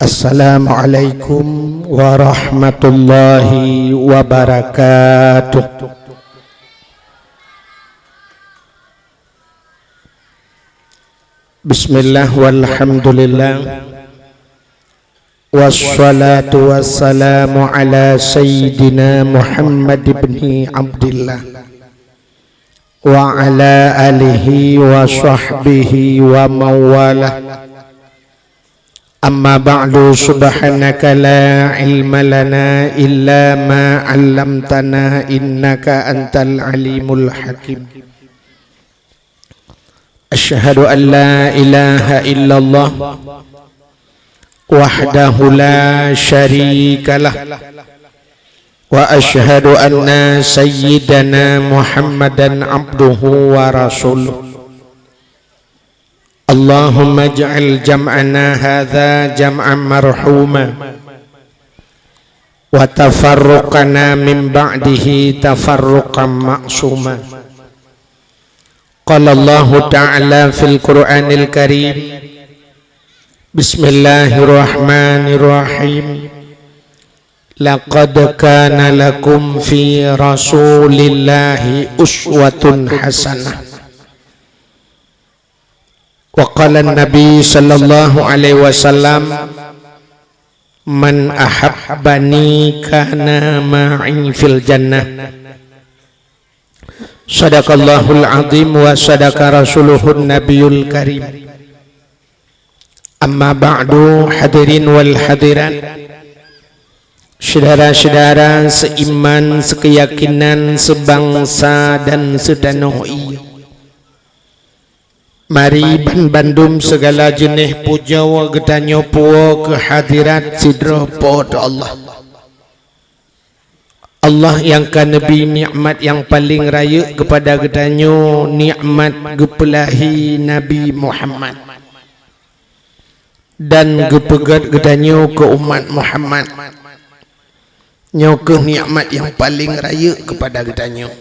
Assalamualaikum warahmatullahi wabarakatuh. Bismillah walhamdulillah, wassalatu wassalamu ala sayyidina Muhammad ibn Abdillah wa ala alihi wa sahbihi wa mawalah. Amma ba'du, subhanaka la ilma lana illa ma 'allamtana innaka antal alimul hakim. Asyhadu an la ilaha illallah wahdahu la syarikalah wa asyhadu anna sayyidana Muhammadan abduhu wa rasuluh. Allahumma ij'al jam'ana hadza jam'an marhuma wa tafarruqana min ba'dihi tafarruqan ma'suma. Qala Allah ta'ala fil Qur'anil Karim, Bismillahirrahmanirrahim, laqad kana lakum fi rasulillahi uswatun hasanah. Wa qala an-nabi sallallahu alaihi wasallam, man ahabbani kana ma'i fil jannah. Sadaqallahul azim wa sadaqa rasuluhun nabiyul karim. Amma ba'du, hadirin wal hadirat, saudara-saudara seiman, sekeyakinan, sebangsa dan setanah iya. Mari bandum segala jenis puja wa getanyo puwa kehadirat sidra pada Allah. Allah yang kan Nabi nikmat yang paling raya kepada getanyo, nikmat gepelahi Nabi Muhammad dan gepegat getanyo ke umat Muhammad. Nyoke nikmat yang paling raya kepada getanyo.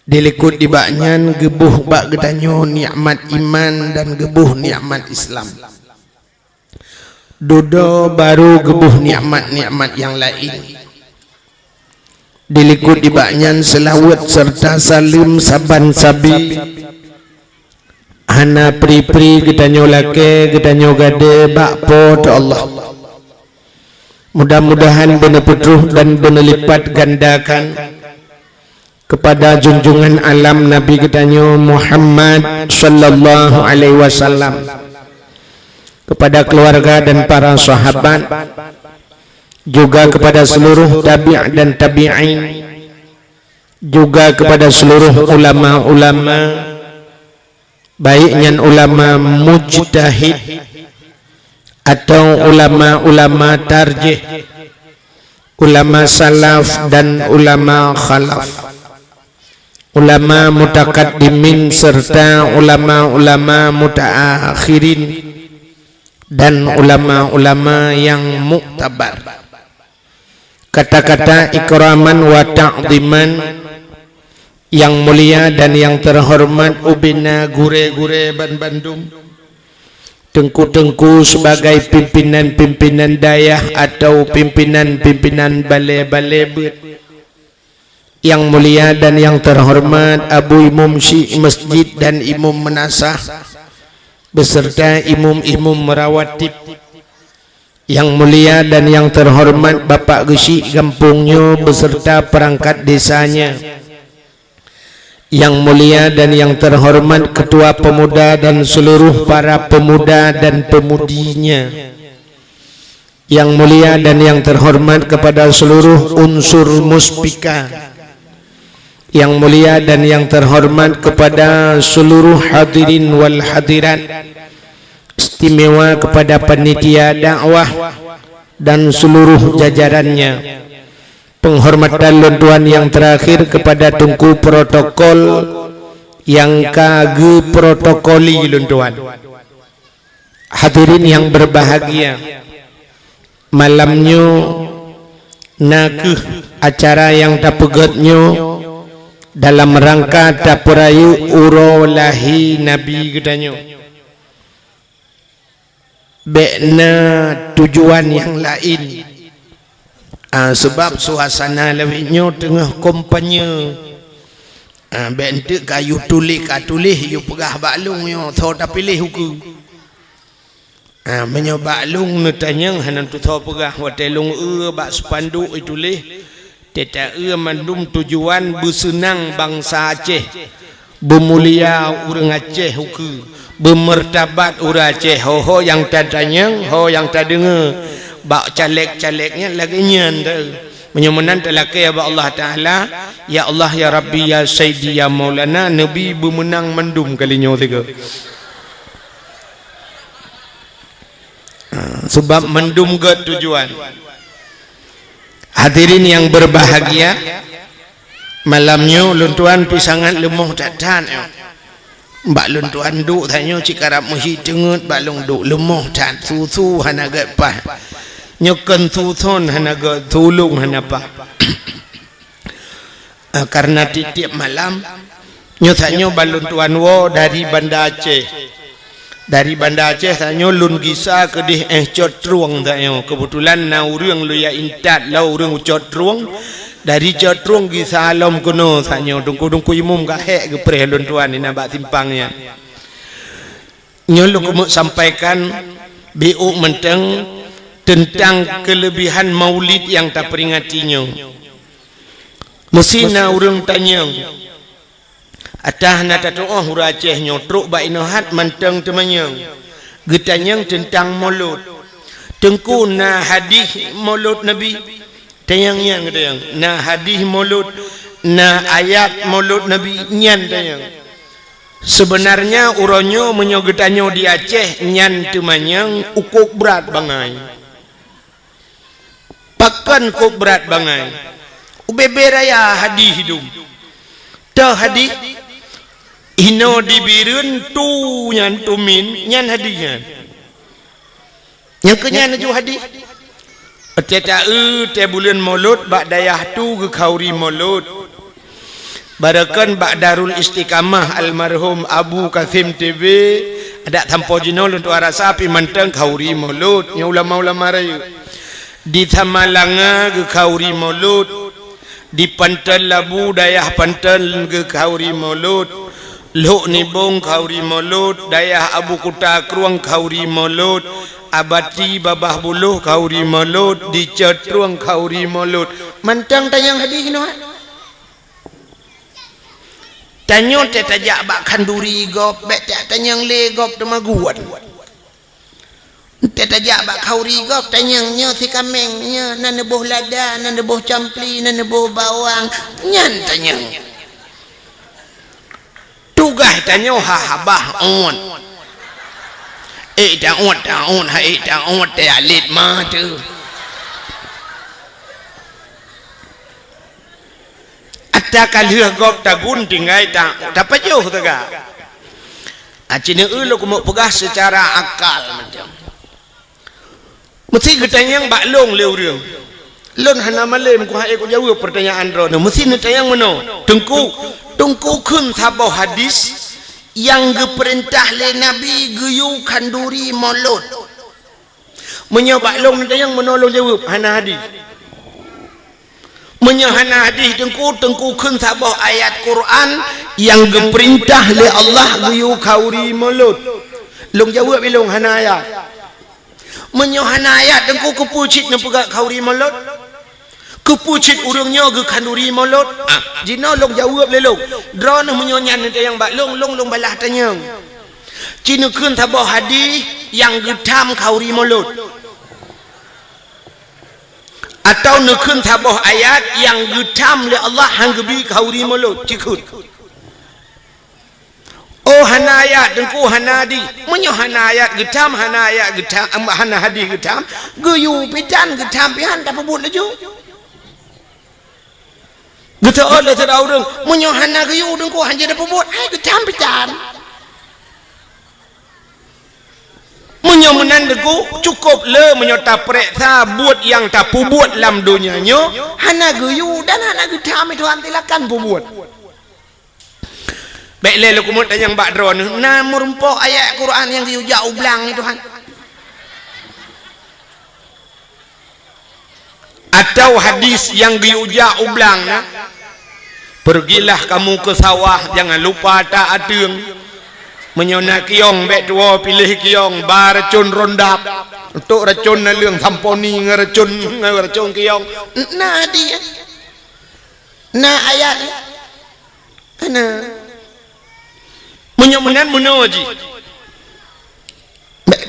Dilikut di baknyan gebuh bak getanyo nikmat iman dan gebuh nikmat Islam. Dodo baru gebuh nikmat-nikmat yang lain. Dilikut di baknyan selawat serta salim saban sabi. Hana pri-pri getanyo lake getanyo gade bak pod Allah. Mudah-mudahan benar petruh dan benar lipat gandakan kepada junjungan alam Nabi getanyo Muhammad sallallahu alaihi wasallam, kepada keluarga dan para sahabat, juga kepada seluruh tabi' dan tabi'in, juga kepada seluruh ulama-ulama, baiknya ulama mujtahid atau ulama-ulama tarjih, ulama salaf dan ulama khalaf, ulama mutakaddimin serta ulama-ulama mutaakhirin, dan ulama-ulama yang muktabar. Kata-kata ikraman wa ta'ziman yang mulia dan yang terhormat ubina gure-gure ban Bandung, tengku-tengku sebagai pimpinan-pimpinan dayah atau pimpinan-pimpinan balai-balai bet. Yang mulia dan yang terhormat Abu Imam Syekh Masjid dan Imam Menasah beserta imam-imam merawatib. Yang mulia dan yang terhormat Bapak Gesik Gampungnya beserta perangkat desanya. Yang mulia dan yang terhormat Ketua Pemuda dan seluruh para pemuda dan pemudinya. Yang mulia dan yang terhormat kepada seluruh unsur muspika. Yang mulia dan yang terhormat kepada seluruh hadirin wal hadirat, istimewa kepada panitia dakwah dan seluruh jajarannya. Penghormatan luntuan yang terakhir kepada tungku protokol yang kage protokoli luntuan. Hadirin yang berbahagia, malamnya nakeh acara yang tapegatnya dalam rangka tapurayu uro lahi Nabi gedanyo. bekna tujuan yang lain. Sebab suasana lewitnya tengah kompanya. Bentuk kayu tulis you pegah baklung yo tho tak pilih huku. Menyo baklung netanyang hanan tu tho pegah watelung bak spanduk itulis teta mandum tujuan bersenang bangsa Aceh, bermulia urang Aceh huku, bermertabat urang Aceh. Ho yang tadanyang, ho yang tadenga bak caleg-calegnya lagi nyan dah. Menyemenan telaki ya Allah Ta'ala, ya Allah ya Rabbi ya Sayyidi ya Maulana, Nabi bermenang mendum kalinya tiga. Sebab mendum ke tujuan. Hadirin yang berbahagia, malamnya luntuan pisangan lemoh tatan. Mbak luntuan duk tanya cikarap muhi tengut balung duk lemoh tan susu hanaga pah. Nyokan susun hanaga tulung hanapa. Karena tiap malam nyotanya balun tuan wo dari Banda Aceh. Dari Banda Aceh tanya lun gisa ke dih cotruang tanya. Kebetulan na urang lu ya intat la urang cotruang. Dari cotruang gisa alam kuno tanya dungku imum ka hek ke preh lun tuan ni nabak timpangnya. Nyolok kumuk sampaikan BU menteng tentang kelebihan maulid yang tak peringatinya. Mesina urang tanya atah na tatoh hura Aceh nyotruk ba inohat manteng temanyang getanyang tentang maulud tengku na hadis maulud Nabi tanyang getanyang na hadis maulud na ayat maulud Nabi nyan tanyang. Sebenarnya uronyo menyogetanyo di Aceh nyan temanyang ukuk berat bangai. Pakan kok berat bangai. Ubebe raya hadis hidung. Ta hadis ino dibirun tu nyan tumin nyan hadisnya. Yang kenyan ju hadis. Teta te bulan maulud bak dayah tu ke khauri maulud. Barakan bak Darul Istiqamah almarhum Abu Kasim TV ada tampo jinol untuk arasa api manteng khauri maulud nya ulama-ulama raya. Di Tamalanga ke khauri maulud, di Pantal Labu dayah Pantal ke khauri maulud, Luk Nibong khauri maulud, dayah Abu Kuta Kruang khauri maulud, Abati Babah Buluh khauri maulud, di Cetruang khauri maulud. Mantang tanyang hadis no. Tanyo te tajak bak kanduri gop, bet tanyang le gop temaguan. Teta jabak khauri gop tanyangnya si kamengnya nan neboh lada nan neboh campli nan neboh bawang nyan tanyang tugah tanyo habah on ta on te alit ma tu atta kalih gop tagun tinggai ta pajuh taga acine lo kumo pegah secara akal macam mesti ketanyang baklong le urang lon hana malem ku hae ku jawab pertanyaan ro mesti netayang meno tengku kun sabau hadis yang geperintah le Nabi geyu kanduri maulud menyo baklong netayang menolong jawab hana hadis menyo hana hadis tengku kun sabau ayat Quran yang geperintah le Allah geyu khauri maulud long jawab bilong hana ayat menyohana ayat dengku kepucit na pegak khauri maulud kepucit urangnya ke kanduri maulud jina long jawab lelong drone menyonyan nanti yang bak long balah tanyang cina kun tabah hadis yang getam khauri maulud atau nekun tabah ayat yang getam le Allah hang gebi khauri maulud cikut oh hana ayat dengku hana di menyo hana ayat getam hana hadis getam geyu pitan getam pihan tak pebut laju geta ada tera urang menyo hana geyu dengku hanja dak pebut ai getam pitan menyo menan dengku cukup le menyo taprek sa buat yang tak pebut lam dunianya hana geyu dan hana getam itu antilakan pebut. Baik le kumut yang bak drone na murumpo ayat Quran yang jauh belang ni Tuhan. atau hadis yang diujar ulang pergilah kamu ke sawah, jangan lupa tak adeng menyona kiong bek tua pilih kiong bar racun rondap untuk racun nalung samponi ngeracun kiong nah dia nah ayat ana menyomenan munoji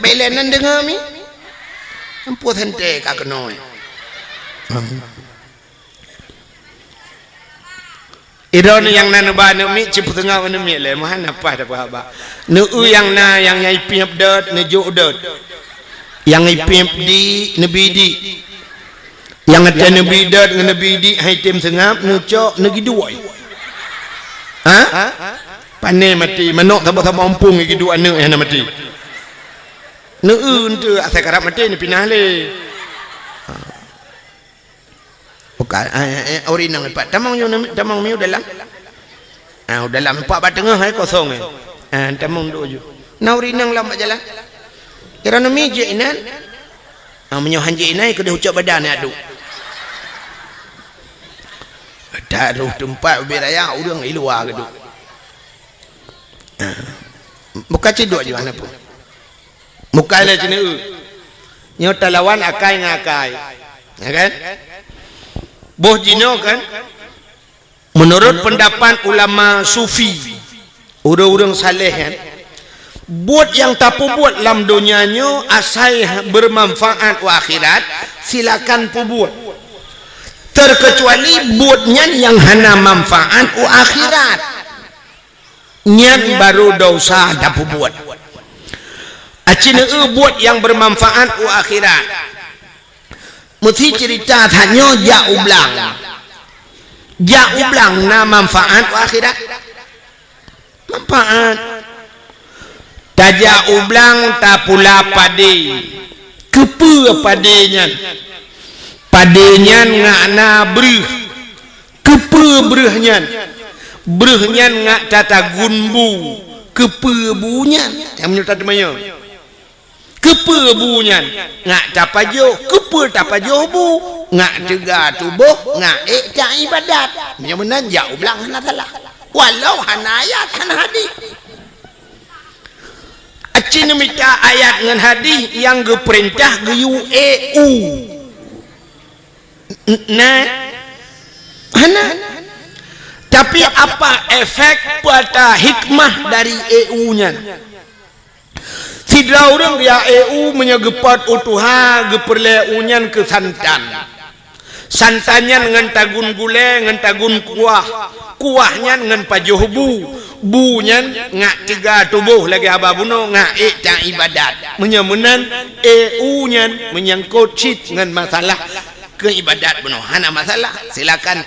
belenan dengar mi ampu hente ka kenoi idon yang nana ba ne mi cipu tengah ne mi le mahan apa dah apa ne yang na yang nyai piap dot ne jo dot yang nyai piap di nabi di yang ada nabi dot dengan nabi di hai tim sengap ne cok ne giduai ha pane mati manok sama-sama ompung gidu ane yang mati ne tu asal karap mati ni pinah le bukan ori nang empat tamang mi dalam dalam empat bat tengah kosong tamang duk je na ori nang lambat jalan kira na mi je inan menyo hanje inai ke dah ucap badan adu tak ada tempat beraya urang luar ke duk bukan cedok je mana pun muka le cina nyota lawan akai ngakai ya kan boh jino kan menurut pendapat ulama sufi urang-urang saleh kan buat yang tak buat dalam dunianya asal bermanfaat wa akhirat silakan buat terkecuali buatnya yang hana manfaat wa akhirat nyan baru dosa dah buat acina buat yang bermanfaat wa akhirat mesti cerita hanya ja ublang na manfaat wa akhirat manfaat taja ublang ta pula pade kepe padenya ngana breh kepe brehnya ngak tata gunbu kepe bunyan yang menyerta temanya kepe bunyan ngak tapajo kepe tapajo bu ngak juga tubuh ngak tak ibadat macam mana jauh belang hana salah walau hana ayat hana hadis acin minta ayat dengan hadis yang geperintah geyu nah hana tapi apa efek pada hikmah dari nya sidra orang dia menyegepat utuha geperle unyan ke santannya dengan tagun gule dengan tagun kuahnya dengan pajuh bunya ngak tiga tubuh lagi ababuno ngak tak ibadat menyemunan nya menyangkut cit dengan masalah keibadat beno hana masalah silakan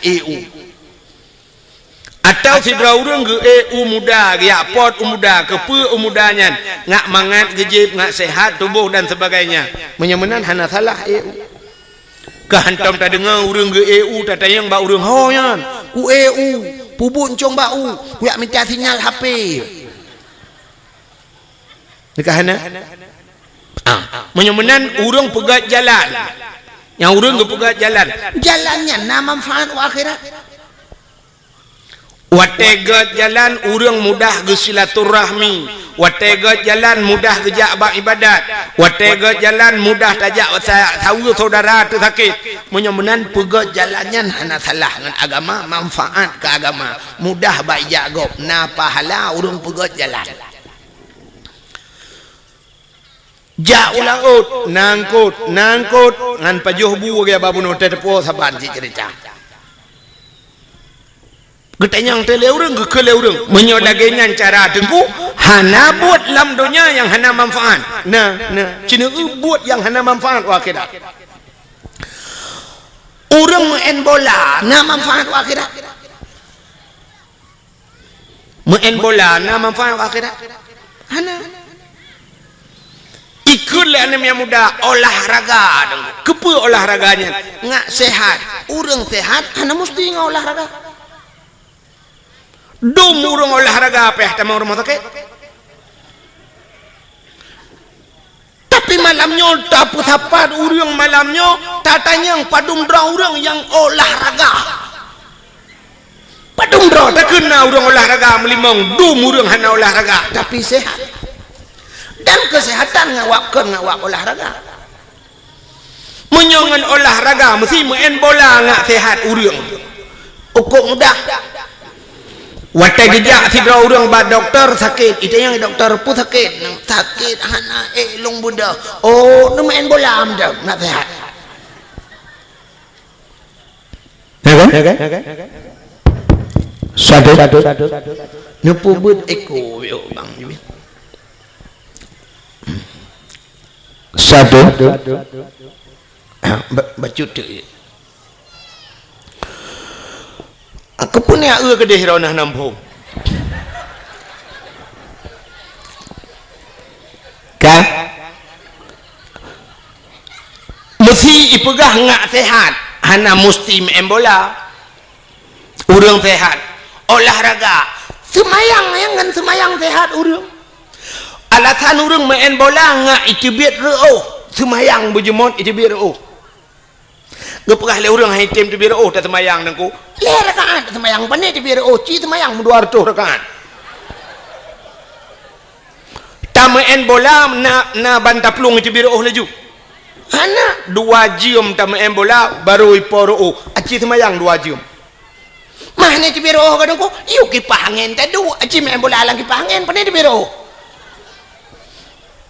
atau sidra urang ge muda ya pot muda kepe mudanya ngak mangat gejib ngak sehat tubuh dan sebagainya menyemenan hana salah kehantam tak dengar urang ge tak tayang ba urang hoyan ku pubun cong bau ku yak minta sinyal HP dekat hana menyemenan urang pegat jalan yang urang ge pegat jalannya na manfaat akhirat wategat jalan urang mudah ge silaturahmi wategat jalan mudah ge jak ibadat wategat jalan mudah tajak tahu saudara tu sakit menyemenan pegat jalannya hana salah dengan agama manfaat ke agama mudah baik jagop na pahala urang pegat jalan ja ulaut nangkut ngan pajuh bu ge babuno tetepo saban si cerita getanyang tele urang gekele urang menyodagengan cara tengku hana buat lam dunia yang hana manfaat nah cina buat yang hana manfaat wa akhirat urang main bola na manfaat wa akhirat main bola na manfaat wa akhirat hana ikutlah anak yang muda olahraga kepe olahraganya ngak sehat urang sehat hana mesti ngau olahraga dom urang olahraga apa tamang rumah sakit Tapi malamnya tak tapat urang malamnya tatanya padum dra urang yang olahraga. Padum dra tak kena urang olahraga melimang dum urang hana olahraga tapi sehat. Dan kesehatan ngawak olahraga. Menyongan olahraga mesti main bola ngak sehat urang. Ukuk mudah. Watai gejak si dra urang ba doktor sakit, itu yang doktor pun sakit hana long budak. Oh, nu main bola am dah nak sehat. Ya kan? Satu. Nu pubut eko yo bang. Satu. Bacut tu. Aku pun ya kedih ronah nampung. Kan? Mesti ipegah ngak sehat. Hana mesti main bola. Urang sehat. Olahraga. Semayang yang kan semayang sehat urang. Alasan urang main bola ngak itibit reuh. Semayang berjemot itibit reuh. Gepegah le urang hai tim tibir oh tak semayang nangku. Le rakaat semayang pane tibir oh ci semayang 200 rakaat. Tamaen bola na banta plung tibir oh laju. Hana 2 jam tamaen bola baru iporo oh. Aci semayang 2 jam. Mah ne tibir oh kadangku, iu kipah angin tadu aci main bola lang kipah angin pane tibir oh.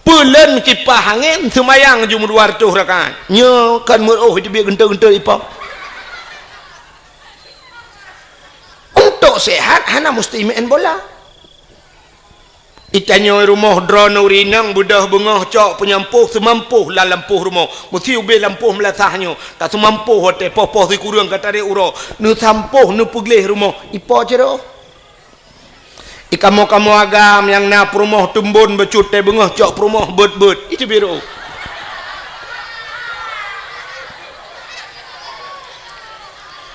Pulen kipah angin semayang jum 200 rakaat. Nya kan oh itu biar gentar-gentar ipa. Untuk sehat hana mesti main bola. Itanya rumah drone urinang budah bengah cok penyampuh semampuh lah lampuh rumah. Mesti ubih lampuh melasahnya. Tak semampuh hote poh-poh si kurang kata dia uro. Nu sampuh nu puglih rumah. Ipa cero. Kamu agam yang na perumah tumbun becut teh bengah cok perumah bet itu biru.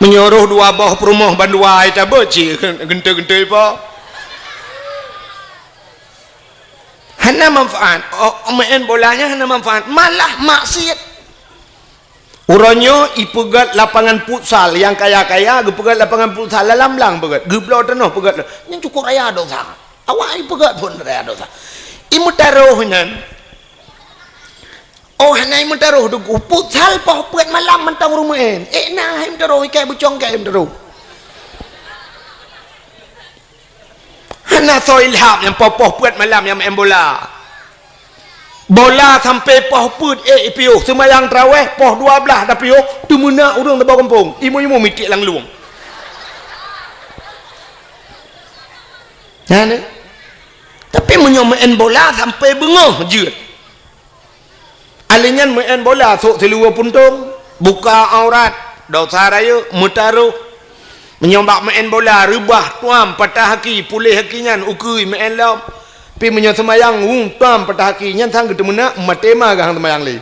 Menyuruh 2 bawah perumah bandua itu beci genta-genta apa? Hana manfaat. Main bolanya hana manfaat. Malah maksiat. Urangnya ipegat lapangan futsal yang kaya-kaya gepegat lapangan futsal lalam-lang pegat geblau tanah pegat yang cukup raya dosa awak ipegat pun raya dosa imu taruhnya oh hana imu taruh dugu futsal pah pegat malam mentang rumah nah imu taruh ikai bucong kai imu taruh hana so ilham yang poh pegat malam yang main bola bola sampai poh put piuh semayang terawih poh 12 dah piuh tu mena urang tebau kampung imu mitik lang luang nah, tapi main bola sampai bengah je alingan main bola sok seluar puntung buka aurat dosa raya mutaruh menyombak main bola rubah tuam patah haki pulih hakinyan ukui main lam pi menyo semayang tuam patah haki nyan sang ketemu nak matema gang semayang li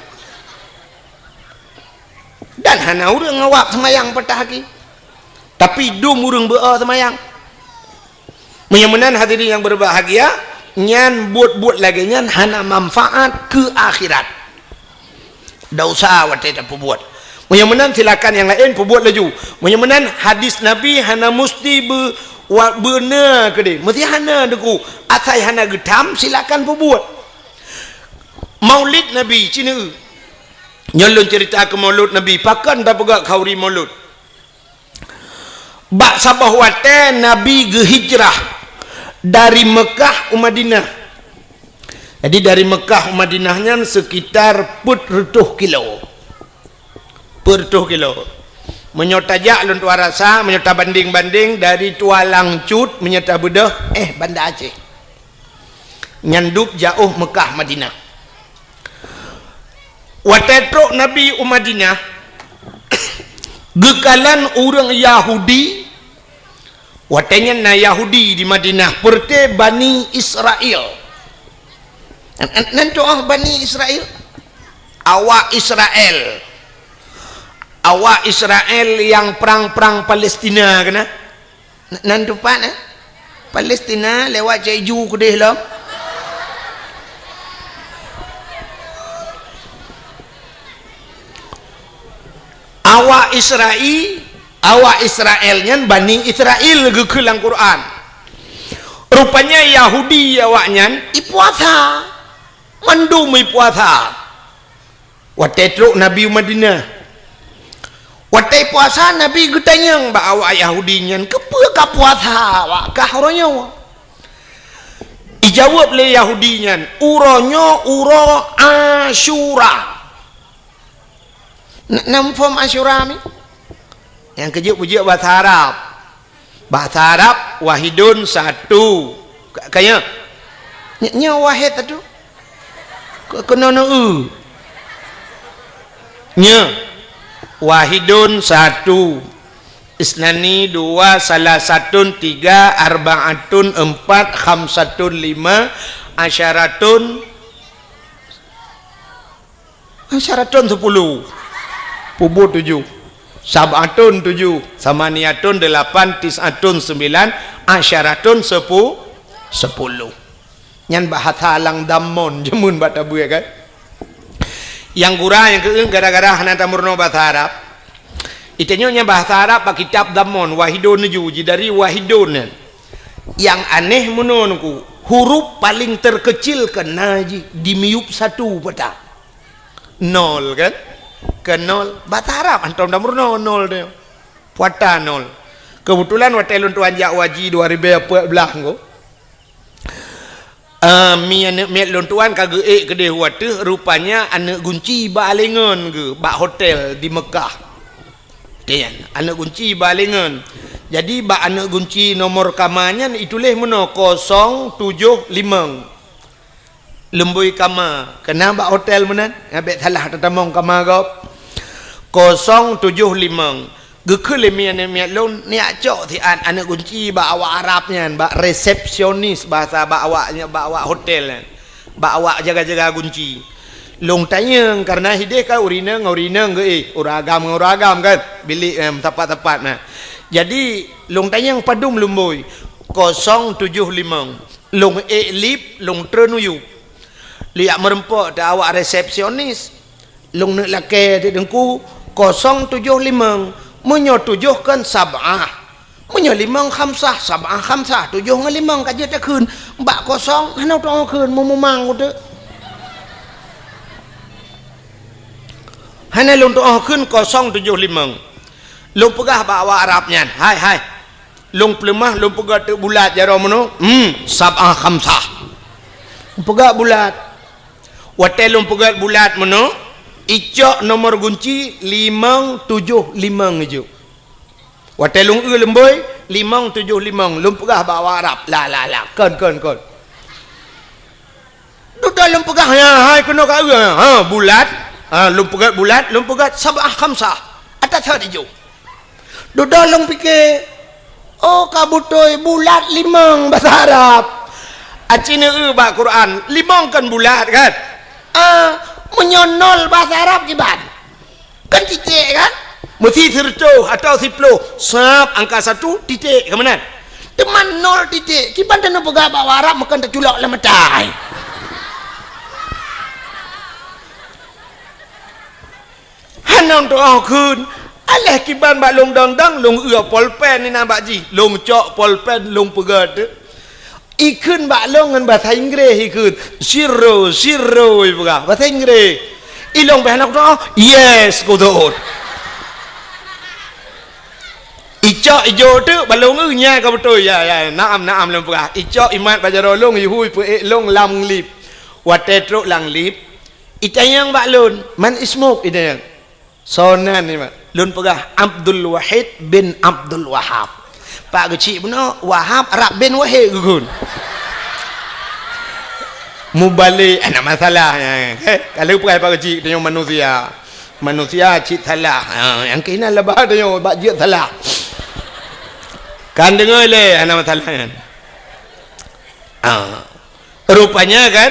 dan hana urang ngawak semayang patah haki tapi dum urang bea semayang menyamanan hadirin yang berbahagia nyan buat lagi nyan hana manfaat ke akhirat dosa wate tak buat menyamanan silakan yang lain buat laju menyamanan hadis Nabi hana mesti benar ke dia mesti hana deku asai hana getam silakan buat maulid Nabi cina nyolong cerita ke maulud Nabi pakan tak pegak kauri maulud bak sabah wate Nabi hijrah dari Mekah ke Madinah. Jadi dari Mekah ke Madinahnya sekitar 40 kilo. 40 kilo. Menyotajak lun tua rasa, menyota banding-banding dari Tua Langcut menyota bedah Banda Aceh. Nyandup jauh Mekah Madinah. Watetrok Nabi Madinah gekalan orang Yahudi watenya na Yahudi di Madinah perte Bani Israel nanti Bani Israel awak Israel yang perang-perang Palestina kena nanti pak Palestina lewat Jeju kudih lah awak Israelnya Bani Israel ke kelang Quran. Rupanya Yahudi awaknya ipuasa mandumi puasa watetruk Nabi Madinah watai puasa Nabi getanyang ba awak Yahudinya kepa ka puasa awak kahronya ijawab le Yahudinya uronyo uro Asyura nam form Asyura ni yang kejuk-kejuk bahasa Arab wahidun satu kaya nya wahid tu kena nya wahidun satu isnani dua salasatun tiga arbaatun empat khamsatun lima asyaratun 10 pubu 7 Sab'atun 7 Samaniyatun 8 Tis'atun 9 Asyaratun 10 Nyan bahasa alang damon jemun batabu ya kan yang gurah yang keeng gara-gara hanata murno bahasa Arab itenyonya bahasa Arab pak kitab damon wahidun juji dari wahidun yang aneh menurutku huruf paling terkecil kena dimiup satu peta nol kan ke nol bahasa Arab antum damur nol dia puata nol kebetulan watelun tuan jak waji 2014 ko mian lontuan kage kedai wate rupanya anak gunci balengan ke bak hotel di Mekah kan anak gunci balengan jadi bak anak gunci nomor kamarnya itulah meno 075 lembui kamar kena bak hotel menan ngabek salah tetamong kamar kau 075 gekele mian lon niak cok ti anak kunci bak awak Arabnya bak resepsionis bahasa bak awaknya bak awak hotel bak awak jaga-jaga kunci long tanya karena hideh ka urina ke uragam kan bilik tepat-tepat nah jadi long tanya padum lumboi 075 long lip long trenuyu liak merempok dah awak resepsionis long nak lake dengku 075 menyotujuhkan sab'ah menyolimang khamsah sab'ah khamsah 7 dengan 5 kaji tak kun mbak kosong hanau tong kun memang tu hanai lung tong kun 075 lung pegah bak awak Arabnya hai lung pelemah lung pegah tu bulat jaro meno sab'ah khamsah pegah bulat watel lung pegah bulat meno icok nomor kunci 575 ngejuk watelung lemboi 575 lum pegah bawa Arab la kon duda lum pegah ya hai kena ka bulat lum pegah bulat lum pegah sab'ah khamsah atas ha dijo duda lum fikir oh kabutoi bulat 5 bahasa Arab acine ba Quran 5 kan bulat kan menyonol bahasa Arab jiban kan titik kan mesti serto atau 10 sab angka 1 titik ke mana teman 0 titik kiban dan pegah bawa Arab makan terculak lemetai hanon tu kun alah kiban bak long dang long polpen ni nampak ji long cok polpen long pegah tu ikun bak long dengan bahasa Inggeris ikun zero ibuka bahasa Inggeris ilong bahasa nak yes kudut icok ijo tu balong nya ka betul ya naam long pegah icok imat bajaro long hui pe long lam lip watetro lang lip itayang bak lon man ismuk itayang sonan ni mak lon pegah Abdul Wahid bin Abdul Wahab Pak kecil pun Wahab Arab bin Wahid gugun mubalik ada masalah kalau pakai Pak kecil tanya manusia cik salah yang kena lebah tanya bak jik salah kan dengar le ada masalah rupanya kan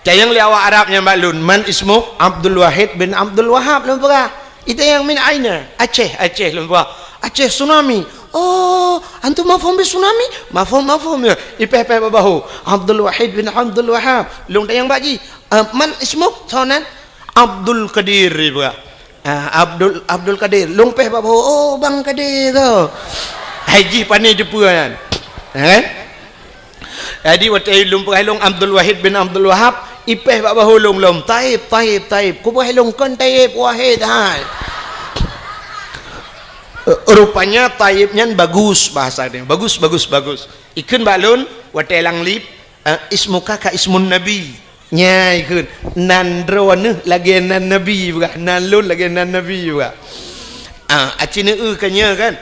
cayang li awak Arabnya maklun man ismu Abdul Wahid bin Abdul Wahab lupa itu yang min aina Aceh lupa Aceh tsunami. Oh, antum mafhum bis tsunami? Mafhum ya. Ipeh babahu. Abdul Wahid bin Abdul Wahab. Long tayang baji. Man ismu sonan Abdul Qadir juga. Abdul Kadir lumpeh babo. Oh bang Kadir ke haji pani jumpa kan jadi waktu lumpeh long Abdul Wahid bin Abdul Wahab ipeh babo hulung lom taib ku hulung kon taib wahid rupanya taibnya bagus bahasa dia bagus ikun balun waktu lang lip ismuka ka ismun nabi nya ikun nandrone lagi nan nabi juga nalun lagi nan nabi juga acine kanya kan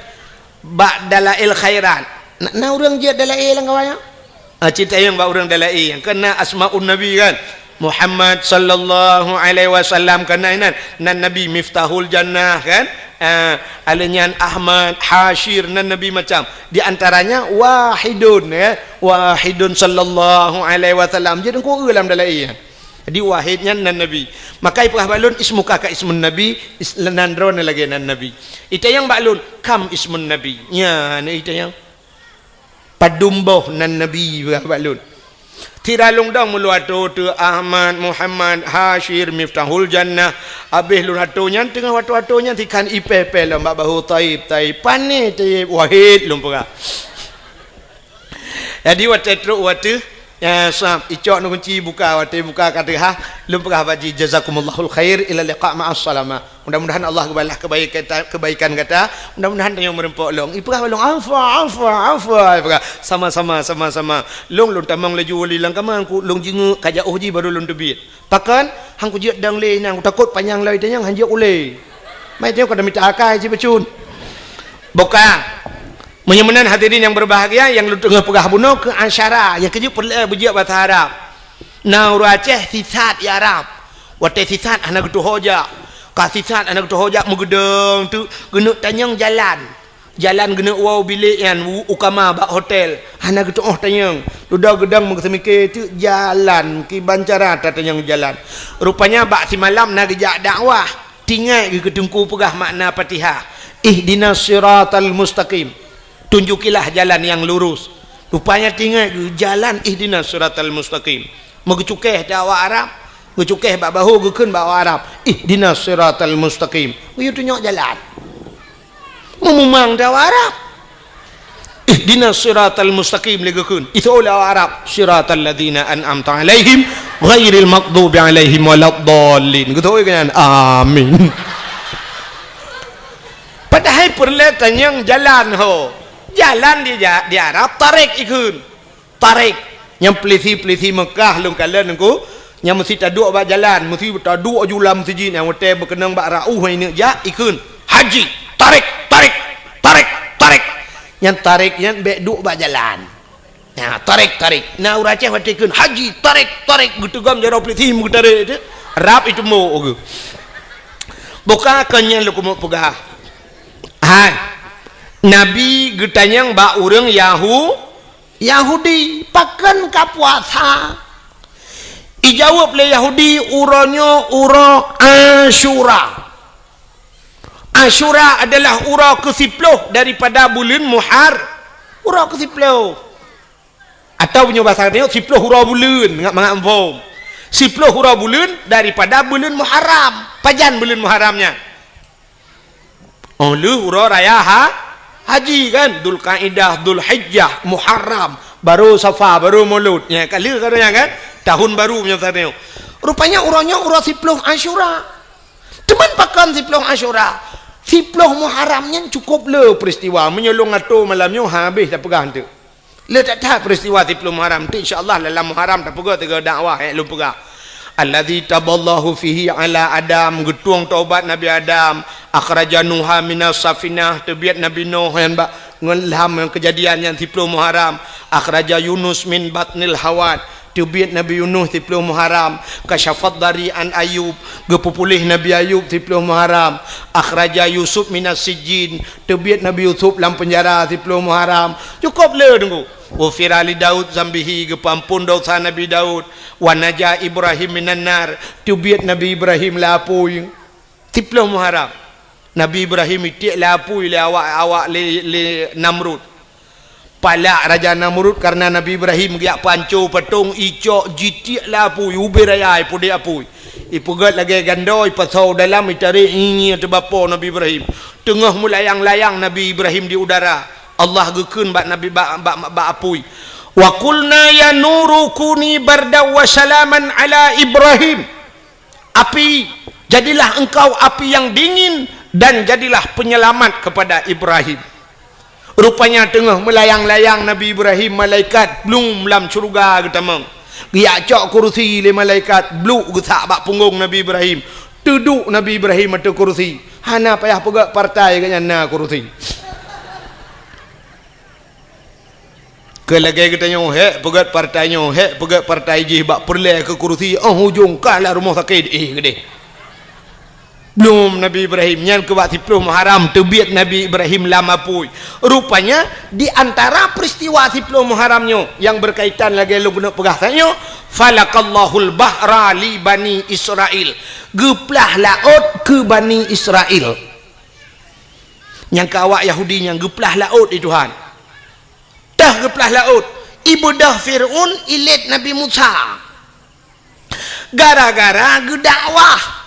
ba dalail khairat na urang je dalail lang kawanya cerita yang ba urang dalail yang kena asmaun nabi kan Muhammad sallallahu alaihi wasallam kena nan nabi miftahul jannah kan alinyan Ahmad Hashir nan nabi macam di antaranya wahidun ya wahidun sallallahu alaihi wasallam jadi ku dalam dalai jadi wahidnya nan nabi maka ipah balun ismuka ka ismun nabi nan drone lagi nan nabi itu yang balun kam ismun nabi nya ni itu yang padumboh nan nabi balun tiralung dong muluato tu Ahmad Muhammad Hashir miftahul jannah abih lunatonya tengah watu-watunya tikan ipepe lomba bahu taib pane taib wahid lumpura jadi watu ya sab icok nu kunci buka kata ha lumpura baji jazakumullahu khair ila liqa ma'as salama mudah-mudahan Allah balas kebaikan kata mudah-mudahan yang merempok long ipah long alfa sama-sama long tamang laju wali lang kamang ku long jingu kaja uji baru long debit pakan hang ku jiat dang le nang takut panjang lai tanyang hanjak ule mai tengok kada minta akai ci becun boka menyamanan hadirin yang berbahagia yang lu tengah pegah bunuh ke asyara yang keju perlu berjiak bahasa Arab na uraceh sisat ya Arab wate sisat anak tu hoja ka sisat anak tu hoja mugedeng tu genuk tanyang jalan genuk wow bilik yan ukama bak hotel anak tu tanyang ludah gedang mengsemike tu jalan ki bancara tanyang jalan rupanya bak si malam na gejak dakwah tinggal ke ketungku pegah makna Fatihah ihdinas siratal mustaqim tunjukilah jalan yang lurus rupanya tinggal jalan ihdinas siratal mustaqim megecukeh dakwah Arab gecukeh bak bahu gekeun bawa Arab ihdinas siratal mustaqim you tunjuk jalan memang dakwah Arab ihdinas siratal mustaqim legekeun itu dakwah Arab siratal ladzina an'amta alaihim ghairil maghdubi alaihim waladdallin gitu kan amin padahal perletan yang jalan jalan di Arab tarik ikun tarik yang pelisi Mekah lung kalian aku yang mesti taduk bak jalan mesti taduk julam masjid yang hotel berkenang bak rauh ini ja ikun haji tarik yang tarik yang bek duk bak jalan nah tarik nah uraceh ikun haji tarik gutugam jaro pelisi mu tarik itu Arab itu mau buka kanya lu mau pegah Nabi getanyang ba urang Yahudi pakan ka puasa ijawab le Yahudi uronyo uro Asyura adalah uro ke-10 daripada bulan uro ke-10 atau punya bahasa dia 10 uro bulan ngak ampom 10 uro bulan daripada bulan Muharram pajan bulan Muharramnya lu uro raya haji kan Dzul Qaidah Dzul Hijjah Muharram baru Safar baru Maulud ya kali katanya kan tahun baru punya tadi rupanya uranya ura 10 Asyura teman pakan 10 Asyura 10 Muharramnya cukup le peristiwa menyolong atau malamnya habis dah pegang tu le tak tahu peristiwa 10 Muharram tu insyaallah dalam Muharram tak pegang tiga dakwah lu pegang alladzi taballahu fihi ala Adam getuang taubat Nabi Adam akhraja Nuha minas safinah tebiat Nabi Nuh yang ngelham kejadian yang 10 Muharram akhraja Yunus min batnil hawad tebiat Nabi Yunus 10 Muharram kasyafat dari an Ayub gepupulih Nabi Ayub 10 Muharram akhraja Yusuf minas sijin tebiat Nabi Yusuf dalam penjara 10 Muharram cukup le tunggu wa firali Daud zambihi gepampun dosa Nabi Daud wa naja Ibrahim minan nar tebiat Nabi Ibrahim lapui 10 Muharram Nabi Ibrahim itik lapui le awak le Namrud palak Raja Namrud karena Nabi Ibrahim giak pancu patung icok jitik lah apui ubi raya ipu dia apui ipugat lagi gandoi pasau dalam itari ini atau bapa Nabi Ibrahim tengah melayang-layang Nabi Ibrahim di udara Allah gekun bak Nabi bak apui wa qulna ya nuru kuni barda wa salaman ala Ibrahim api jadilah engkau api yang dingin dan jadilah penyelamat kepada Ibrahim. Rupanya tengah melayang-layang Nabi Ibrahim malaikat belum dalam syurga ketamang. Dia cok kursi le malaikat bluk gesak bak punggung Nabi Ibrahim. Duduk Nabi Ibrahim atas kursi. Hana payah pegak partai ke nyana kursi. Kelagi kita nyo pegat partai nyo pegat partai je bak perle ke kursi hujung kalah rumah sakit gede. Belum Nabi Ibrahim nyan ke waktu 10 Muharram terbit Nabi Ibrahim lama pui. Rupanya di antara peristiwa 10 Muharramnya yang berkaitan lagi lu guna pergasannya falakallahul bahra li bani Israel. Geplah laut ke bani Israel. Yang ke awak Yahudi yang geplah laut itu Tuhan. Dah geplah laut. Ibadah Fir'aun ilit Nabi Musa. Gara-gara gedakwah.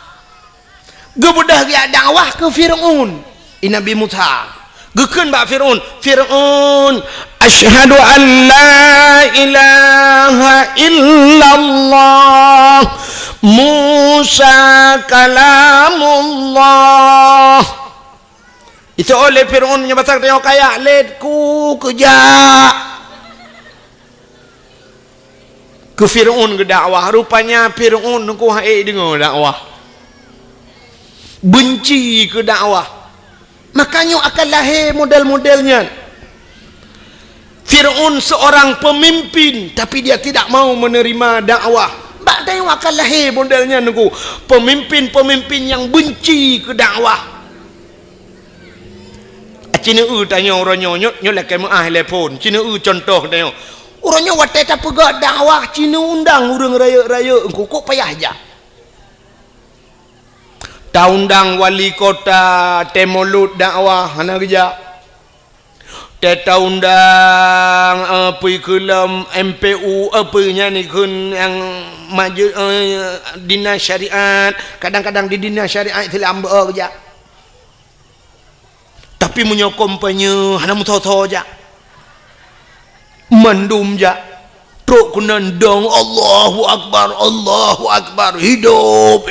Gebudah dia dakwah ke Fir'aun Nabi Musa gekun bak Fir'aun asyhadu an la ilaha illallah Musa kalamullah itu oleh Fir'aun nyebatak tengok kayak letku kejak ke Fir'aun ke dakwah rupanya Fir'aun nunggu hai dengar dakwah benci ke dakwah makanya akan lahir model-modelnya Fir'aun seorang pemimpin tapi dia tidak mau menerima dakwah bak tengok akan lahir modelnya nunggu pemimpin-pemimpin yang benci ke dakwah Cina tanya orangnya nyok lagi maah telefon Cina contoh tanya orangnya watai tak pegak dakwah Cina undang orang raya-raya engkau kok payah aja undang wali kota temolut dakwah hana kerja teta undang apa kelam MPU apa nya ni kun yang maju dinas syariat kadang-kadang di dinas syariat itu amba kerja tapi menyokong penye hana mutoto aja mendum aja truk kunandang Allahu akbar hidup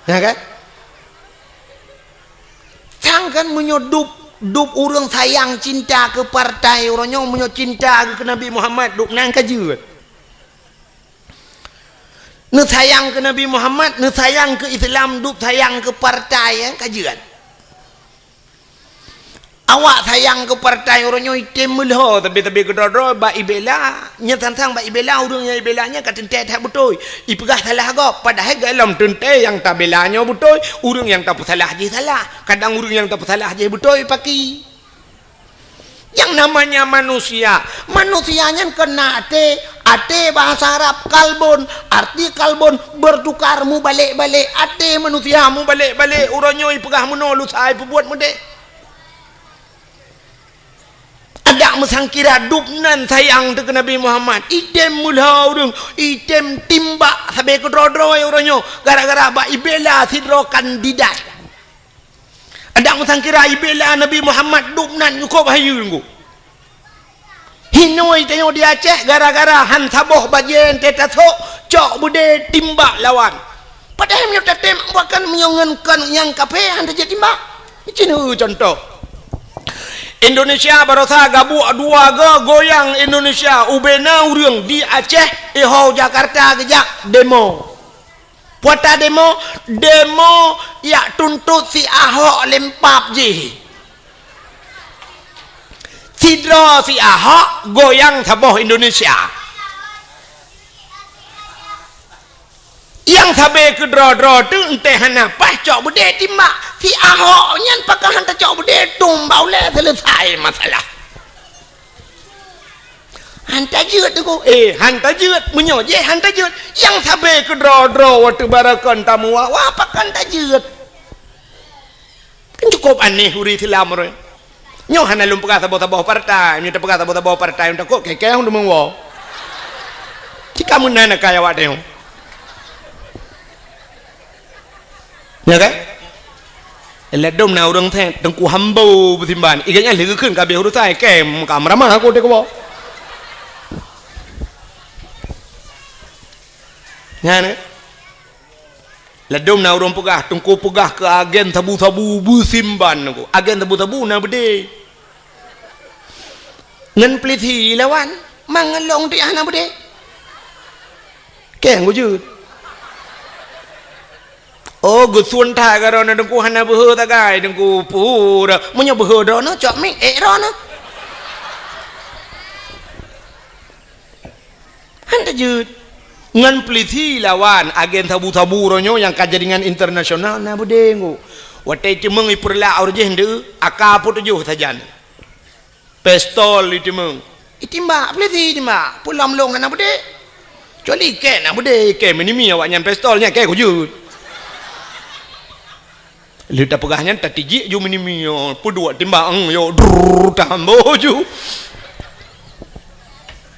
ya kan? Jangan menyodup orang sayang cinta ke partai orangnya menyo cinta ke Nabi Muhammad duk nang kaje. Ne sayang ke Nabi Muhammad, ne sayang ke Islam, duk sayang ke partai yang kajian. Awak sayang ke partai orangnya item melho tapi kedodro ba ibela nya tantang ba ibela urangnya ibelanya katente tak betul ipegah salah gop padahal dalam tente yang tak belanya betul urang yang tak salah je salah kadang urang yang tak salah je betul paki yang namanya manusianya kena ate bahasa Arab kalbon arti kalbon bertukar mu balik-balik ate manusia mu balik-balik urangnya ipegah menolu sai buat mudek ada mesangkira dupnan sayang ke Nabi Muhammad item mulha urang item timbak sampai ke drodro orangnya gara-gara ba ibela sidro kandidat ada mesangkira ibela Nabi Muhammad dupnan cukup hayu ngku hinoi tengok di Aceh gara-gara han saboh bajen tetaso cok bude timbak lawan padahal menyo tetem bahkan menyongankan yang kape han jadi timbak ini contoh Indonesia barosa gabu dua goyang Indonesia ubena urang di Aceh ho Jakarta kejak demo puata demo ya tuntut si Ahok lempap je sidro si Ahok goyang saboh Indonesia yang sabe ke dro tu entah hana pas cok bude timbak si Ahok nyan pakah hantar cok bude tumbau le selesai masalah hantar jeut tu hantar jeut menyo je hantar jeut yang sabe ke dro waktu barakan tamu wah pakah hantar jeut kan cukup aneh huri Islam orang nyo hana lum pegah tabo-tabo partai nyo pegah tabo-tabo partai untuk kok kekeh hong demeng wo jika mun nana kaya wa deu ya kan ledom na urang the tengku hambo betimban iganya leu keun ka be huru tai kem ka marama aku de ko bo nyane ledom na urang pegah tengku pegah ke agen tabu-tabu betimban ko agen tabu-tabu na bede ngan pliti lawan mangalong di ana bede keng wujud oh gusun tha garona dengku hana behe tagai dengku pura munya behe dono cok ming rono handa jud ngan pliti lawan agen tabu-tabu ronyo yang kajaringan internasional na budengu watai timeng ipurla aurje hende akapu tujuh sajan pistol itimeng itimba pliti timba pulam long na bude coli ke na bude ke menimi awak nyan pistolnya ke kujud lita pegahnya tatiji ju menimi yo pudua timba yo tambo ju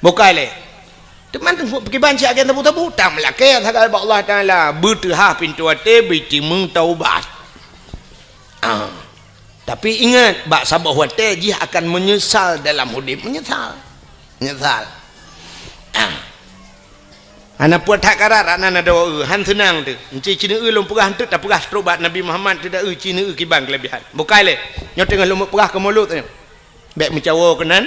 bokale teman tu pergi banci agen tabu-tabu tam lah ke kata Allah Taala bertah pintu ate biti meng taubat tapi ingat bak sabah wate dia akan menyesal dalam hidup menyesal ana puat hak karar ana doa han senang tu enci cina ulung pegah tu tak pegah terubat Nabi Muhammad tidak cina kibang kelebihan bukai le nyo tengah lumut pegah ke mulut tu baik mencawa kenan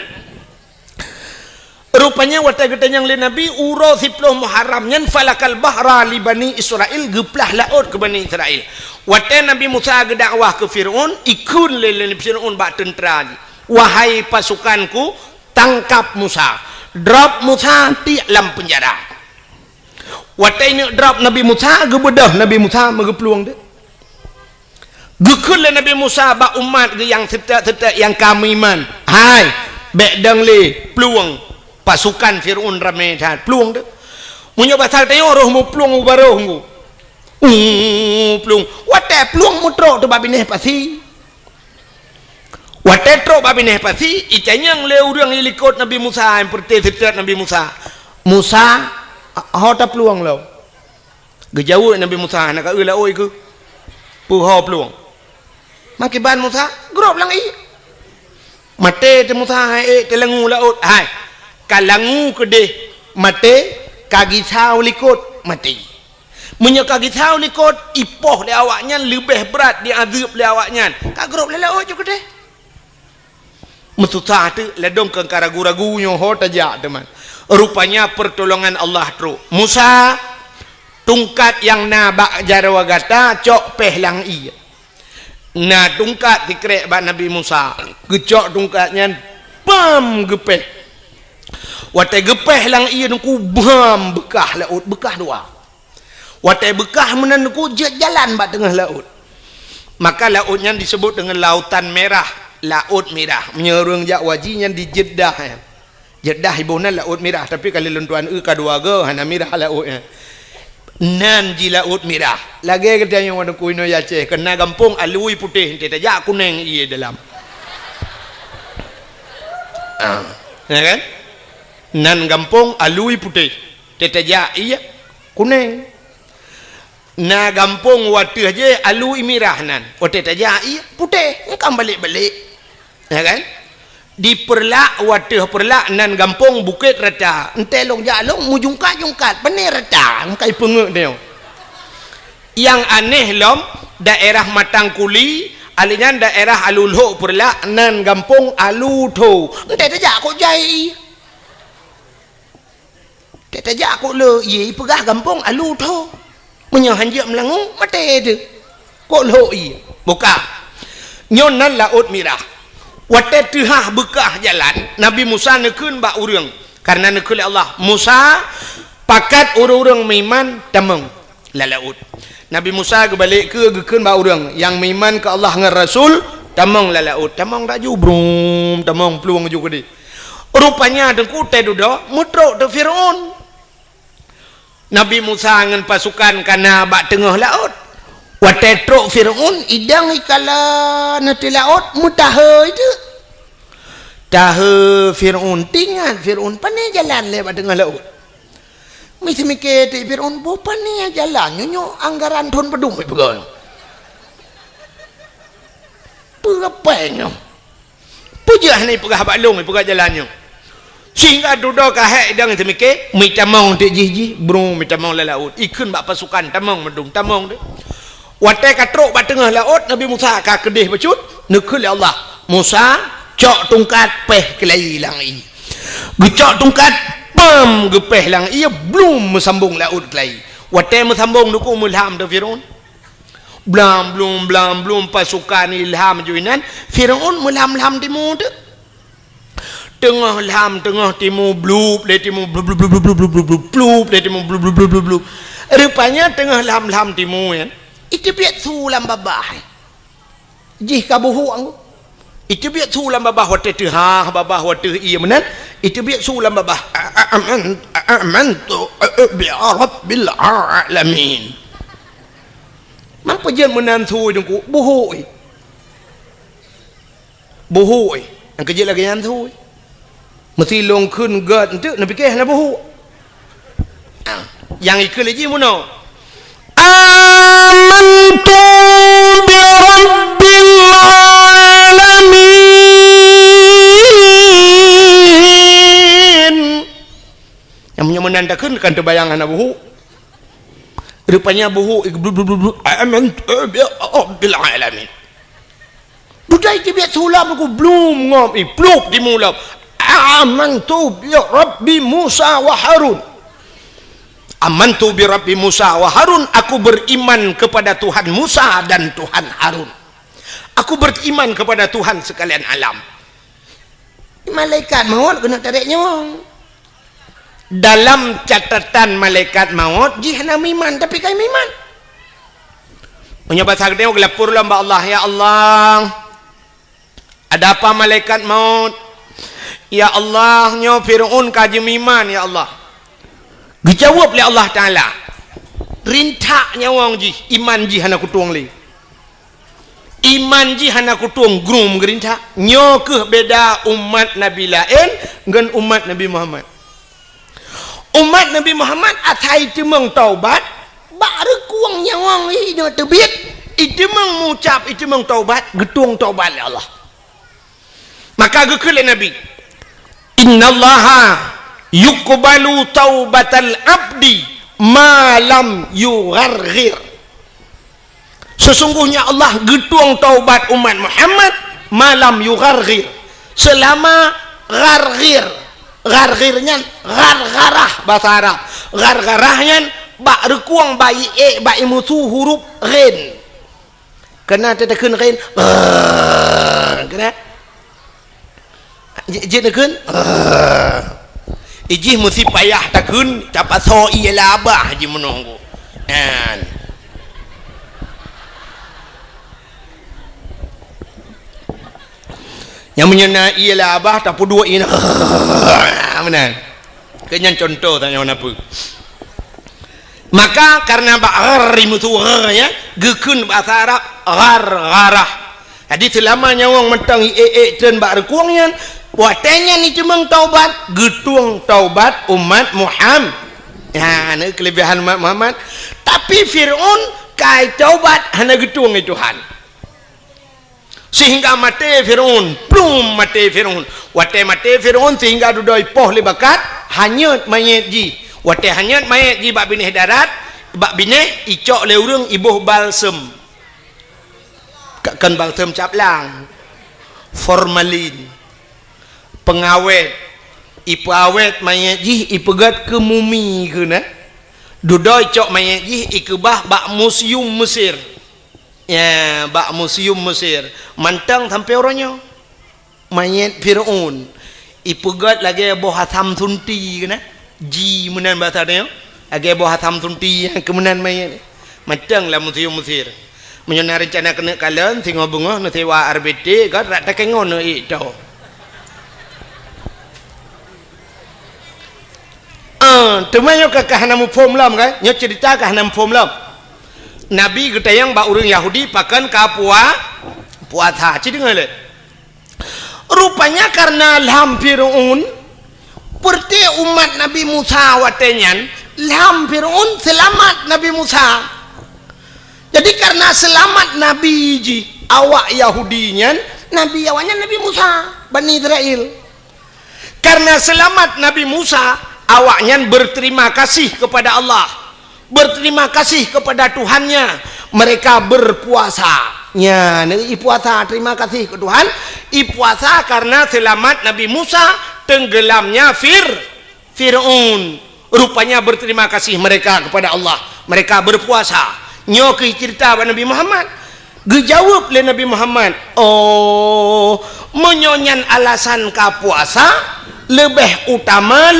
rupanya wata getanyang le Nabi uro 10 Muharram nyan falakal bahra li Bani Israel geplah laut ke Bani Israel wata Nabi Musa gedakwah ke Firaun ikun le Firaun bak tentera wahai pasukanku tangkap Musa drop Musa ti dalam penjara wata ini drop Nabi Musa gebedah Nabi Musa megepeluang dia gekun le Nabi Musa bak umat ge yang tetap yang kami iman hai bek dang le peluang pasukan Fir'aun ramai dah peluang tu punya pasal tanya roh mu peluang baroh mu peluang wate peluang mutro tu babineh pasi wate tro babineh pasi icanyang le urang ilikot Nabi Musa yang perti setat Nabi Musa hota peluang lo gejauh Nabi Musa nak ula oi ke puho peluang makiban Musa grop lang i mate te Musa hai te langu laut hai kalangu kede mate kagi sao likut mati munya kagi sao likut ipoh le awaknya lebih berat diazab le awaknya kagrop le laut je kede mesusah tu ledong ke ragu-ragu nyo ho taja teman rupanya pertolongan Allah tru Musa tungkat yang na bak jarawagata cok pehlang iya na tungkat dikrek ba Nabi Musa gecok tungkatnya pam gepeh watai gepeh lang iya nungku bam bekah laut bekah dua watai bekah menanku jalan bak tengah laut maka lautnya disebut dengan lautan merah laut merah menyerung jak wajinya di Jeddah Jeddah ibunan laut merah tapi kalau lentuan kadua ge hana merah lautnya nan ji laut merah lagi kita yang wana kuino ya ceh kena gampung alui putih tidak jak kuning iya dalam ya kan nan gampung alui putih tetaja iya kuning na gampung watu aja alui merah nan tetaja iya putih kan balik-balik ya kan di perlak watu perlak nan gampung bukit rata entelong jalong mujungkat bener rata kai pengek dia yang aneh lom daerah Matangkuli alinya daerah Alulho perlak nan gampung Alutho tetaja kok jai tetaja aku le ye pegah gampung alu tho menyo hanjak melangu mate de kok lo i buka nyon nan laut merah wate teuhah bekah jalan Nabi Musa nekeun ba urang karena nekeun Allah Musa pakat urang meiman tameng la laut Nabi Musa gebalik ke gekeun ba urang yang meiman ke Allah ngan Rasul tameng la laut tameng raju brum tameng peluang juga di rupanya dengku teh dudo mutro de Firaun Nabi Musa dengan pasukan kana bak tengah laut watetrok Fir'aun idang ikala nati laut mutaha itu Tahu Fir'aun tinggal Fir'aun pandai jalan lewat tengah laut. Mesti mikir Fir'aun bopan ni jalan nyonyok anggaran Tun Pedung pegang. Perapanya. Pujah ni pegah baklung pegah jalannya. Sehingga duduk kahek dang tu mikir, mi tamong tu ji bro mi tamong la laut. Ikun bak pasukan tamong medung tamong tu. Watai katrok bak tengah laut Nabi Musa ka kedih becut, nekul Allah. Musa cok tungkat peh kelai lang i. Gecok tungkat pam gepeh lang ia belum mesambung laut kelai. Watai mesambung nuku mulham tu Firaun. Belum pasukan ilham juinan Firaun mulham timur tu. Tengah lam tengah timur blub le timur blub le timur blub. Rupanya tengah lam timur kan. Itu biat sulam babah. Jih kabuhu angku. Itu biat sulam babah wate tu ha babah wate iya menan. Itu biat sulam babah. Amantu bi rabbil alamin. Mampu jen menan su jengku buhu. Buhu. Yang kerja lagi yang su. Mesti long kun gad tu nak fikir nak buhu. Yang ikut lagi mana? Amantu bi rabbil alamin. Yang punya menandakan kan terbayang anak buhu. Rupanya buhu amantu bi rabbil alamin. Budai dia biar sulam aku belum ngom pluk di mulut. Amantu bi Rabbi Musa wa Harun. Amantu bi Rabbi Musa wa Harun. Aku beriman kepada Tuhan Musa dan Tuhan Harun. Aku beriman kepada Tuhan sekalian alam. Malaikat maut kena tarik nyawa. Dalam catatan malaikat maut jihna miman tapi kai miman. Punya bahasa gede gelapur lamba Allah, ya Allah. Ada apa malaikat maut? Ya Allah, nyo Fir'aun kaji miman ya Allah. Dijawab oleh Allah Ta'ala. Rintak nyawang ji, iman ji hana kutuang li. Iman ji hana kutuang grum gerintak. Nyo ke beda umat Nabi lain dengan umat Nabi Muhammad. Umat Nabi Muhammad atai temang taubat, baru kuang nyawang li dengan terbit. Itu mengucap, itu meng taubat, getuang taubat oleh Allah. Maka gekele Nabi. Innallaha yuqbalu taubatal abdi ma lam yugharghir. Sesungguhnya Allah getuang taubat umat Muhammad malam yugharghir. Selama gharghir. Gharghirnya ghargharah bahasa Arab. Ghargharahnya bak rekuang bayi bayi musuh huruf ghin. Kena tetekan ghin. Kena je nakun ijih mesti payah takun dapat so ialah abah je menunggu kan yang menyena ialah abah tak dua ini benar kenyan contoh tanya apa maka karena ba'ari mutu ya gekun bahasa Arab ghargharah jadi selama nyawang mentang dan bak rekuangnya watanya ni cuma taubat getuang taubat umat Muhammad. Ya, ini kelebihan umat Muhammad. Tapi Fir'aun kai taubat hanya getuang Tuhan. Sehingga mati Fir'aun, belum mati Fir'aun. Watai mati Fir'aun sehingga dudoi poh lebakat hanyut mayat ji. Watai hanyut mayat ji bak binih darat, bak binih icok le urang ibuh balsem. Kan balsem caplang. Formalin. Pengawet ipu awet mayat ji ipegat ke mumi ke na dudoi cok mayat ji ikebah bak museum Mesir ya bak museum Mesir mantang sampai orangnya mayat Fir'aun ipegat lagi boh hatam tunti ke na ji menan bahasa dia lagi boh hatam tunti kemenan mayat mantang lah museum Mesir menyana rencana kena kalian tinggal bunga nanti wa RBT kan rak takengon itu temannya ke kahanamu pom lam kan nyo cerita kahanam pom lam Nabi getayang ba urang Yahudi pakan ka puasa ci dengar le rupanya karena lam Fir'aun seperti umat Nabi Musa watenyan lam Fir'aun selamat Nabi Musa. Jadi karena selamat Nabi ji awak Yahudinya Nabi awaknya Nabi Musa Bani Israel. Karena selamat Nabi Musa awaknya berterima kasih kepada Allah, berterima kasih kepada Tuhannya, mereka berpuasa. Ya, i puasa terima kasih ke Tuhan. I puasa karena selamat Nabi Musa tenggelamnya Fir'aun. Rupanya berterima kasih mereka kepada Allah. Mereka berpuasa. Nyo ke cerita Nabi Muhammad. Gejawab oleh Nabi Muhammad. Oh, menyonyan alasan ka puasa lebih utama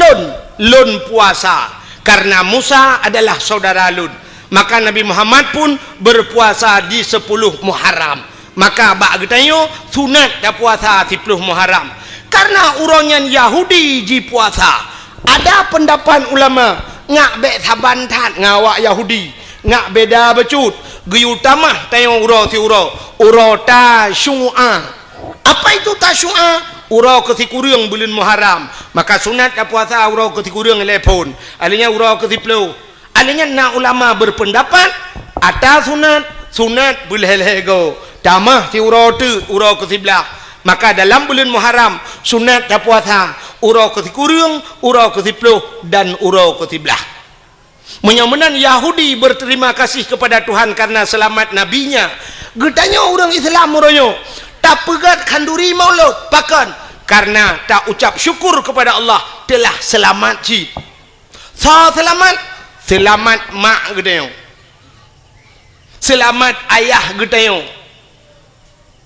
lun puasa. Karena Musa adalah saudara lun. Maka Nabi Muhammad pun berpuasa di 10 Muharram. Maka bak getanyo sunat dah puasa 10 Muharram. Karena orangnya Yahudi ji puasa. Ada pendapat ulama ngak be saban tat ngawak Yahudi, ngak beda becut. Geyu tamah tayo uro ti uro ta syu'a. Apa itu tasyu'a? Uro ke kurang bulan Muharram. Maka sunat dah puasa uro ke kurang telepon. Alinya uro ke 10. Alinya nak ulama berpendapat atas sunat bulhel-hego tamah ti uro ke 11. Maka dalam bulan Muharram sunat dah puasa uro ke kurang, uro ke 10 dan uro ke 11. Menyamenan Yahudi berterima kasih kepada Tuhan karena selamat nabinya. Getanya orang Islam uronyo tak pegat kanduri maulud pakan karena tak ucap syukur kepada Allah telah selamat ji. Selamat mak gedayo, selamat ayah gedayo.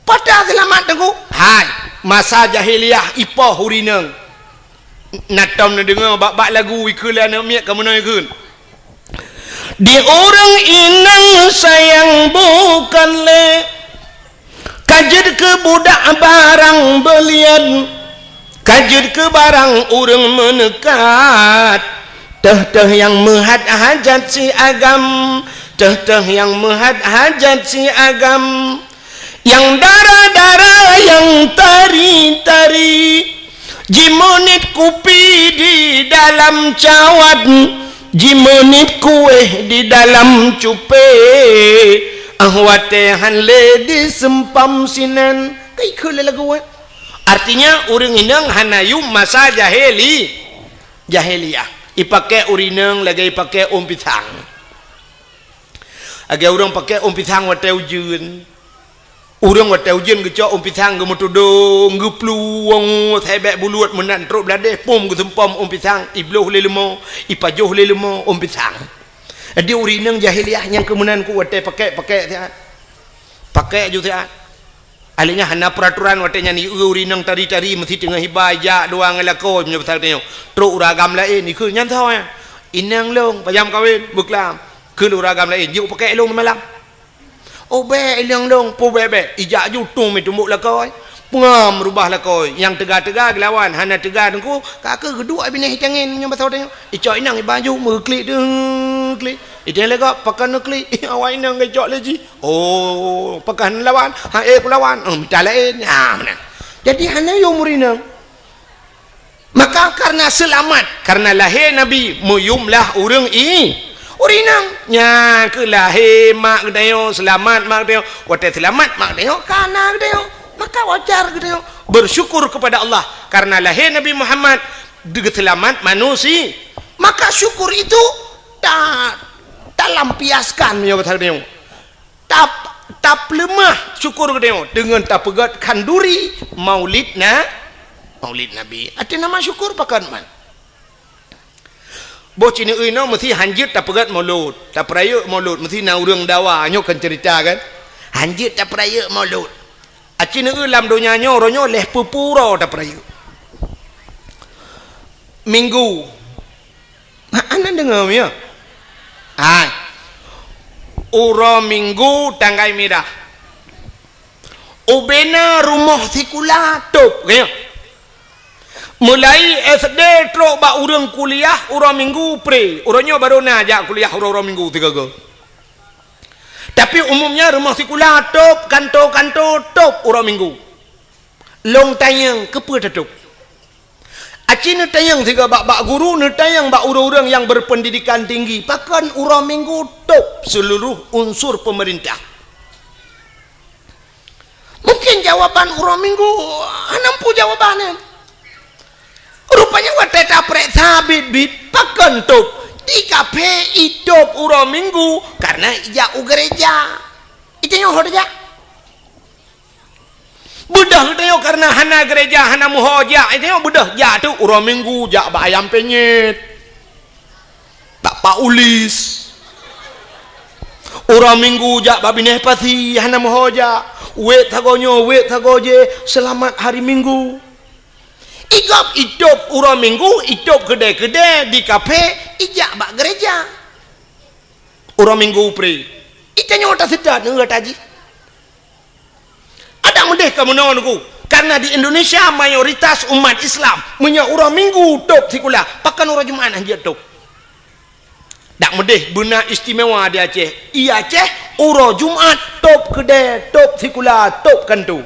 Pada selamat tengku hai masa jahiliyah ipoh hurineng natam na dengar bak lagu ikulan miak kamu nak ikut di orang inang sayang bukan le kajid ke budak barang belian kajid ke barang orang menekat. Teh yang menghad hajat si agam, teh yang menghad hajat si agam, yang darah-darah yang tari-tari, jimonit kupi di dalam cawat, jimonit kue di dalam cupe, ahwate hanle di sempam sinan. Kai kule lagu. Artinya orang inang hanayum masa jahiliyah. Ipakai urineng lagi ipakai pisang. Agak orang pakai pisang wate ujun. Orang wate ujun gecok pisang gemutudung gepluang sebek buluat menan truk beladeh pom gesempom pisang ibloh lelemo ipajoh lelemo pisang. Ada urineng jahiliyah yang kemudian ku wate pakai pakai juga. Alinya hana peraturan watenya ni urinang tari-tari mesti tengah hibaya doang elako punya pasal tengok truk uragam lain ni ke nyantau ya inang long payam kawin beklam ke uragam lain juk pakai long malam oh be ilang long po be ijak ju tung mi tumbuk lakoi pengam rubah lakoi yang tegak-tegak lawan hana tegak ku kakak kedua bini hitangin punya pasal tengok icok inang baju meklik klik itu lega pakan klik awak inang gejok lagi oh pakan lawan ku lawan minta lain mana jadi hana yo murinang. Maka karena selamat karena lahir Nabi muyumlah urang urinang nya ke lahir mak gedayo selamat mak gedayo wate selamat mak gedayo kana gedayo maka wajar gedayo bersyukur kepada Allah karena lahir Nabi Muhammad selamat manusia. Maka syukur itu tak lampiaskan ya betul dia. Tak lemah syukur dia dengan tak pegat kanduri maulid Nabi. Ada nama syukur pakan man. Bo cini uino mesti hanjit tak pegat maulud, tak peraya maulud mesti na urang dawa nyo kan cerita kan. Hanjit tak peraya maulud. Acina ulam dunia nyo ronyo leh pupuro tak peraya. Minggu anda dengar ya? Uro minggu tanggai merah. Ubena rumah sikula top kaya. Mulai SD trok ba urang kuliah uro minggu pre. Uronyo baru najak kuliah uro minggu 3 go. Tapi umumnya rumah sikula top kanto top uro minggu. long tayang kepa tetuk aci ne tayang tiga bak guru ne tayang bak orang-orang yang berpendidikan tinggi pakan urang minggu top seluruh unsur pemerintah. Mungkin jawaban urang minggu nampu jawabannya. Rupanya wate taprek sabit bit pakan top di kafe hidup urang minggu karena ija gereja. Itu yang horja. Budah itu karena hana gereja hana muhoja itu budah ja tu urang minggu ja bayam penyet tak paulis urang minggu ja babineh pati hana muhoja wet tagonyo wet tagoje selamat hari minggu igap hidup urang minggu hidup gede-gede di kafe ijak bak gereja urang minggu pre itanya otak sedat nggak taji ada mendeh kamu nawanku karena di Indonesia mayoritas umat Islam punya urang minggu top sikula pakan urang Jumat anjir top dak mendeh benar istimewa di Aceh iya Aceh urang Jumat top gede top sikula top kantu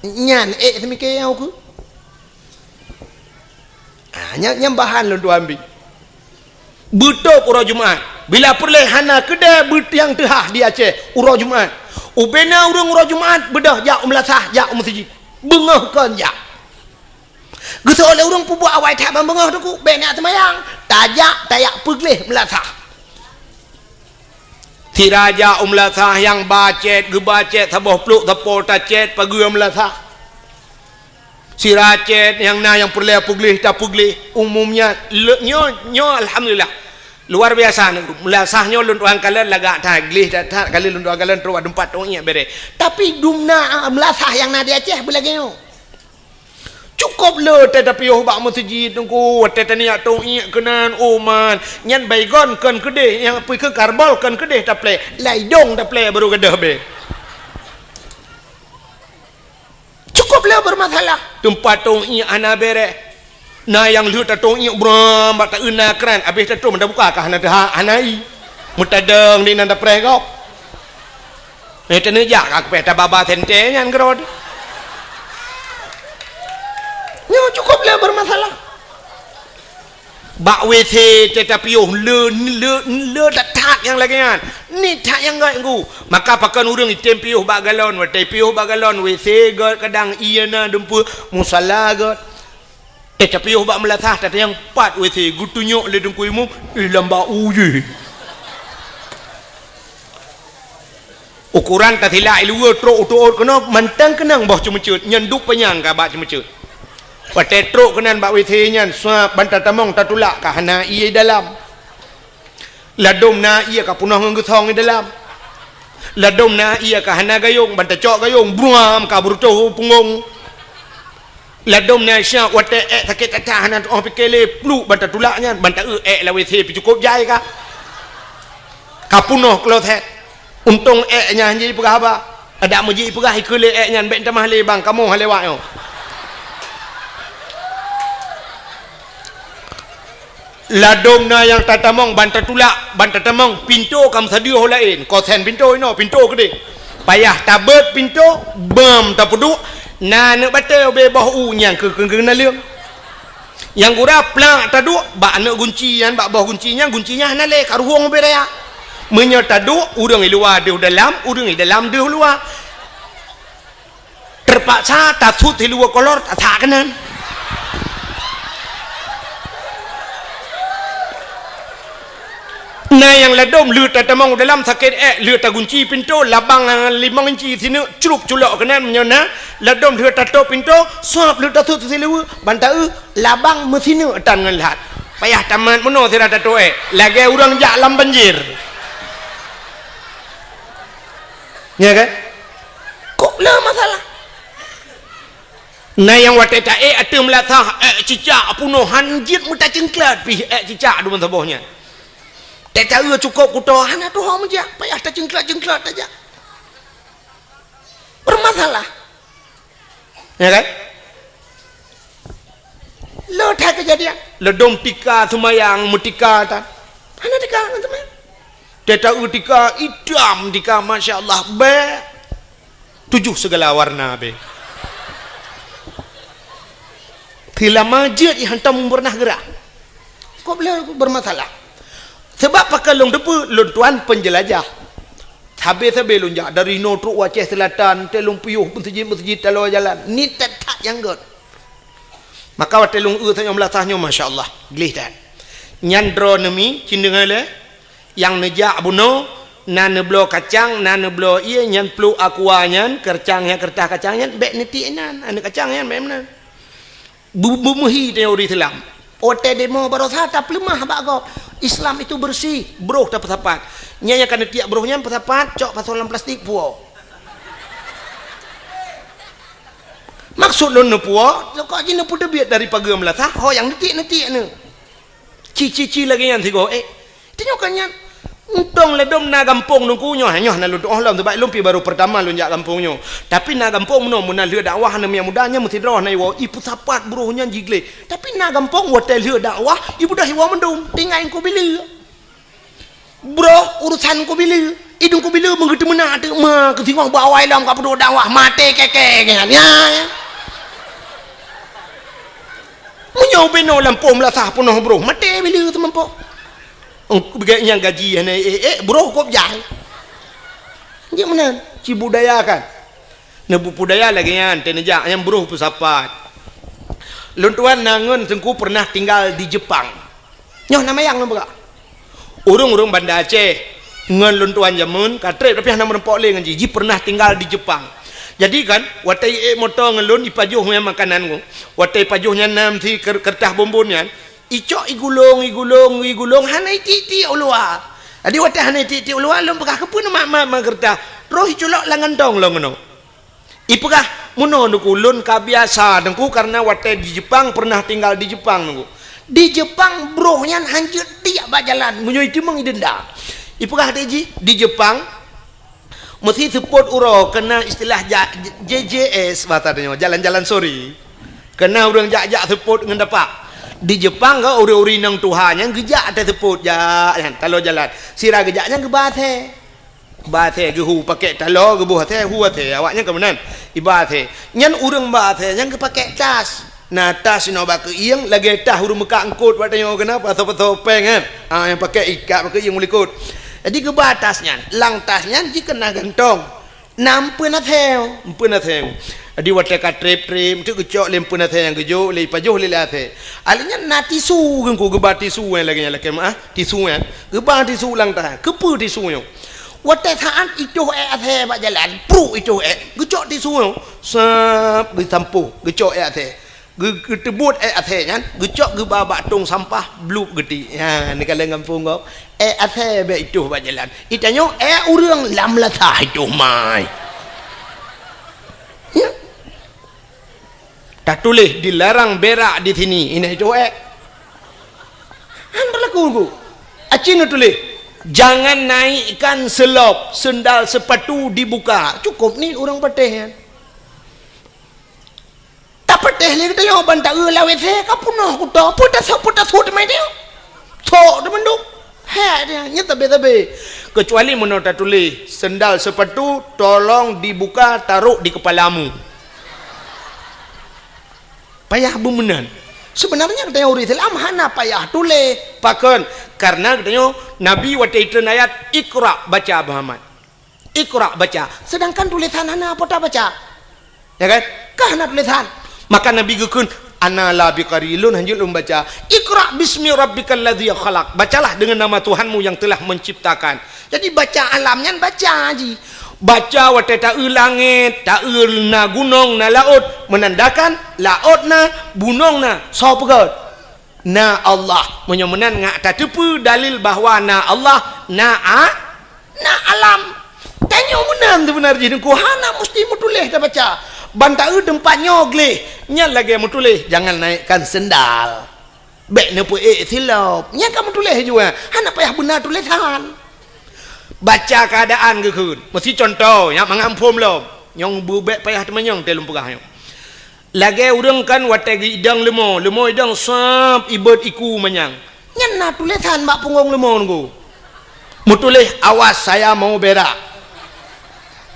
nyan semikir aku nyambahan lu tu ambil betul urang Jumat bila perlehana kede bet yang tehah di Aceh urang Jumat ubena urang Jumat bedah ja melasah ja masjid bengah kan ja geus oleh urang pubuak awai tak bengah tu ku bena semayang tajak tayak pegleh melasah tiraja melasah yang bacet gebacet saboh pluk tapol tacet pagi melasah si racet yang yang perleh pegleh tak pegleh umumnya nyo alhamdulillah luar biasa melasahnya lunduan kalian laga taglih tak kalian lunduan kalian terus dempat tongnya bere tapi dumna melasah yang nadi Aceh belagio cukup le tetapi oh bak masjid tungku tetania tongnya kenan oman nyan baygon kan kedeh yang pergi ke karbal kan kedeh taple laidong taple baru kedah be cukup le bermasalah tempat tongnya ana bere na yang lu tatong iu bram bak tak una kran habis tatong dah buka kah dah anai mutadeng di nanda pre kau tene jak ak pe ta baba tente nyan grod nyo cukup le bermasalah bak WC tetapi le tak yang lagi kan ni tak yang gak nggu maka pakan urang item piuh bak galon watai piuh bak galon WC god kadang iana dempu musalla god tapi ubak melatah tadi yang pat wete gutunyok le dengku imum lamba uye ukuran tatila ilua tro to kena mantang kenang bah cemecut nyenduk penyang ka bak cemecut pate tro kenan bak wete nyan swa bantar tamong tatulak ka hana iye dalam ladom na iya ka punah ngegethong dalam ladom na iya ka hana gayung bantar cok gayung buam ka burto pungong ladom na sya wate sakit tahanan orang pikele plu bantar tulaknya bantar la wc pi cukup jai ka kapunoh klothet untung nya hanji pegah ba ada muji pegah ikule nya ben tamah le bang kamu halewak yo ladom na yang tatamong bantar tulak bantar tamong pintu kam sadio lain kosen pintu ino pintu gede payah tabet pintu bam tapuduk na nak batal be bahu yang ke na leung yang gura plak taduk bak nak guncian bak bawah guncinya na le karuhong be raya menyo taduk urang di luar di dalam urang di dalam di luar terpaksa tatut di luar kolor tak kanan na yang ladom lu tatamong dalam sakit lu tagunci pintu labang 5 inci sini celup culok kanan menyona ladom lu tato pintu suap lu tato silu bantau labang mesinu tan ngelat payah tamat meno sira tato lagi urang jak lam banjir ya kan kok lah masalah na yang wate ta atu melatah cicak puno hanjit muta cengklat pi cicak du mensabohnya tak tahu cukup kutohan tu hang aja payah tak jengklat aja bermasalah ya kan lo tak kejadian ledom tika semayang mutika tan mana tika teman tak tahu tika idam tika masya-Allah be 7 segala warna be Tila masjid hantam pernah gerak. Kok boleh bermasalah? Sebab pakai long depu lon tuan penjelajah. Habis-habis lon jak dari Notruk Aceh Selatan, telung puyuh masjid talo jalan. Ni tak yang god. Maka wat telung tanya melatahnya masya-Allah. Gelih dah. Nyandro nemi cindengale yang nejak buno nan neblo kacang nan neblo iya nyan plu akuanyan kercangnya kertah kacangnya bek neti nan ane kacangnya memang bumuhi teori Islam. Ote demo barosa tak lemah bago. Islam itu bersih, bro tak pesapat. Nya yang kana tiak brohnya pesapat, cok pasolan plastik puo. Maksud lon puo, kok jina pu debiat dari pagi melatah, ho yang neti-neti ne. Cici lagi yang tigo tinyokannya Untong ledom na gampong nung kunyo hanyo na ludo ohlam sebab lumpi baru pertama lunjak kampungnya. Tapi na gampong no mun leu dakwah na miang mudanya mesti droh na iwo ipu sapat buruhnya jigle. Tapi na gampong hotel leu dakwah ibu dah iwo mendung tinggain ko bila. Bro urusan ko bila. Idung ko bila mengerti mena ada ma ketingong bawa ilam ka pedo dakwah mate keke kan ya. Munyo beno lampom lah sah punoh bro mate bila tempo. Yang gaji bro kok jahil dia mana ci budaya kan nebu budaya lagi yang tenejak yang bro pusapat luntuan nangun sengku pernah tinggal di Jepang nyoh nama yang nampak urung-urung Banda Aceh ngen luntuan jamun katre tapi nama rempok le ngan ji pernah tinggal di Jepang jadi kan watai motor ngelun ipajuh makanan ku watai pajuhnya nam si kertah bombonnya icok igulung hanai titi ulua adi wate hanai titi ulua lom pekah kepun mak gerta roh iculok langan dong lo ngono ipekah muno nuku lun kabiasa dengku karena wate di Jepang pernah tinggal di Jepang nunggu di Jepang brohnya hancur dia bajalan munyo itu mengidenda ipekah di Jepang mesti support uro kena istilah JJS batanya jalan-jalan sorry kena urang jak-jak support dengan dapat di Jepang ke uri-uri nang Tuhan yang gejak ada teput jak talo jalan sira gejaknya ke bathe ke hu pakai talo ke buah teh hu teh awaknya ke menan ibathe nyan urang bathe yang ke pakai tas nah tas no ba ke ieng lagi tah urang meka angkut watanya kenapa topeng kan yang pakai ikat pakai ieng mulikut jadi ke batasnya lang tasnya dikena gantong nampu na theo adi wate ka trip tu gecok lempun athe yang gejo le pajuh le athe alinya na tisu gengku geba tisu lagi lagi tisu geba tisu lang ta kepu tisu yo wate saat itu athe ba jalan pru itu gecok tisu yo sap ditampu gecok athe getebut athe nyan gecok geba batung sampah bluk geti ha ni kala kampung kau athe be itu ba jalan itanyo urang lam latah itu mai tak tulis dilarang berak di sini ini itu berlaku ku acin tulis jangan naikkan selop sendal sepatu dibuka cukup ni orang pateh tak pateh ni kita yang bantah lawe saya kapunoh kuda putas hut mai dia tok de menduk dia nya tabe kecuali menurut tulis sendal sepatu tolong dibuka taruh di kepalamu payah bumenan sebenarnya teori Islam hana payah tulis pakon karena katanya Nabi waktu itu ayat Iqra baca Muhammad Iqra baca sedangkan tulisan hana apa tak baca ya kan kahana tulisan maka Nabi gukun ana la biqarilun hanjul baca Iqra bismi rabbikal ladzi khalaq bacalah dengan nama Tuhanmu yang telah menciptakan jadi baca alamnya baca haji baca wate ta langit ta na gunung na laut menandakan laut na gunung na sapa na Allah menyemenan ngak ta tepu dalil bahawa na Allah na alam tanya menang tu benar jadi ku hana mesti mutulih ta baca bantau tempat nyogle nya lagi mutulih jangan naikkan sendal bek ne pu silap nya kamu tulis juga hana payah benar tulisan baca keadaan ke kun mesti contoh ya mangampum lo nyong bubek payah temenyong telum pegah nyong lagi urang kan wategi idang lemo idang sap ibet iku manyang nyana tulisan mak punggung lemo nunggu mutulih awas saya mau berak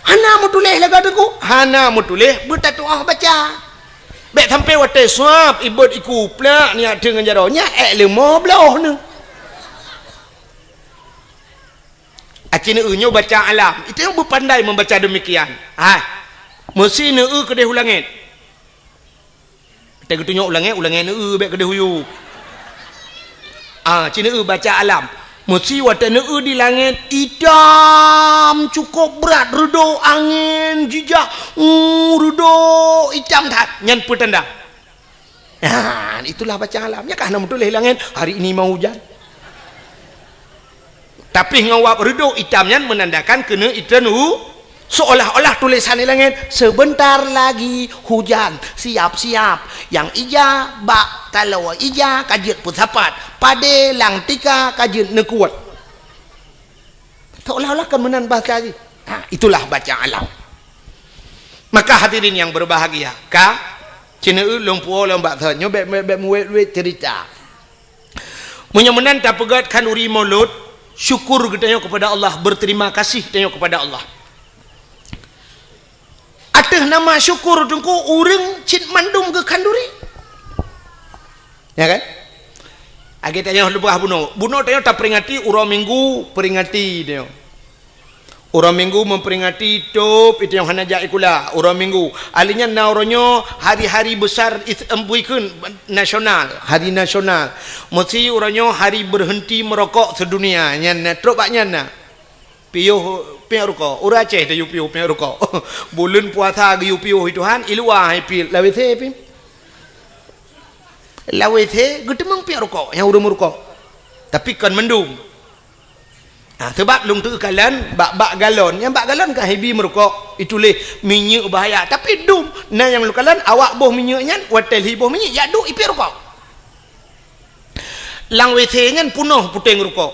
hana mutulih laga deku hana mutulih bertatuah baca bek sampai wate swab ibut iku plak ni dengan jaronya lemo belah ni acina nyo baca alam itu yang berpandai membaca demikian mesti ne kedai hulangit kita tunjuk ulangit ne bek kedai huyu cina baca alam mesti wate ne di langit hitam cukup berat redo angin jijak redo hitam tak nyan petanda itulah baca alamnya kah nama tulis langit hari ini mau hujan tapi ngawap redo hitamnya menandakan kena itanu seolah-olah tulisan di langit sebentar lagi hujan siap-siap yang ija bak kalau ija kajit pusapat pada lang tika kajit nekuat seolah-olah kemenan bahasa lagi itulah baca alam. Maka hadirin yang berbahagia cina ulung puo lembak thanyo bek muet cerita menyemenan tak pegat kan uri maulud syukur kita kepada Allah berterima kasih kita kepada Allah atah nama syukur tungku urang cit mandum ke kanduri ya kan agi tanya lebah buno tanya tak peringati urang minggu peringati dia urang minggu memperingati top itu yang hanajak ikula urang minggu alinya nauronyo hari-hari besar embuikeun nasional hari nasional mesti uranyo hari berhenti merokok sedunia nyan trok baknya na piuh rokok ura Aceh dah piuh rokok bulan puasa ge piuh ituhan ilua happy lawethe pi lawethe gedemang piuh rokok yang urang rokok tapi kan mendung sebab lung tu kalan bak galon yang bak galon kan hebi merokok itu leh minyak bahaya tapi dum na yang lu kalan awak boh minyaknya watel hi boh minyak ya du ipi rokok lang WC ngan punuh puteng rokok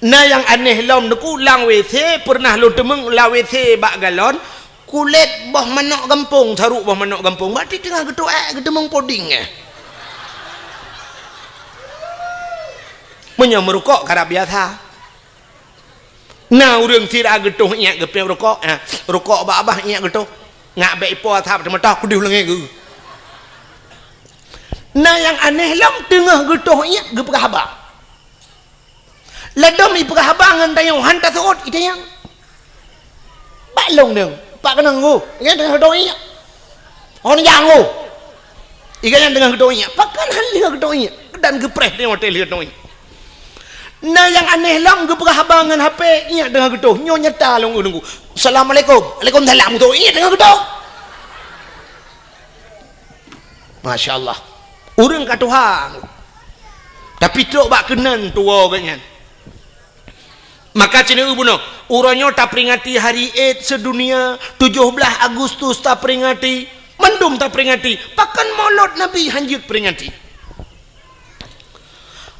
na yang aneh lom deku lang WC pernah lu temeng la WC bak galon kulit boh manok gampung saruk boh manok gampung berarti tengah gedemang poding menyam merokok karab biasa. Nah urang tira getuh iak gepe rokok rokok abah iak getuh ngak bek ipo thap temata ku diulang ge nah yang aneh lam tengah getuh iak ge perahaba ladom i perahaba ngan tayong hanta suot itayang pak long deng pak kenang go ngan tengah getuh iak on yang go ikan yang tengah getuh iak pakan hal getuh iak dan gepres ni hotel getuh iak. Nah yang aneh lang ge perhabangan HP iak dengan getuh nyo nyata long nunggu assalamualaikum waalaikumsalam tu iak dengan getuh masyaallah urang ka Tuhan tapi tok bak kenan tua ganyan maka cina buno uranyo tak peringati hari Eid sedunia 17 Agustus tak peringati mendum tak peringati pakan maulud Nabi hanjut peringati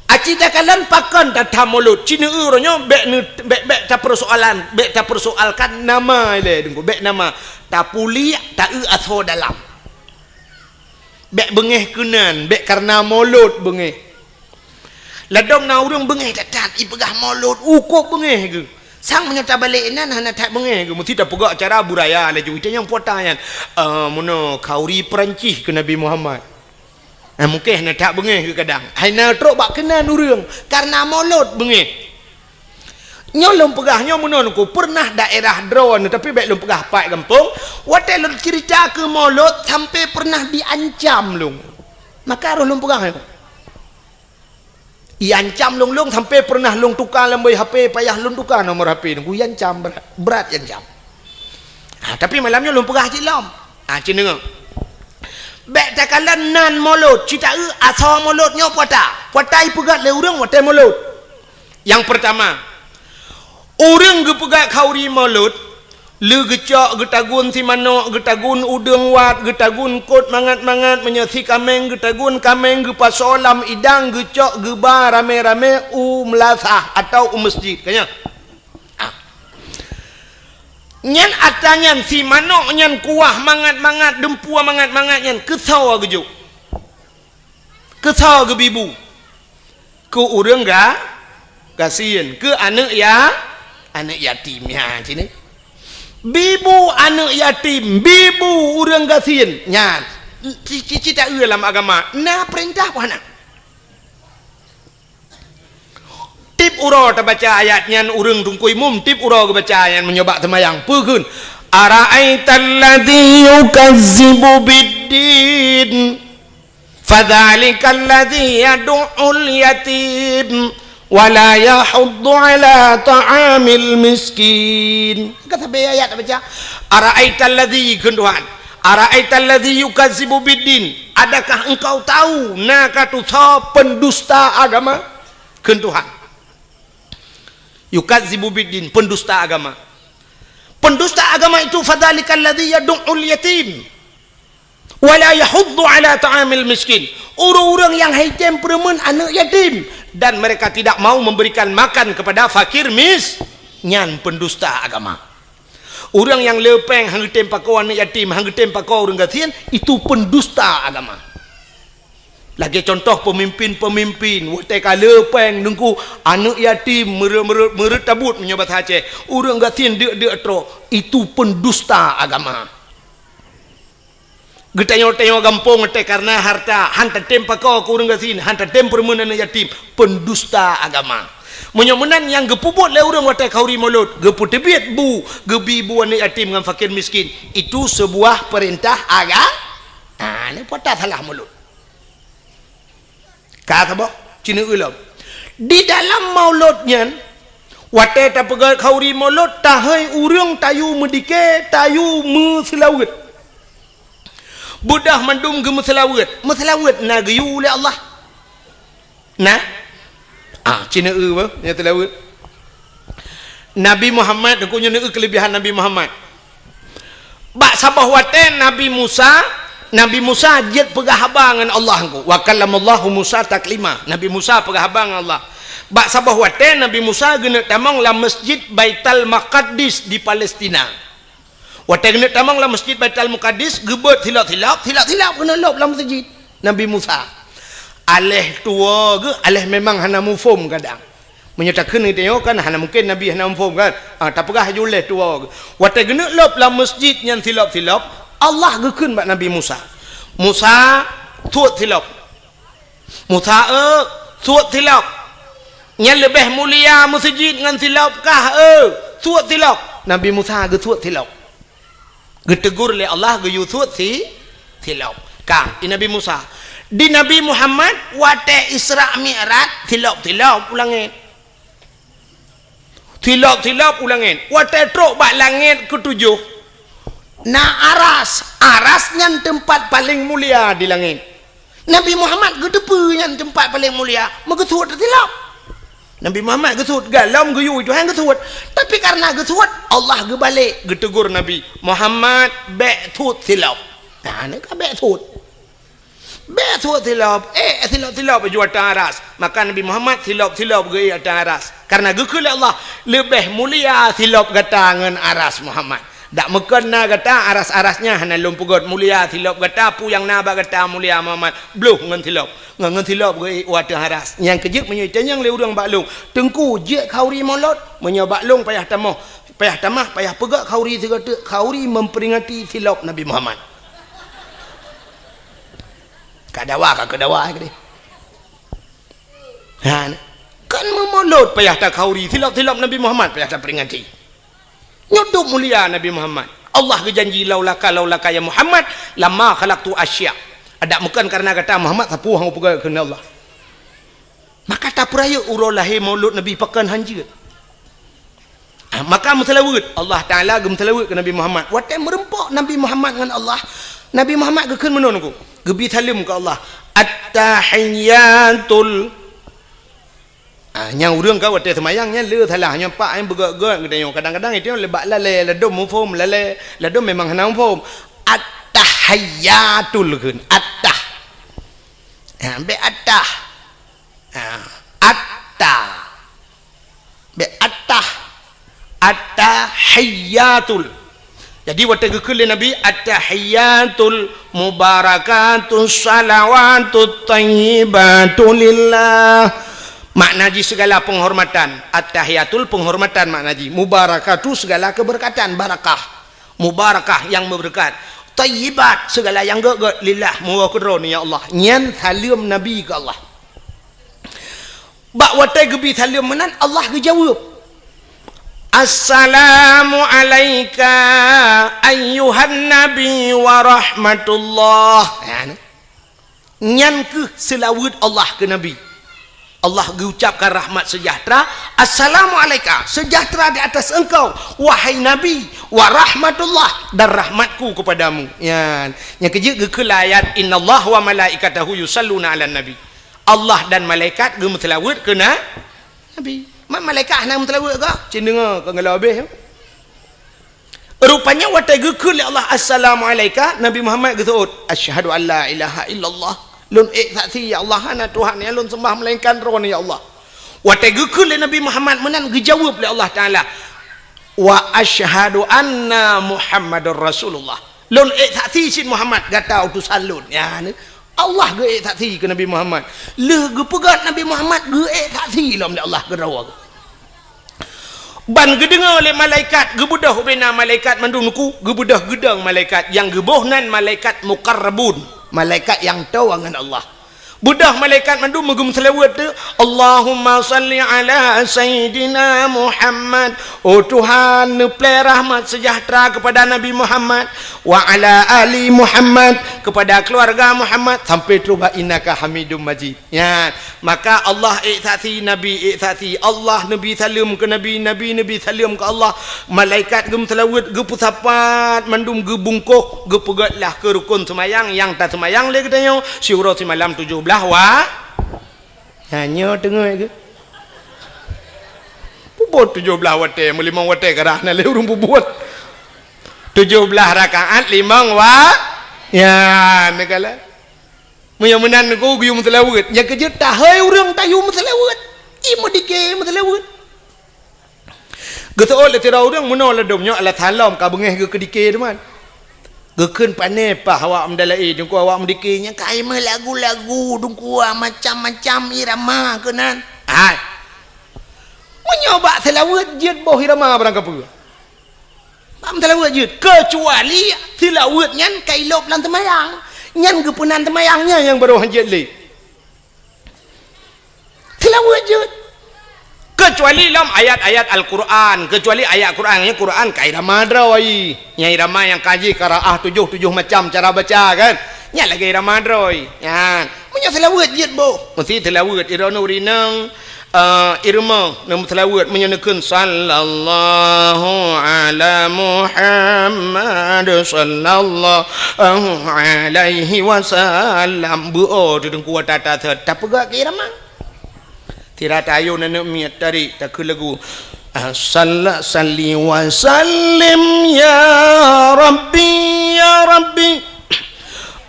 acita kalian pakan tata mulut cina uronyo bek tak persoalkan nama ile dengku bek nama tak puli tak atho dalam bek bengeh kenan bek karena mulut bengeh ladom na urang bengeh tak ipegah mulut ukuk bengeh ke sang menyata balik nan hana tak bengeh ke mesti tak pegak cara budaya laju itu yang potayan mono kauri Perancis ke Nabi Muhammad mungkin nak tak bengeh ke kadang haina trok bak kenan urang karena mulut bengeh nyolong pegahnya menon ku pernah daerah drone tapi baik lum pegah pai kampung watel cerita ke mulut sampai pernah diancam lung maka roh lum pegah iancam lung sampai pernah lung tukar lembai HP payah lung tukar nomor HP ku iancam berat iancam tapi malamnya lum pegah cilom ceneng bek takalan nan mulut cita asal mulutnya puatai pegat le urang watai mulut yang pertama urang ge pegat kauri mulut le gecak getagun si manok getagun udeng wat getagun kot mangat-mangat menyasi kameng getagun kameng ge pasolam idang gecak geba rame-rame melasah atau masjid kanya nyan atanyan si manok nyan kuah mangat-mangat dempua mangat-mangat nyan kesau gejuk kesau ge bibu ke urang ga kasihan ke anak yatim ya sini bibu anak yatim bibu urang kasihan nyan cita dalam agama na perintah puana tip uro ta baca ayatnya urang tungkui mum tip uro baca ayat menyoba temayang peun ara'aital ladzi yukazzibu biddin fadzalikal ladzi yad'ul yatim wala yahuddu ala ta'amil miskin kata ayat baca ara'aital ladzi Tuhan ara'aital ladzi yukazzibu biddin adakah engkau tahu nakatu pendusta agama Tuhan yukazzibu biddin pendusta agama itu fadzalikal ladzi yad'ul yatim wala yahuddu ala ta'amil miskin orang-orang yang haitem peremen anak yatim dan mereka tidak mau memberikan makan kepada fakir nyan pendusta agama orang yang lepeng hang tempakau anak yatim hang tempakau orang gatian itu pendusta agama lagi contoh pemimpin watai kala peng nungku anak yatim meretabut menyobat Aceh orang gatian dia tro itu pendusta agama getanya-tanya gampung watai karena harta hanta tempakau ke orang gatian hanta tempermen anak yatim pendusta agama menyomenan yang gepubut le orang watai kauri mulut geputebit bu gebibu anak yatim dengan fakir miskin itu sebuah perintah agama ini patah salah mulut kata boh cina ulam di dalam mauludnya watai ta pegal kauri maulud tahai urang tayu medike tayu meselawat budah mandum ge meselawat na geyu oleh Allah nah cina boh nya telawat Nabi Muhammad aku nya kelebihan Nabi Muhammad bak sabah watai Nabi Musa jet pegah habangan Allah engko wa kallamallahu Musa taklima Nabi Musa pegah habangan Allah bak sabah wate Nabi Musa gena tamang la masjid Baitul Maqdis di Palestina wate gena tamang la masjid Baitul Maqdis gebet hilap kena lop la masjid Nabi Musa aleh tua ke aleh memang hana mufum kadang menyatakan tengok kan hana mungkin Nabi hana mufum kan tak pegah juleh tua ke wate gena lop la masjid yang hilap Allah gekeun bak Nabi Musa tuat tilap Musa tuat tilap yang lebih mulia masjid dengan tilap kah tuat tilap Nabi Musa ge tuat tilap getegur oleh Allah ge yu tuat tilap kah di Nabi Musa di Nabi Muhammad wate Isra Mi'raj tilap ulangin tilap ulangin wate truk bak langit ketujuh na arasnya tempat paling mulia di langit Nabi Muhammad gedepunya tempat paling mulia megetut tilap Nabi Muhammad getut galam geyu itu hang getut tapi karena getut Allah gebalik getegur Nabi Muhammad betut tilap nah ni ka betut tilap tilap jual aras maka Nabi Muhammad tilap ge atas aras karena gekul Allah lebih mulia tilap gatangan aras Muhammad dak mekena kata aras-arasnya hana lumpugot mulia tilap kata pu yang naba kata mulia Muhammad bluh ngan tilap ge wadah aras yang kejik menyitanya yang le urang baklung tengku je kauri molot menyobaklung payah tamah payah pegak kauri segata kauri memperingati tilap Nabi Muhammad kadawa ke kan memolot payah tak kauri tilap Nabi Muhammad payah tak peringati nyudup mulia Nabi Muhammad Allah berjanji laulaka ya Muhammad lama khalaqtu asya ada bukan karena kata Muhammad sapu hang pegang kena Allah maka tak peraya urau lahir maulud Nabi pakan hanjir maka meselawat Allah Ta'ala meselawat ke Nabi Muhammad watai merempok Nabi Muhammad dengan Allah Nabi Muhammad gekeun menon ku gebi salim ke Allah at-tahiyyatul yang urang kau watai semayangnya le salah nya pak yang begak-gak gedenya kadang-kadang itu lebak lale ledom mufum ledom memang hana mufum at-tahiyyatul keun at-tah be at-tah at-tah be at-tah at-tahiyyatul jadi watai gekeul Nabi at-tahiyyatul mubarakatus salawatut thayyibatul lillah maknaji segala penghormatan at-tahiyatul penghormatan maknaji mubarakatu segala keberkatan barakah mubarakah yang berberkat tayyibat segala yang geget lillah murah kudron ya Allah nyan salam nabi ke Allah bak watai gebi salam menan Allah ge jawab assalamu alayka ayyuhan nabi wa rahmatullah nyan ke selawat Allah ke nabi Allah mengucapkan rahmat sejahtera assalamualaikum sejahtera di atas engkau wahai nabi wa rahmatullah dan rahmatku kepadamu ya yang kerja kelayat innallaha wa malaikatahu yusalluna ala nabi Allah dan malaikat ge selawat ke nabi malaikat nak selawat ke cin dengar ke ngala habis rupanya watai ge ke Allah assalamualaikum nabi Muhammad ge sebut asyhadu an la ilaha illallah lun saksi ya Allah ana Tuhan ya lun sembah melainkan roh ya Allah watai gekul Nabi Muhammad menan dijawab oleh Allah taala wa asyhadu anna Muhammadar Rasulullah lun saksi sin Muhammad gata utusan lun ya Allah ge saksi ke Nabi Muhammad le ge pegat Nabi Muhammad ge saksi lam Allah ge rawa ban gedengar oleh malaikat gebudah bina malaikat mandungku gebudah gedang malaikat yang gebohnan malaikat muqarrabun malaikat yang tahu dengan Allah budah malaikat mandu megum selawat tu Allahumma salli ala sayyidina Muhammad oh Tuhan neplai rahmat sejahtera kepada Nabi Muhammad wa ala ali Muhammad kepada keluarga Muhammad sampai tuba innaka hamidum majid ya maka Allah saksi nabi saksi Allah nabi salam ke nabi nabi salam ke Allah malaikat gem selawat ge pusapat mandum ge bungkuh ge pegatlah ke rukun semayang yang tak semayang le katanya syura malam 17 wa hanya tengok ke bubut 17 wate 5 wate kerah na le urung bubut 17 rakaat 5 wa ya negala yang menan ko guyum selawat yang kerja tahai urang tayum selawat imu dike selawat geto le tira urang menol domnya ala salam ka bengeh ke dike teman gekeun pane pah awak mendalai dengku awak mendikenya kaima lagu-lagu dengku macam-macam irama kenan ai menyoba selawat jid boh irama barang apa am selawat jid kecuali selawat nyan kailop lan temayang nyan gepunan temayangnya yang baru hanjit le selawat jid kecuali dalam ayat-ayat Al-Quran kecuali ayat Quran yang Quran kairama droi yang irama yang kaji qiraah 7 macam cara baca kan nya lagi irama droi ya punya selawat jid bo mesti selawat irana urinang irma nam selawat menyenekeun sallallahu ala Muhammad sallallahu alaihi wasallam bu dengku tata tak pegak ke irama tidak tahu nenek miat dari tak lagu salli wa sallim ya rabbi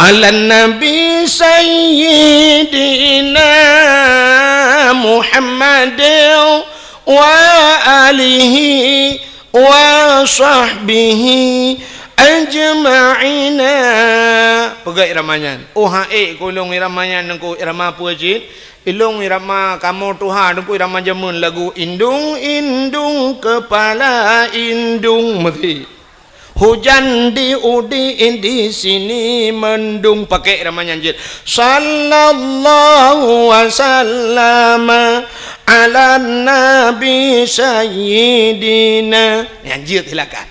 ala nabi sayyidina Muhammad wa alihi wa sahbihi ajma'ina pegai iramanya kulung iramanya nengku irama puajid ilung irama kamu Tuhan aku irama jamun lagu indung kepala indung mati hujan di sini mendung pakai irama nyanjit sallallahu wasallam ala nabi sayyidina nyanjit silakan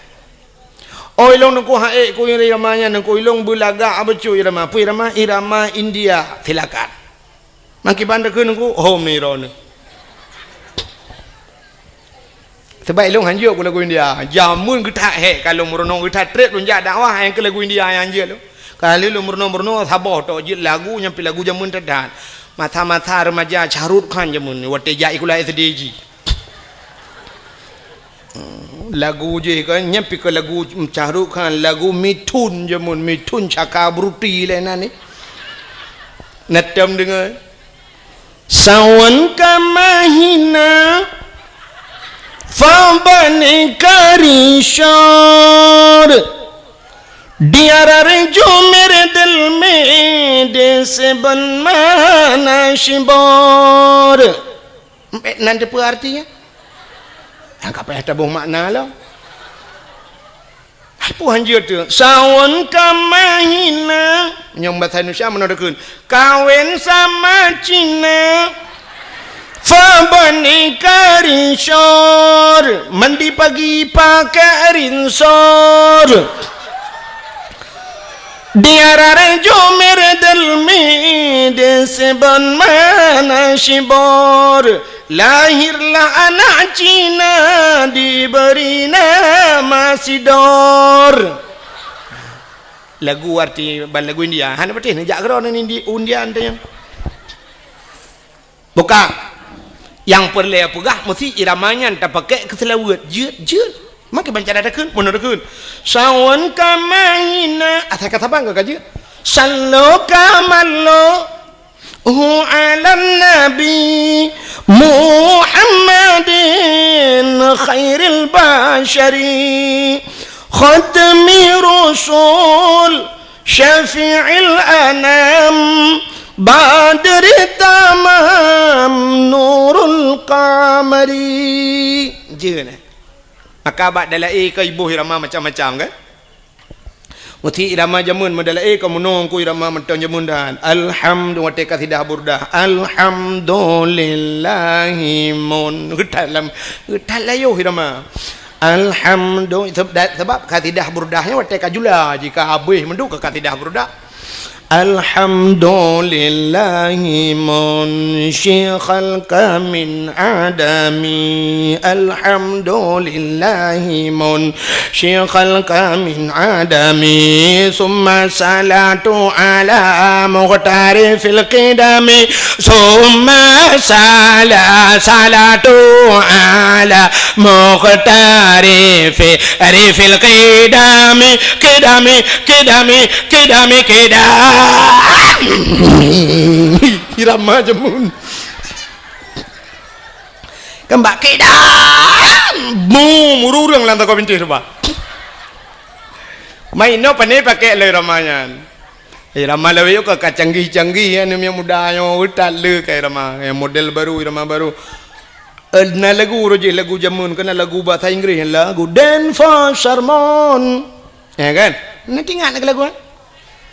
oh ilung nengku hae ku iramanya nengku ilung bulaga abecu irama pu irama India silakan maki bandar ke nunggu home ni ron sebab ilung hanjur ku lagu India jamun kita kalau merenung kita trek runjak dakwah yang ke lagu India yang hanjur lu kalau lu merenung sabar tok jit lagu nyampi lagu jamun tedan mata-mata remaja Charut Khan jamun wate jai kula SDG lagu je kan nyampi ke lagu Charut Khan lagu Mithun jamun Mithun Chakraborty lena ni natam dengar sawan ka mahina fabane karishar diara rejo mere dil mein dese ban mana shibor nanti apa artinya angkat payah tabuh makna lah apa hanja tu sawan kamahina yang bahasa Indonesia menodakun kawin sama Cina fabani karinsor mandi pagi pakai rinsor diarare jomer dalmi desban mana shibor lahirlah anak Cina diberi nama Sidor. Lagu arti lagu India hana betul jak keron ni undian tu yang bukan yang perlu pegah mesti iramanya tak pakai keselawat jeut maka baca dadakeun mun dadakeun sawan kamaina asal kata bang kaje sallu kamallo ala nabi Muhammadin khairil bashari khatmi rusul syafi'il anam badri tamam nurul qamari jeuna maka abad dalai ke ibu irama macam-macam kan muti irama jamun madalai ke menong ku irama menton jamun dan alhamdulillah te kasidah burdah alhamdulillahi mun getalam getalayo irama alhamdulillah sebab kasidah burdahnya wate kajula jika habis menduk ke kasidah burdah alhamdulillahi munshyikhal min adami alhamdulillahi munshyikhal min adami summa salatu ala muqtari fil qidami summa salatu ala muqtari fil qidami irama jamun kembak kedam mururang lantak kau pintir ba main no pane pakai le ramanya irama lewe yo ke canggih-canggih yang muda yang utat le ke irama yang model baru irama baru na lagu roje lagu jamun kena lagu bahasa Inggeris lagu Dan for Sermon ya kan nanti ingat lagu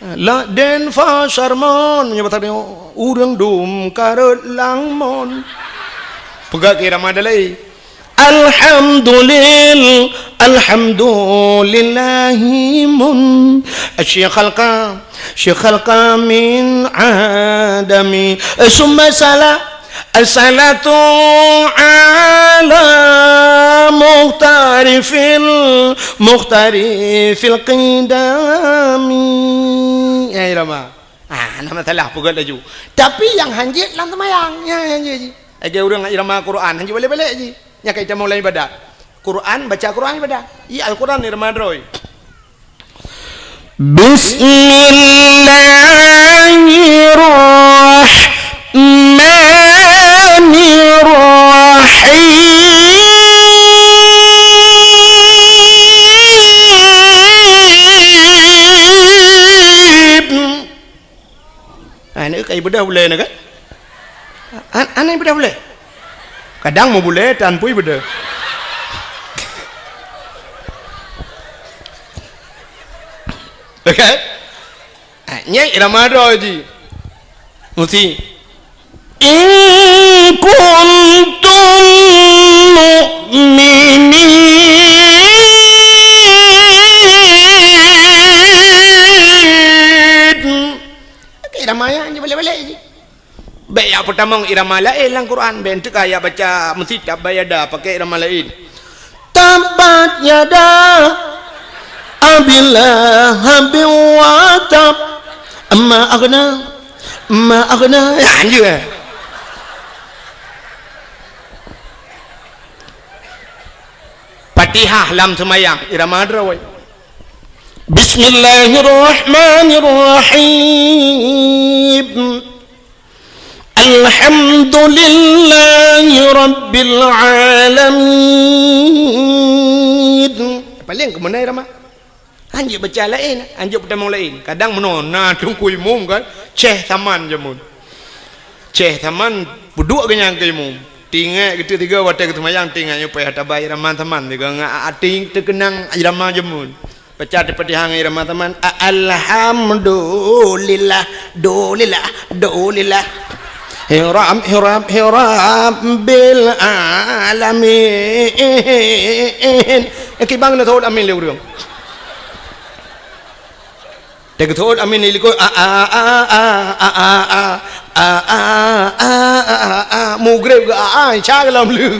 la den fa sarmon menyebut tadi urang dum karut langmon pegak kira madalai alhamdulillahi mun syiekhalqa min adami summa salatu ala muhtari fil qidami ya irama nama salah pugat laju tapi yang hanjit lang temayang ya hanjit aja orang irama Quran hanjit balik-balik je nya kita mulai ibadat Quran baca Quran ibadat ya Al-Quran irama droi Bismillahirrahmanirrahim Anak ibadah boleh nak? Anak ibadah boleh. Kadang mau boleh tanpa ibadah. Okay? Nya irama roji. Mesti in kuntum mu'minin irama yang balik-balik je. Baik yang pertama irama lain dalam Quran. Baik tu ayat baca mesti tak bayada pakai irama lain. Tabat yada abillah habin wa tab amma aghna ya je. Fatihah lam semayang irama drawai. Bismillahirrahmanirrahim. Alhamdulillahi rabbil alamin. Paling ke mana irama? Anjuk baca lain, anjuk pertama lain. Kadang menona tungku imum kan, ceh taman jamun. Ceh taman buduk kenyang ke imum. Tinggal kita tiga watak ketemayang tinggal nyupai hatabai irama taman tiga ngak ating terkenang irama jamun. Baca seperti hangi teman-teman. Alhamdulillah, dolillah, dolillah. Hiram bil alamin. Kibang na thod amin liu rung. Để cái thốt amin này có mù greu cha cái làm lư.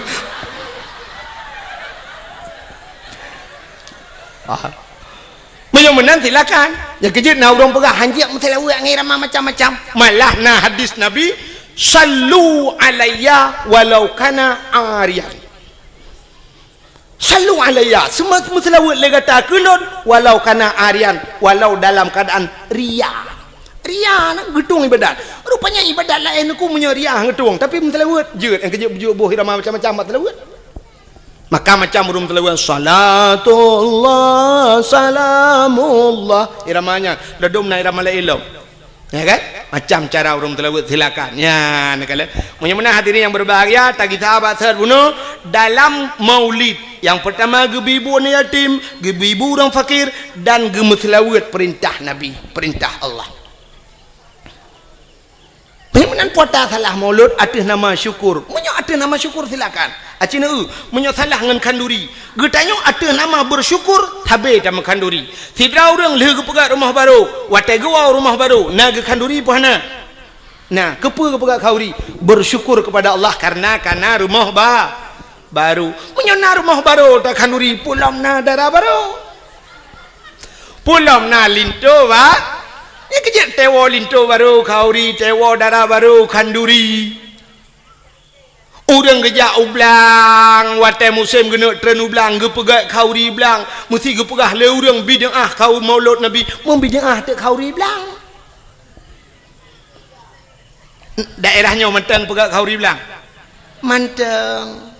Bây giờ mình nanti silakan. Ya kejut na urang pegah hanjak mutela wa ngira macam-macam. Malah na hadis Nabi sallu alayya walau kana ariyan. Sallu alayya semua selawat le kata kulun walau kana arian, walau dalam keadaan ria. Ria nak gedung ibadat. Rupanya ibadat lain aku punya ria gedung tapi selawat jeut yang kejut buh irama macam-macam selawat. Maka macam urung selawat salatullah salamullah iramanya ledum na irama lain. Ya kan? Macam cara urung telawat silakan. Ya, nak kala. Mudah-mudahan hadirin yang berbahagia, tagi sahabat sahabat bunuh dalam maulid. Yang pertama gebibu ni yatim, gebibu orang fakir dan gemeselawat perintah Nabi, perintah Allah. Mudah-mudahan puasa salah maulud atas nama syukur. Munyo atas nama syukur silakan. Acina munyo salah ngan kanduri. Getanyo atas nama bersyukur tabe sama kanduri. Sidra orang leh pegat rumah baru, watai gua rumah baru, na ge kanduri pohana. Nah, kepa pegat kauri bersyukur kepada Allah karena rumah baru. Munyo na rumah baru ta kanduri pulam na darah baru. Pulam na linto ba? Ni kejap tewo linto baru kauri, tewo darah baru kanduri. Orang gejak ublang, watai musim kena tren ublang, gepegat kauri blang, mesti gepegah le orang bid'ah kau maulud Nabi, membid'ah tak kauri blang. Daerahnya mentang pegat kauri blang. Mentang.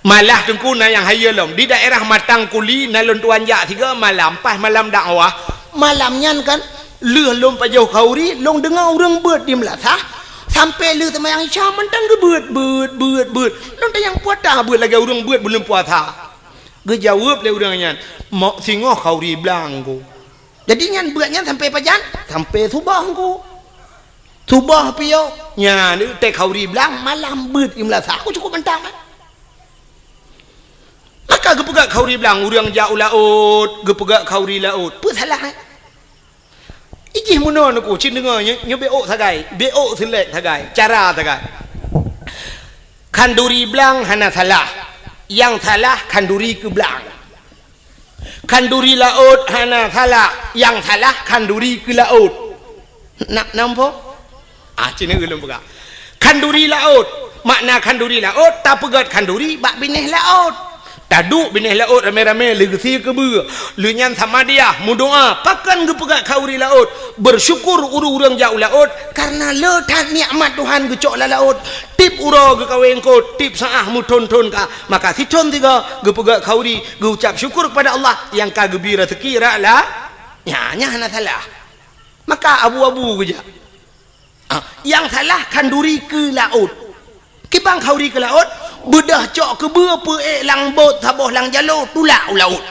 Malah tengkuna yang hayalom di daerah Matang Kuli nalon tuan jak tiga malam pas malam dakwah. Malamnya kan leh lom pajau kauri, long dengar orang beut di melatah. Sampai lu sama yang Isya mentang ke beut. Nanti yang puasa beut lagi orang beut belum puasa. Gejawab le orangnya, mak singoh kauri blang ko. Jadi nyan beutnya sampai pajan, sampai subah ko. Subah piau. Nya ni teh kauri blang malam beut imla sah aku cukup mentang kan. Maka gepegak kauri blang orang jauh laut, gepegak kauri laut. Apa salah? Ijih muno aku cin dengarnya nyo beok sagai selek sagai cara sagai kanduri blang hana salah yang salah kanduri ke blang kanduri laut hana salah yang salah kanduri ke laut nak nampak cina belum pegang kanduri laut makna kanduri laut tak pegat kanduri bak binih laut taduk binih laut rame-rame legasi ke ber lunyan sama dia mudoa pakan gepegat kauri laut bersyukur urang jauh laut karena letak nikmat Tuhan gecok laut tip uro ge kaweng ko tip saah muton-ton ka maka siton tiga gepegat kauri geucap syukur kepada Allah yang ka gebi rezeki raklah nya hana salah maka abu-abu geja yang salah kanduri ke laut kibang kauri ke laut bedah cok ke berapa lang bot taboh lang jalur tulak laut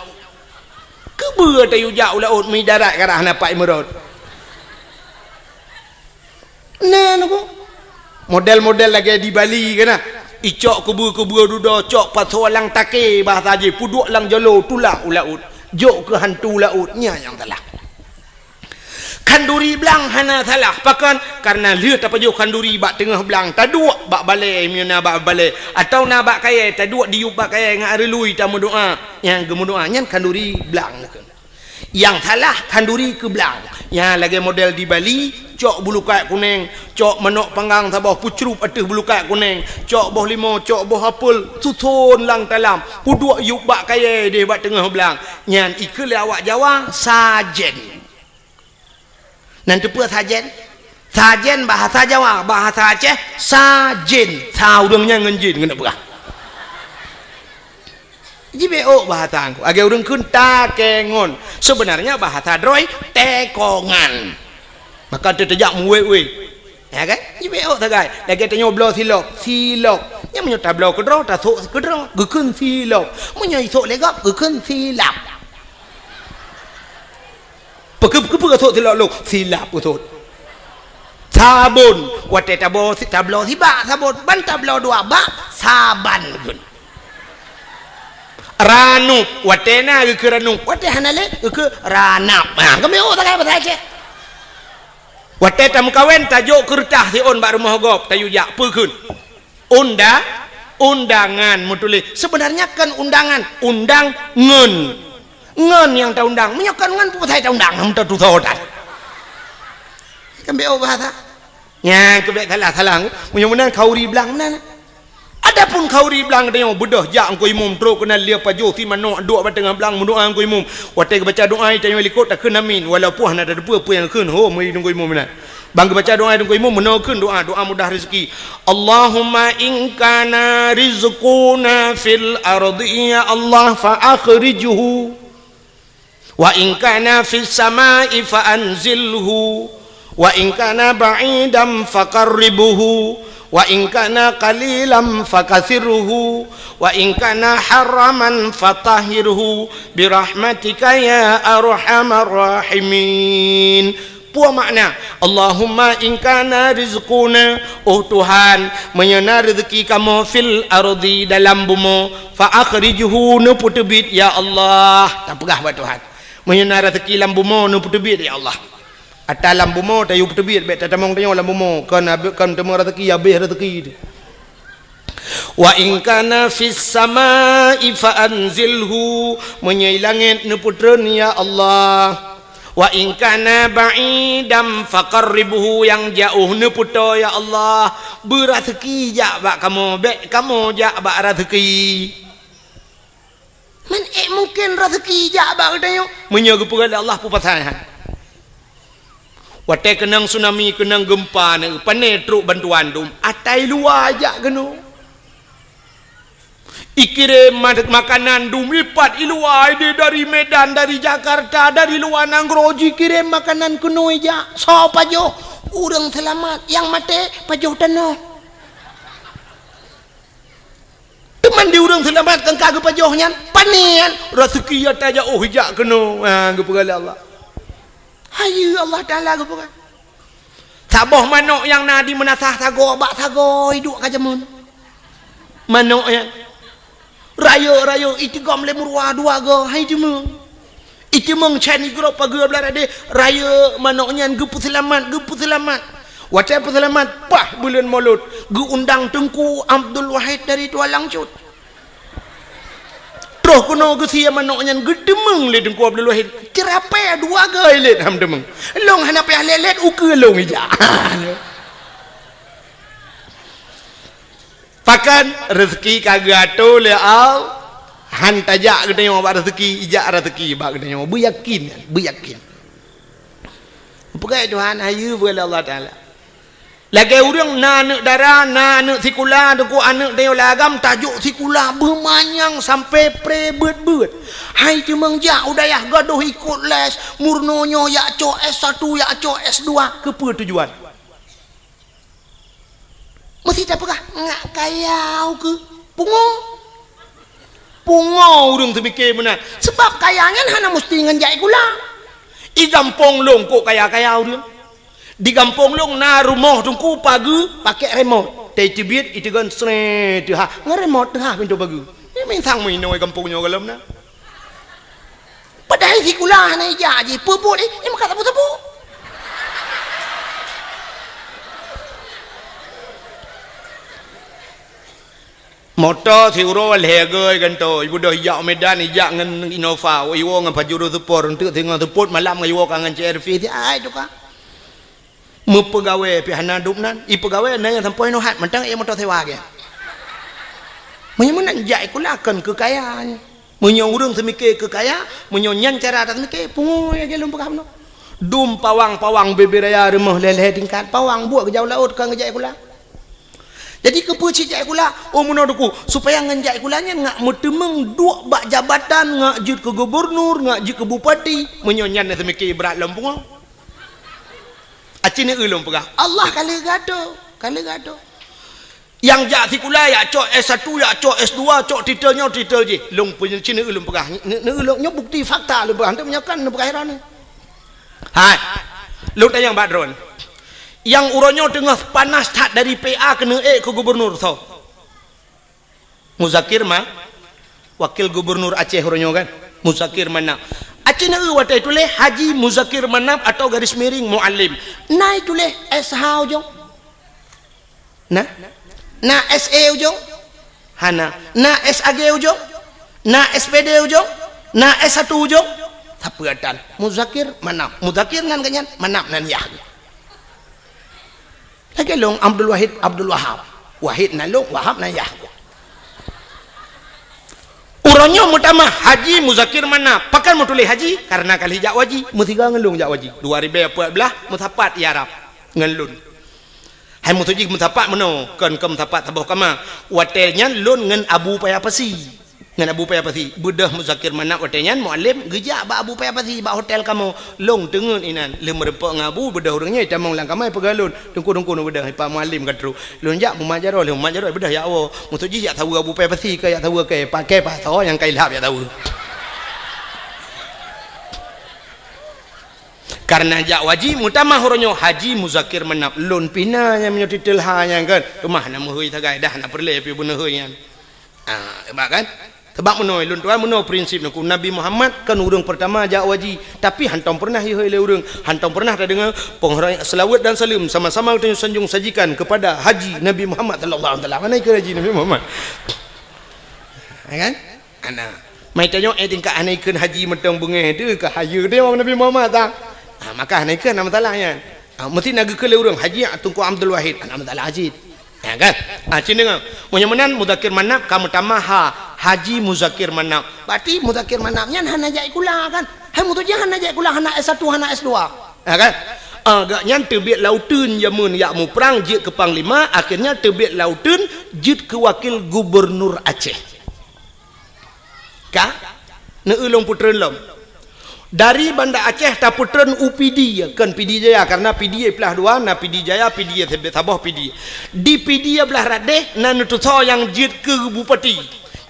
ke ber tayu jauh laut mi darat karah napak emerald nah aku model-model lagi di Bali kena icok ke ber duda cok pasal lang take bahasa je puduk lang jalur tulak laut jok ke hantu lautnya yang salah kanduri belang hana salah pakan karena lihat apa jauh kanduri bak tengah belang taduk bak balai miana bak balai atau na bak kaya taduk diup bak kaya ngak relui tamu doa yang gemu doa nyan kanduri belang yang salah kanduri ke belang yang lagi model di Bali cok bulu kayak kuning cok menok panggang sabah pucrup atas bulu kayak kuning cok boh limo cok boh apel susun lang talam puduk yup bak kaya dia bak tengah belang nyan ikut awak Jawa sajen. Nanti pun sajen bahasa Jawa bahasa Aceh sajen saudangnya ngenjin kena berah jadi beok bahasa aku agak orang kun takengon sebenarnya bahasa droi tekongan maka terjak muwe ya kan jadi beok sagai lagi tanya blo silok yang menyota blo kedro ta sok kedro gekun silok menyai sok legap gekun silap ke thot tilak lu silap ke thot sabun wate tablo tiba sabun ban tablo dua bak saban gun ranup wate na ke ranup wate hanale ke ranap kami tak apa saja wate tam kawen tajuk kertas si on bak rumah gop tayu jak pekun undangan mutuli sebenarnya kan undangan undang ngen yang tak undang menyakan ngan pu sai tak undang ham tu thodan kan be bahasa nya ke be salah mudah-mudahan khauri belang nan adapun khauri belang dia bedah jak angko imum teruk kena lia pajo si manok duk ba tengah belang doa angko imum wate baca doa tanya likut tak kena amin walaupun ada apa yang keun ho mai dungko imum nan bang baca doa dungko imum menokun doa mudah rezeki Allahumma in kana rizquna fil ardi ya Allah fa akhrijhu wa in kana fis samai fa anzilhu wa in kana ba'idan faqarribhu wa in kana qalilan fakasirhu wa in kana haraman fatahhirhu birahmatika ya arhamar rahimin. Puas makna Allahumma in kana rizquna Tuhan menyana rezeki kamu fil ardi dalam bumi fa akhrijhu nu putubit ya Allah tak pegah buat Tuhan menyana rezeki dalam bumi nu putubit ya Allah atas lambu mo tayu petebit bet tatamong tanyo lambu mo kan temu rezeki habis rezeki wa in kana fis samai fa anzilhu menyai langit ne putreun ya Allah wa in kana ba'idam faqarribhu yang jauh ne puto ya Allah berazeki jak bak kamu bet kamu jak bak rezeki men mungkin rezeki jak bak tayo menyaga pegala Allah pu pasal wate kenang tsunami kenang gempa ne pane truk bantuan dum atai luar ajak keno ikirim makanan dum lipat iluar ide dari Medan dari Jakarta dari luar Nangroji kirim makanan keno ajak so pajo urang selamat yang mate pajo tanah teman di urang selamat kan kagak pajo nyan panian rezeki aja oh ajak keno ha gepegala Allah hayu Allah Ta'ala ke bukan sabah manok yang nadi menasah sago bak sago hidup kajamun manok yang raya itu gom le murwa dua go hai jemung itu meng chani gro pageur belade raya manoknya gepu selamat wacai selamat pah bulan maulud gu undang Tengku Abdul Wahid dari Tua Langcut terus kuno ke sia manoknya gedemeng le Tengku Abdul Wahid kirape dua gai let ham demeng long hanape lelet uke long ija pakan rezeki kagato le au han tajak ke tengok bak rezeki ija rezeki bak ke tengok beryakin pegai Tuhan ayu boleh Allah Taala lagi urang na anak darah na anak sikula tu anak tengok lagam tajuk sikula bermanyang sampai prebet hai cemang jak udayah gaduh ikut les murnonyo yak cok S1 yak cok S2 kepa tujuan mesti tak pegah ngak kayau ke pungo urang terfikir benar sebab kayanya hana mesti nganjai kula i gampong long kok kaya urang di kampung long na rumah tungku pagi pakai remote tei tibit itu kan sre tu ha ngeremote ha pintu pagi ni main sang main noi kampungnya kalam na padahal sikula na ija je puput ni maka tapu motor siuro legai kan to ibu dah yak Medan yak ngan Innova iwo ngan pajuro support untuk tengah support malam iwo kangen CRV ti ai tu ka mepegawai pihana dupnan i pegawai na yang sampai no hat mentang ia motor sewa ge menyemen jai kulakan kekayaan menyong urang semikir kekaya menyonyan cara tak semikir pungo ya gelum pegam no dum pawang beberaya rumah leleh tingkat pawang buat ke jauh laut kan ngejai kula jadi kepuci jai kula munoduku supaya ngenjai kulanya ngak metemeng duk bak jabatan ngak jut ke gubernur ngak jut ke bupati menyonyan na semikir berat lempung acine ulung pegah Allah kali gado yang jak sikula ya cok S1 ya cok S2 cok titel je long punya cine ulung pegah ne ulungnya bukti fakta lu pegah antum nyakan ne pegah ni Hai. Lu tanya Badron. Yang uronyo tengah panas tak dari PA kena ke gubernur tau. Muzakir mah wakil gubernur Aceh uronyo kan. Muzakir Manap. Aceh na watai tule Haji Muzakir Manap atau garis miring Muallim. Nai tule SH ujung. Na SE ujung. Hana. Na SAG ujung. Na SPD ujung. Na S1 ujung. Tapatan. Muzakir Manap. Muzakir nan ganyan. Manap nan yah. Lagi long Abdul Wahid Abdul Wahab. Wahid na long Wahab na yah. Uronyo mutama Haji Muzakir Manap. Pakan mu tulis Haji karena kali jak waji mutiga ngelung jak waji 2014 mutapat yarap ngelun. Hai mutuji mutapat meno kan ke mutapat tabuh kama watelnya lun ngen Abu Payapasi. Ngan Abu Payapasi budah Muzakir Manap watelnya muallim gejak ba Abu Payapasi ba hotel kamu long tengun inan le merepok ngabu budah urangnya tamang lang kamai pegalun dengku-dengku no budah pa muallim katru lun jak mumajaro le mumajaro budah ya awo mutuji jak tahu Abu Payapasi ke jak tahu ke pakai pasal yang kailap ya tahu. Karena jak waji mutama horonyo Haji Muzakir Manap lun pina yang menyo titel ha yang kan rumah nama hui tagai dah nak perle pi buna hui yang sebab kan sebab menoi lun tuan menoi prinsip naku Nabi Muhammad kan urang pertama jak waji tapi hantam pernah hui le urang hantam pernah tak dengar penghormatan selawat dan salam sama-sama kita sanjung sajikan kepada Haji Nabi Muhammad sallallahu alaihi wasallam. Mana ke Haji Nabi Muhammad kan ana mai tanya tingkat anaikeun haji metong bengeh tu ke hayu dia orang Nabi Muhammad tak maka anaikeun nama talahnya mesti naga ke le urang Haji Tunku Abdul Wahid nama talah Haji ya kan cina menyamanan Muzakir Manap kamu tamaha Haji Muzakir Manap berarti Muzakir Manapnya hana jai kula kan hai mutu jangan hana jai kula hana S1 hana S2 ya kan agaknya terbit lautun yamun yakmu perang jid ke panglima akhirnya terbit lautun jid ke wakil gubernur Aceh kah neulung putren lom dari Banda Aceh ta putren UPD kan PD Jaya karena PD belah dua na PD Jaya PD Sabah PD di PD belah radeh na nutuso yang jid ke bupati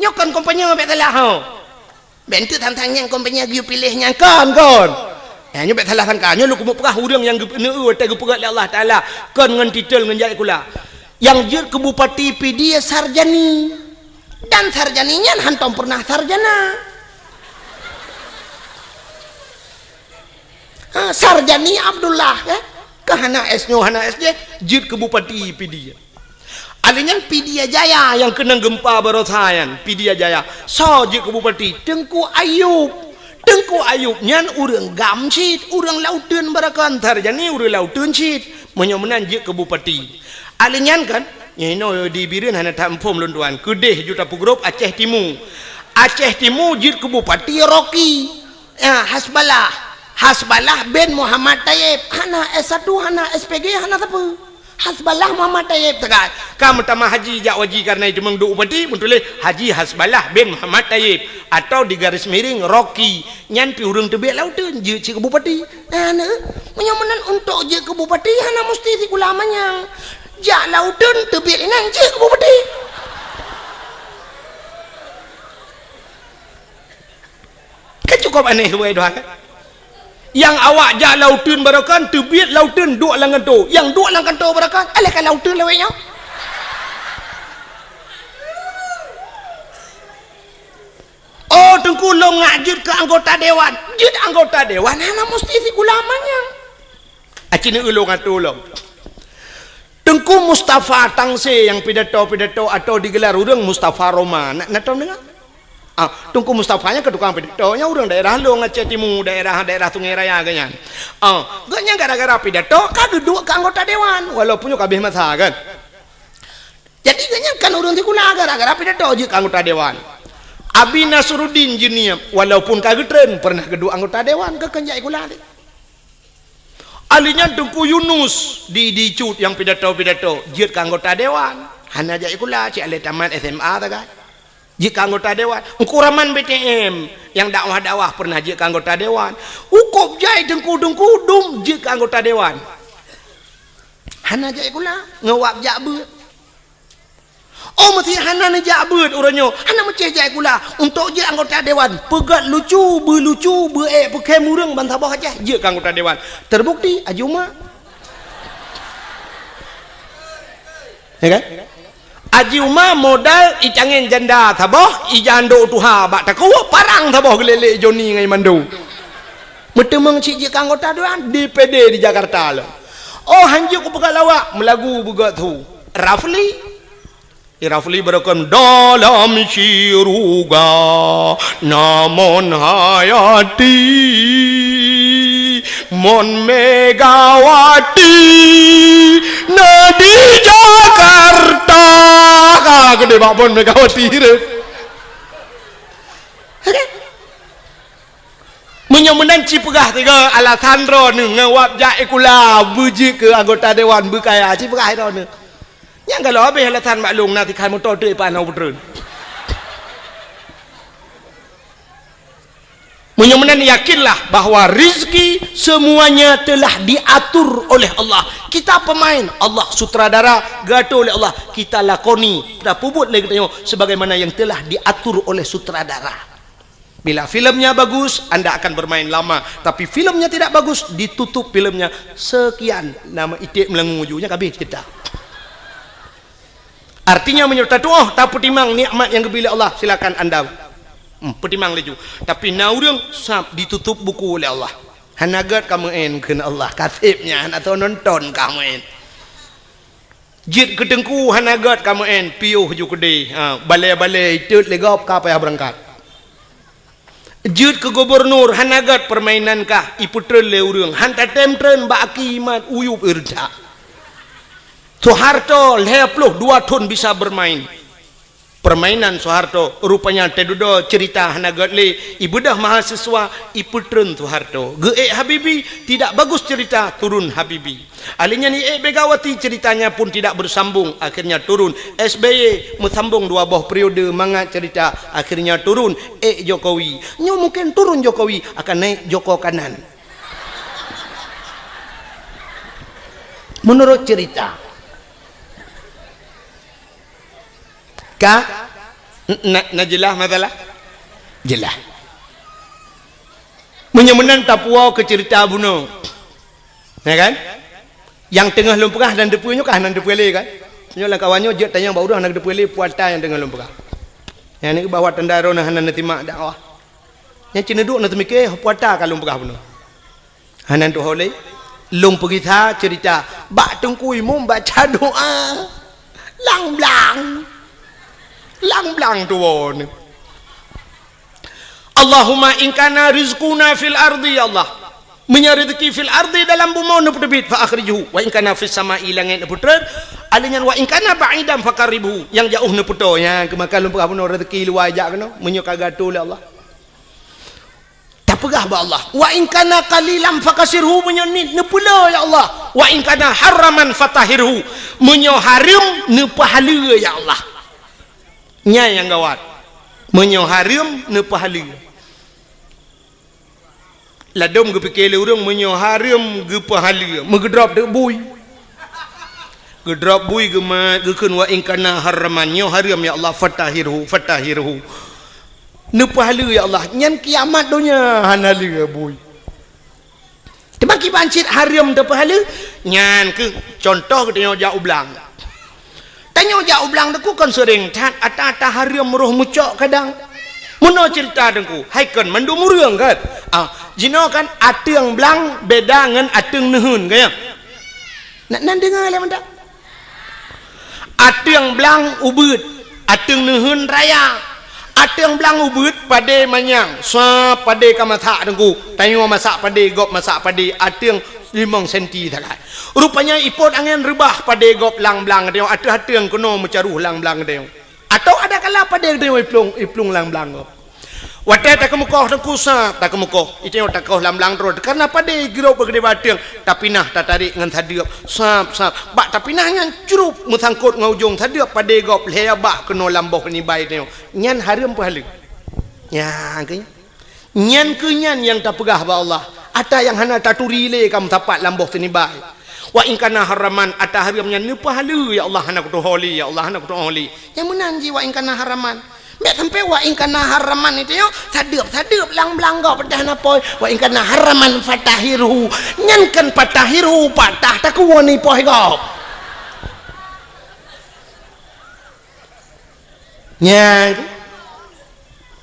nyokan kompanya bet salah ho bentu tantang yang kompanya giu pilihnya kan nyo bet salah sangka nyo lu kumu perah urang yang neu te gepegat Allah Taala kan ngan titel ngan jai kula yang jid ke bupati PD sarjani dan sarjaninya hantam pernah sarjana Sarjani Abdullah kan kehana S-nya hana S-nya jid ke bupati PD alinya PD Jaya yang kena gempa barosayan PD Jaya so jid ke bupati Tengku Ayub nyan urang gamcit urang lautun barakan sarjani urang lautun cit menyomenan jid ke bupati alinya kan nyino di bireun hana tampom lun tuan kedeh juta pugrop Aceh Timur jid ke bupati Rocky Hasbalah bin Muhammad Tayyib hana S1 hana SPG hana apa Hasbalah Muhammad Tayyib tegas kamu tama haji jak waji karena itu mengdu upati muntulih Haji Hasbalah bin Muhammad Tayyib atau di garis miring Rocky nyan pi urang tebek lautun je ci ke bupati hana menyomenan untuk je ke bupati hana mesti si ulamanya jak lautun tebek nang je ke bupati kan cukup aneh dua kan yang awak jak lautun barakan tebiat lautun duk lang kanto yang duk lang kanto barakan alih kan lautun lewenya oh tengku lo ngajut ke anggota dewan jut anggota dewan hana mesti si ulamanya acini ulo ngato lo Tengku Mustafa Tangse yang pidato atau digelar urang Mustafa Roma nak tahu dengar Tungku Mustafanya ke tukang pidatonya orang daerah lo Aceh Timur daerah Sungai Raya ganyan ganyan gara-gara pidato kan duduk ke anggota dewan walaupun kabeh masa kan jadi ganyan kan orang tikula gara-gara pidato je ke anggota dewan Abi Nasruddin Jiniam walaupun kagetren pernah kedua anggota dewan ke kenjai kula alinya Tungku Yunus di cut yang pidato jid ke anggota dewan hana jai kula cik ale tamat SMA ta kan jika anggota dewan Ukuraman BTM yang dakwah pernah jika anggota dewan Ukop jai Tengku dum jika anggota dewan hana jai kula ngewak jak be Oh mesti hana ni jabut orangnya. Hana macam jai kula untuk je anggota dewan. Pegat lucu, berlucu, pakai murung bantabah aja. Je ke anggota dewan. Terbukti Haji Umar. Ya kan? Haji Umar modal icangin janda tabah, ijando tuha bak takwa parang tabah gelele Joni ngai mandu. Metemeng cik je anggota dewan DPD di Jakarta lah. Oh hanjuk ku pegat lawak melagu begat tu. Rafli berakam dalam syuruga namun hayati mon Megawati nadi Jakarta gede bakpon Megawati menyemenan cipegah tiga alasan ro ni ngawap jai kula buji ke anggota dewan berkaya cipegah ro ni yang kalau habis alasan maklum nanti kan motor tu panau betul menyemenan yakinlah bahawa rizki semuanya telah diatur oleh Allah. Kita pemain, Allah sutradara, gaduh oleh Allah, kita lakoni dah puput lagi tanya sebagaimana yang telah diatur oleh sutradara. Bila filmnya bagus, anda akan bermain lama. Tapi filmnya tidak bagus, ditutup filmnya. Sekian nama itik melengung ujungnya habis cerita. Artinya menyertai oh tak pertimang nikmat yang diberi Allah, silakan anda pertimang laju. Tapi naurung sab ditutup buku oleh Allah. Hanagat kamu kena Allah katibnya atau nonton kamu jit kedengku hanagat kamu piuh ju kede balai-balai tut legop ka payah berangkat. Jut ke gubernur hanagat permainan kah iputrel le urang hanta temtren baki mat uyup irja. Soeharto 22 tahun bisa bermain. Permainan Soeharto rupanya tedudo cerita hanagat le ibudah mahasiswa iputren Soeharto. Ge Habibi tidak bagus cerita turun Habibi. Alinya ni Megawati ceritanya pun tidak bersambung akhirnya turun. SBY mesambung 2 buah periode mangat cerita akhirnya turun. Jokowi nyo mungkin turun Jokowi akan naik Joko kanan. Menurut cerita jelah masalah jelah menyemenan tapuau ke cerita bunuh ya kan yang tengah lumpurah dan depunya kah nan depuele kan nyolah kawannya je tanya bau dah nak depuele puata yang tengah lumpurah yang ni bawa tendaro nah nan timak dakwah yang cina duk nak mikir puata ka lumpurah bunuh hanan tu holei lumpur kita cerita bak tengkui mum baca doa lang-blang tuan. Allahumma in kana rizquna fil ardi ya Allah. Menyarezeki fil ardi dalam bumi neputebit fa akhrijuhu wa in kana fis sama'i langit neputret alinyan wa in kana ba'idan faqaribuhu yang jauh neputo yang kemakan lumpur puno rezeki luar ajak kena menyoka gato oleh Allah. Tak pegah ba Allah. Wa in kana qalilan fakasirhu menyonit nepula ya Allah. Wa in kana haraman fatahirhu menyo haram nepahala ya Allah. Nya yang gawat menyo haram ne pahala ladom ge pikir le urang menyo haram ge pahala megedrop de bui gedrop bui ge mat ge kun wa in kana haraman nyo haram ya Allah fatahirhu ne pahala ya Allah nyan kiamat dunia hanala bui tebaki bancit haram de pahala nyan ke contoh ke tanya jauh belang tanya jauh belang deku kan sering tat ata haram roh mucok kadang muno cerita dengku haikan mandu murung kan jino kan ateung belang beda ngan ateung nehun kaya nak dengar le mendak ateung belang ubud ateung nehun raya ateung belang ubud pade manyang sa pade kamatha dengku tanya masak pade gop masak pade ateung 5 senti takkan rupanya ipot angin rebah pada gop lang-belang dia ada yang kena mencaruh lang-belang dia atau ada kala pada dia iplung lang-belang wate tak kemukoh tak kusap tak kemukoh itu yang tak kau lang-belang terus karena pada giro bergede batang tapi nah tak tarik ngan thadiap sap bak tapi nah ngan curup musangkut ngaujung thadiap pada gop leya bak kena lamboh ni bai dia nyan haram pahala ya angkanya nyan kenyan yang tak pegah ba Allah ada yang hana taturi le kamu tapat lamboh tenibai wa in kana haraman atah haramnya ne pahala ya Allah anak tu holi ya Allah anak tu holi yang menanji wa in kana haraman mek sampai wa in kana haraman itu yo sadeup lang gau pedah napoi wa in kana haraman fatahiru nyankan fatahiru patah tak woni poi gau nya.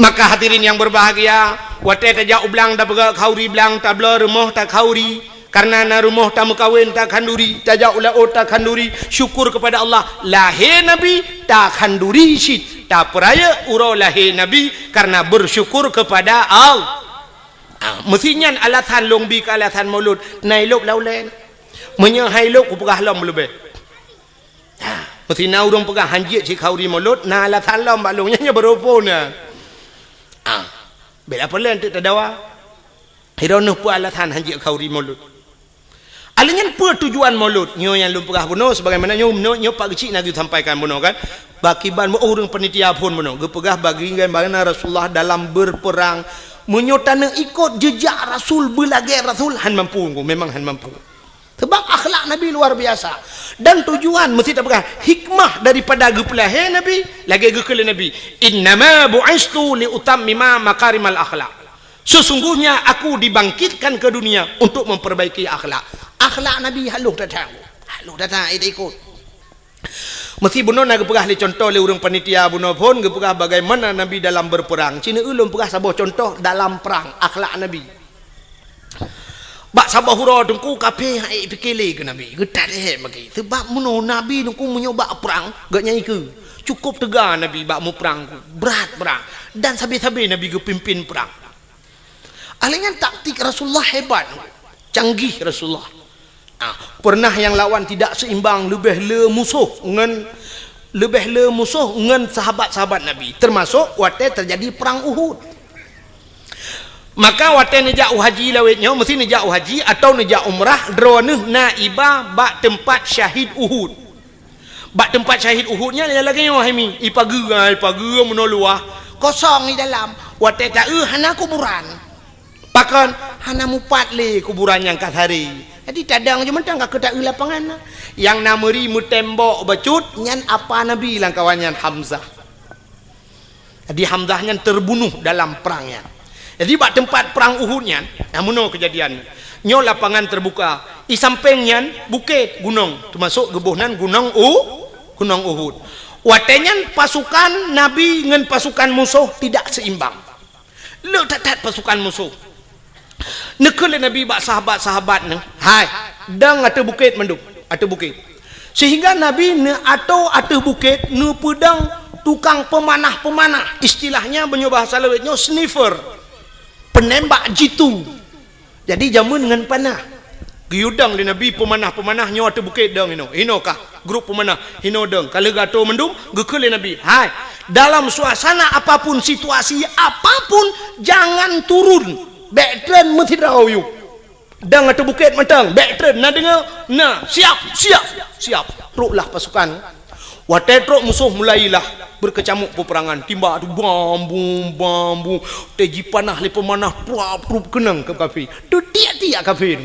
Maka hadirin yang berbahagia, wate tajak ublang tak pegak khauri blang tak bela rumah tak khauri, karena na rumah tak mukawin tak khanduri, tajak ulah tak khanduri, syukur kepada Allah lahir Nabi tak khanduri syit, tak peraya urau lahir Nabi karena bersyukur kepada Allah. Mestinya alasan longbi ke alasan maulud, nailuk laulen, menyahailuk upegah lom lebih. Mesti na urang pegah hanjit si khauri maulud, na alasan lom balungnya berupuna. Bela pelan tu tadawa hironuh pu alatan hanji khauri maulud alingan pu tujuan maulud nyo yang lum pegah buno sebagaimana nyo pak kecil nak sampaikan buno kan bakiban orang penitia pun buno gepegah bagi bagaimana Rasulullah dalam berperang menyotana ikut jejak Rasul belage Rasul han mampu memang han mampu sebab akhlak Nabi luar biasa dan tujuan mesti tak pegang hikmah daripada gepelahe Nabi lagi gekele Nabi innama bu'istu li utammima makarimal akhlak sesungguhnya aku dibangkitkan ke dunia untuk memperbaiki akhlak Nabi halus datang ikut mesti buno nak gepegah li contoh le urang panitia buno pun gepegah bagaimana Nabi dalam berperang cina ulun pegah sabah contoh dalam perang akhlak Nabi bak sabah hura dengku kape hai pikele ke Nabi getat he bagi sebab muno Nabi dengku menyoba perang gak nyai ke cukup tegar Nabi bak mu perang berat perang dan sabi-sabi Nabi ke pimpin perang alingan taktik Rasulullah hebat canggih Rasulullah pernah yang lawan tidak seimbang lebih le musuh ngan sahabat-sahabat Nabi termasuk waktu terjadi perang Uhud. Maka wate nejak haji lawetnya mesti nejak haji atau nejak umrah droneh naibah bak tempat syahid Uhud. Bak tempat syahid Uhudnya lagi nyo hemi ipagu menoluah kosong di dalam wate tak hana kuburan. Pakan hana mupat le kuburan yang kat hari. Jadi cadang je mentang ka tak lapangan. Yang nameri mu tembok bacut nyan apa Nabi lang kawannya Hamzah. Jadi Hamzahnya terbunuh dalam perangnya. Jadi bak tempat perang Uhudnya, namuno kejadian. Nyo lapangan terbuka, di sampingnya bukit gunung, termasuk gebuhnan gunung Uhud. Watenyan pasukan Nabi dengan pasukan musuh tidak seimbang. Le tak pasukan musuh. Nekele Nabi bak sahabat-sahabat ne, hai, dang ate bukit menduk, ate bukit. Sehingga Nabi ne atau ate bukit ne pedang tukang pemanah, istilahnya bahasa lawetnya sniffer. Penembak jitu. Jadi jamun dengan panah. Giudang di Nabi pemanah nyo atau bukit dang ino kah grup pemanah hino dang kalau gato mendung gekele Nabi hai dalam suasana apapun situasi apapun jangan turun backtrain mesti rayu dang atau bukit matang backtrain na dengar na siap ruklah pasukan watetrok musuh mulailah berkecamuk peperangan timba tu bambu teji panah le pemanah prup kenang ke kafir tu tiak kafir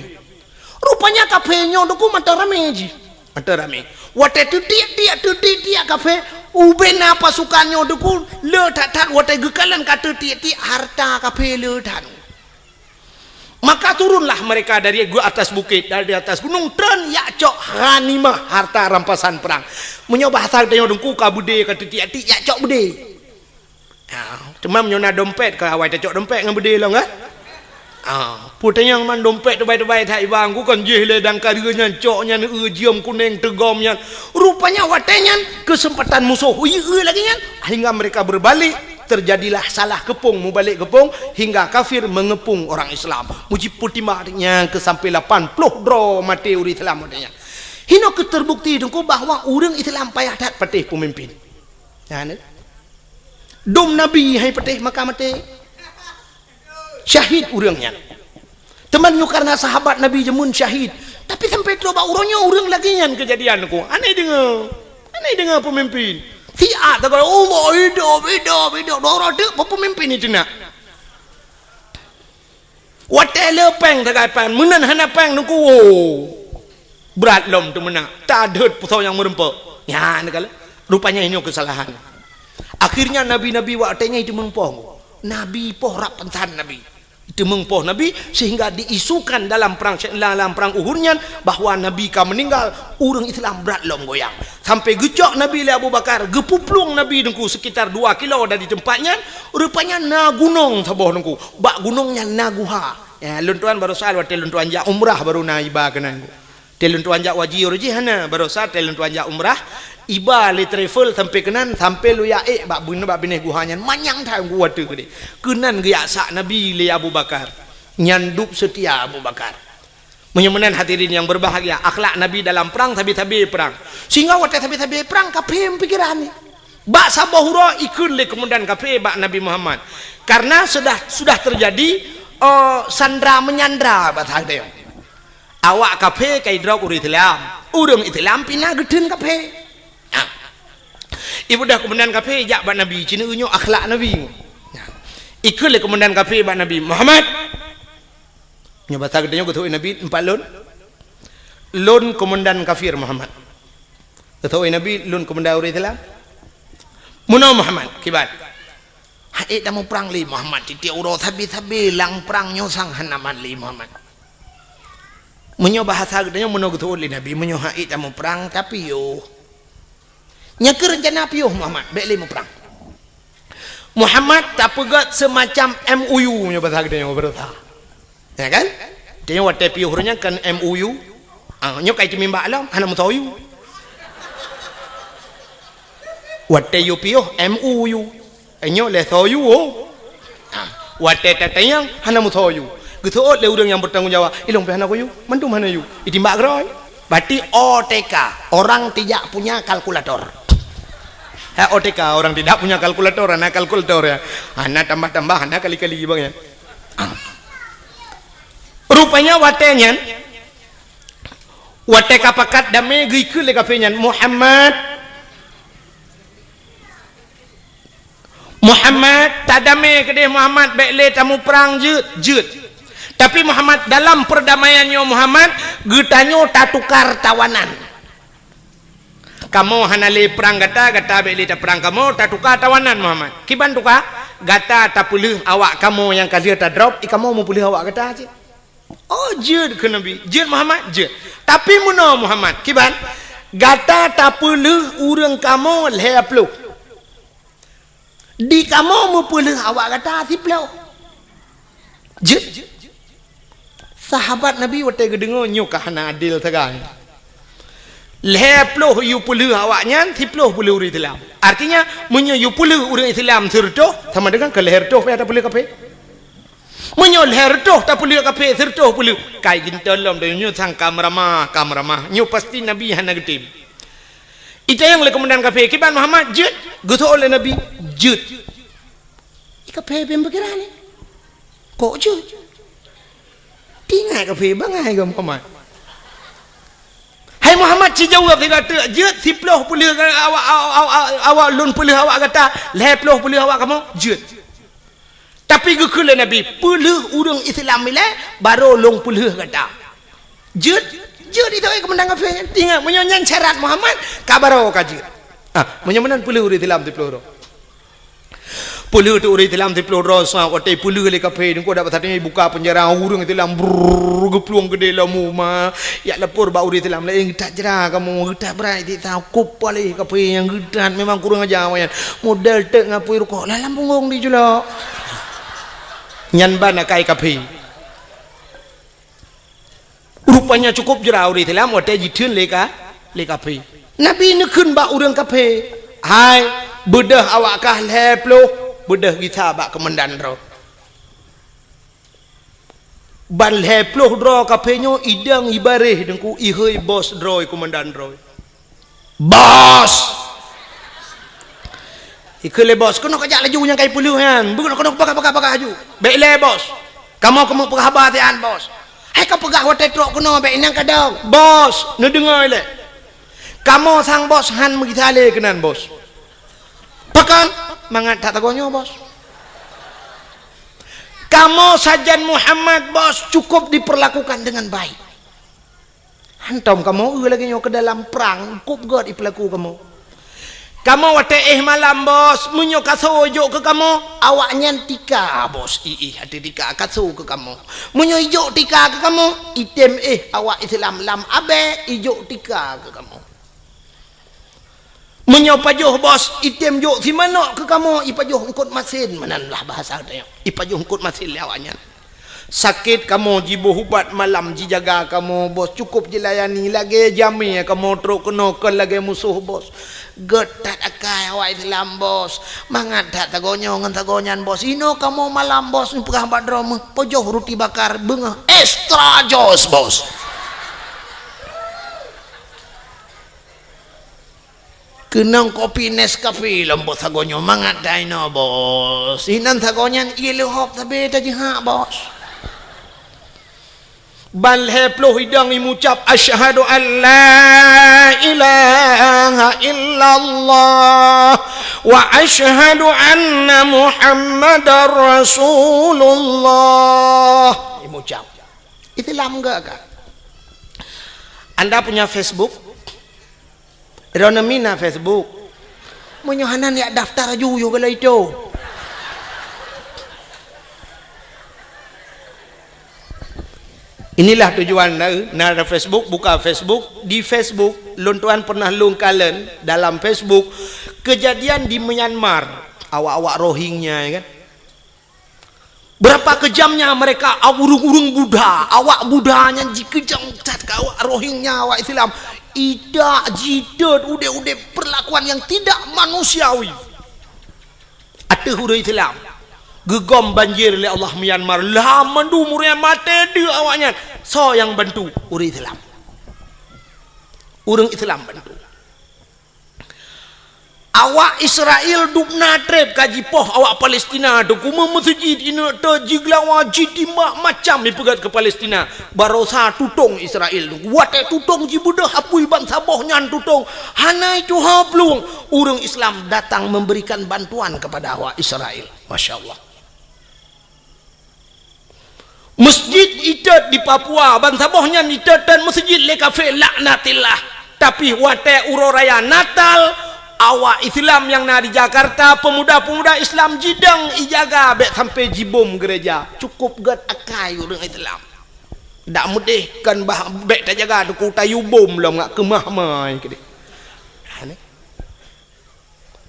rupanya kafirnya doku mata rame ji mata rame wate tu tiak kafir ubena pasukannya doku le tak wate gekalan kata tiak harta kafir le tak. Maka turunlah mereka dari atas bukit, dari atas gunung dan yakcok ghanimah harta rampasan perang. Menyoba hasal tanya dengku ka bude kata tiak yakcok bude. Cuma menyona dompet ke awai cok dompet dengan bude lah kan? Putanya man dompet terbaik-terbaik tak ibang ku kan jeh le dan karanya coknya jiam kuning tegomnya. Rupanya watenya kesempatan musuh lagi nya hingga mereka berbalik. Terjadilah salah kepung mubalik kepung hingga kafir mengepung orang Islam muji putimahnya ke sampai 80 dro mati uri Islam adanya hino keterbukti dengku bahwa orang Islam payah dat patih pemimpin dom Nabi hai patih maka mati syahid orangnya temannya karena sahabat Nabi jemun syahid tapi sampai coba orangnya orang lagi yang kejadian ku aneh dengar pemimpin siat tak Allah hidup dorong dek pemimpin itu nak watel peng tak pan menan hana peng nungku berat lom tu menang tak ada pusau yang merempuk ya negala rupanya ini kesalahan akhirnya nabi-nabi waktunya itu mengpoh nabi poh rak pentan nabi itu mengpoh nabi sehingga diisukan dalam perang Uhudnya bahwa nabi ka meninggal urang Islam berat lom goyang sampai gejok nabi le Abu Bakar gepuplung nabi dengku sekitar 2 kilo dari tempatnya rupanya na gunung taboh dengku bak gunungnya Naguha ya luntuan baru sal waktu luntuan ja umrah baru na iba kena telun tuan jak wajib hana baru sat telun tuan jak umrah iba le travel sampai kenan sampai lu ya bak bini guhanya manyang thang gua tu ke kenan ge sak nabi le Abu Bakar nyanduk setia Abu Bakar menyemenan hadirin yang berbahagia akhlak nabi dalam perang tabi-tabi perang sehingga waktu tabi-tabi perang kafir pikiran ni bak sabahura ikun le kemudian kafir bak Nabi Muhammad karena sudah terjadi sandra menyandra bahasa dia awak kafe kai drop urang Islam pina gedun kafe ibu dah kemudian kafe jak bak Nabi cina unyu akhlak Nabi ikut le kemudian kafe bak Nabi Muhammad nya bahasa gedenya gotoi Nabi 4 lon komandan kafir Muhammad gotoi Nabi lon komandan urang Islam muno Muhammad kibat hai dah mau perang li Muhammad titi uro tabi lang perang nyosang hanaman li Muhammad menyo bahasa gedenya menurut oleh Nabi menyo haid mau perang tapi yo nya ke rencana piyo Muhammad baik le mau perang Muhammad tak pegat semacam MOU menyo bahasa gedenya berita ya kan dia waktu piyo hurnya kan MOU nyo kai timimba alam hana mutayu waktu yo piyo MOU nyo le soyu waktu tatayang hana mutayu gitu le urang yang bertanggung jawab ilong pehana koyu mandu mana yu itimbak groy berarti OTK orang tidak punya kalkulator OTK orang tidak punya kalkulator anak kalkulator ya anak tambah anak kali-kali bang ya rupanya watenya watek pakat dame gikul le kafenyan Muhammad tadame kedeh Muhammad baik le tamu perang jut tapi Muhammad dalam perdamaiannya Muhammad getanyo tak tukar tawanan kamu hanale perang gata beli tak perang kamu tak tukar tawanan Muhammad kiban tukar gata tak pulih awak kamu yang kali tak drop kamu mau pulih awak gata aja oh jud ke Nabi jud Muhammad jud tapi muno Muhammad kiban gata tak pulih urang kamu lepluh di kamu mau pulih awak gata siplau jud sahabat Nabi waktu gedengo nyuk hana adil tegang leploh yu puluh awaknya tiploh puluh urang Islam artinya munyo yu puluh urang Islam sertoh sama dengan ke leher toh ada puluh kape munyo leher toh tak puluh kape sertoh puluh kai gintolom de nyu sang kamramah nyu pasti Nabi hana getim itu yang le komandan kape kiban Muhammad jut gutu oleh Nabi jut kape pembekiran ni kok jut tinggal kafe bangai ke Muhammad hai Muhammad cijau dia kata jut siploh pulih awak lun pulih awak kata leploh pulih awak kamu jut tapi gekul Nabi pulih urang Islam ile baru long pulih kata jut itu komandan kafe tinggal menyonyan syarat Muhammad kabaro kajut menyemenan pulih urang Islam siploh puluh tu orang Islam tiplo rosa waktu puluh le kafe dengko dapat tadi buka penjara urang Islam gepluang gede lamu ma ya lapor ba orang Islam lain tak jera kamu tak berai tak kup pale kafe yang gedan memang kurang aja wayan modal tek ngapui rokok lalam punggung di jula nyan bana kai kafe rupanya cukup jera orang Islam waktu jitun le kafe Nabi nekun ba urang kafe hai bedah awak kah leploh bedah kita bak kemendan ro ban leploh dro kapenyo idang ibareh dengku ihoi bos dro komandan dro bos ikele bos kono kajak laju yang kai puluh kan bukan kono pakai haju baik le bos kamu perhabatian bos hai kau pegah hotel truk kono baik nang kadang bos nu dengar le kamu sang bos han megitale kenan bos pakan mangat tak tagonyo bos kamu sajan Muhammad bos cukup diperlakukan dengan baik Hantam kamu lagi nyo ke dalam perang kup god ipelaku kamu wate malam bos munyo kasojo ke kamu awaknya tika bos hati tika kaso ke kamu munyo ijo tika ke kamu item awak Islam lam abe ijo tika ke kamu munyo pajuh bos item jo si mana ke kamu ipajuh ngkut masin mananlah bahasa dia ipajuh ngkut masin awaknya sakit kamu jibu hubat malam jijaga kamu bos cukup jilayani lagi jami kamu teruk kena ke lagi musuh bos getat akai awak Islam bos mangat tak tagonyo ngan tagonyan bos ino kamu malam bos perah badrom pojoh roti bakar bengah extra jos bos kenang kopi Nescafe lembut tagonyo mangat daino bos inan tagonyan ilu hop tabe tajih bos bal heploh hidang imucap asyhadu an la ilaha illallah wa asyhadu anna muhammadar rasulullah imucap Islam enggak kak anda punya Facebook Rona mina Facebook menyohanan ya daftar aja kalau itu inilah tujuan nara Facebook buka Facebook di Facebook luntuan pernah lung kalen dalam Facebook kejadian di Myanmar awak-awak Rohingya kan berapa kejamnya mereka urung-urung Buddha awak Buddhanya jikejam cat ke awak Rohingya awak Islam ida jidat udah perlakuan yang tidak manusiawi ada huruf Islam gegom banjir oleh Allah Myanmar lah mandu murnya mati dia awaknya so yang bantu urang Islam bantu awak Israel dupna trep kaji poh awak Palestina tu kuma masjid ina ta jiglawa jidimak macam dipegat ke Palestina barosa tutong Israel tu wate tutong jibudah apui bangsa boh nyan tutong hanai tu hablung urang Islam datang memberikan bantuan kepada awak Israel masya-Allah masjid itat di Papua bangsa bohnya itat dan masjid le kafe laknatillah tapi wate uroraya Natal awak Islam yang na di Jakarta pemuda-pemuda Islam jidang ijaga bet sampai jibom gereja cukup gad akai urang Islam dak mudih kan bah bet tak jaga tu tayu bom lah ngak kemah mai kede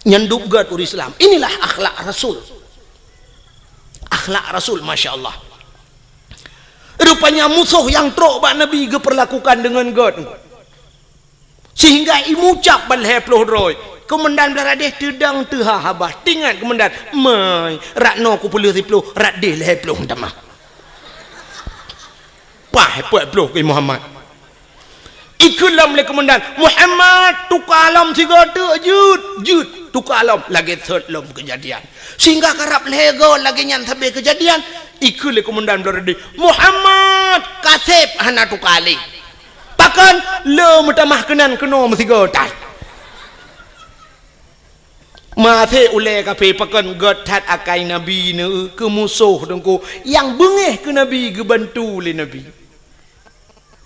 nyanduk gad urang Islam inilah akhlak Rasul masya-Allah rupanya musuh yang teruk bak Nabi diperlakukan dengan God sehingga imucap bal heploh roy komandan beladeh tedang teha habah tingat komandan mai rakno ku puluh riploh radeh heploh tamah pah heploh ke Muhammad ikulam le komandan Muhammad tukalam tiga jut tukalam lagi third lom kejadian sehingga karap lego lagi nyan sabe kejadian ikut le komandan beladeh Muhammad kasep hana tukali pakan le mutamah kenan keno mesiga tai mathe ule kape pakan gotat akai nabi ne ke musuh dengku yang bengeh ke nabi ke bantu le nabi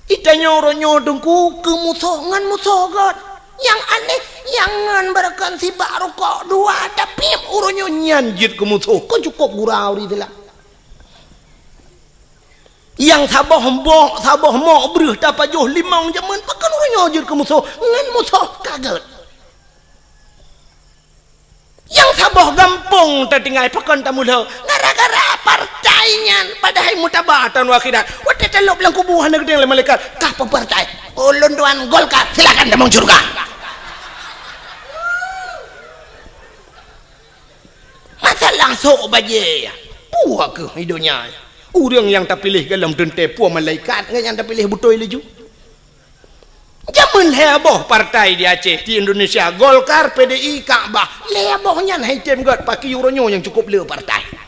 itanya ronyo dengku ke musuh ngan musuh god yang aneh yang ngan berakan si baru kok dua tapi uronyo nyanjit ke musuh kok cukup gurau di dalam yang sabah mo berih dapat joh limang jaman pakan orang nyojur ke musuh ngan musuh kaget yang sabah gampung tertinggal pakan tamula gara-gara partainya padahal mutabatan wakhidat wate telok bilang kubuhan negeri yang malaikat kah partai ulun tuan Golkar silakan damang surga masalah sok baje puak ke hidupnya orang yang terpilih dalam tentera puan malaikat yang terpilih betul laju zaman heboh partai di Aceh di Indonesia Golkar PDI Kaabah hebohnya haitem god pakai uronyo yang cukup le partai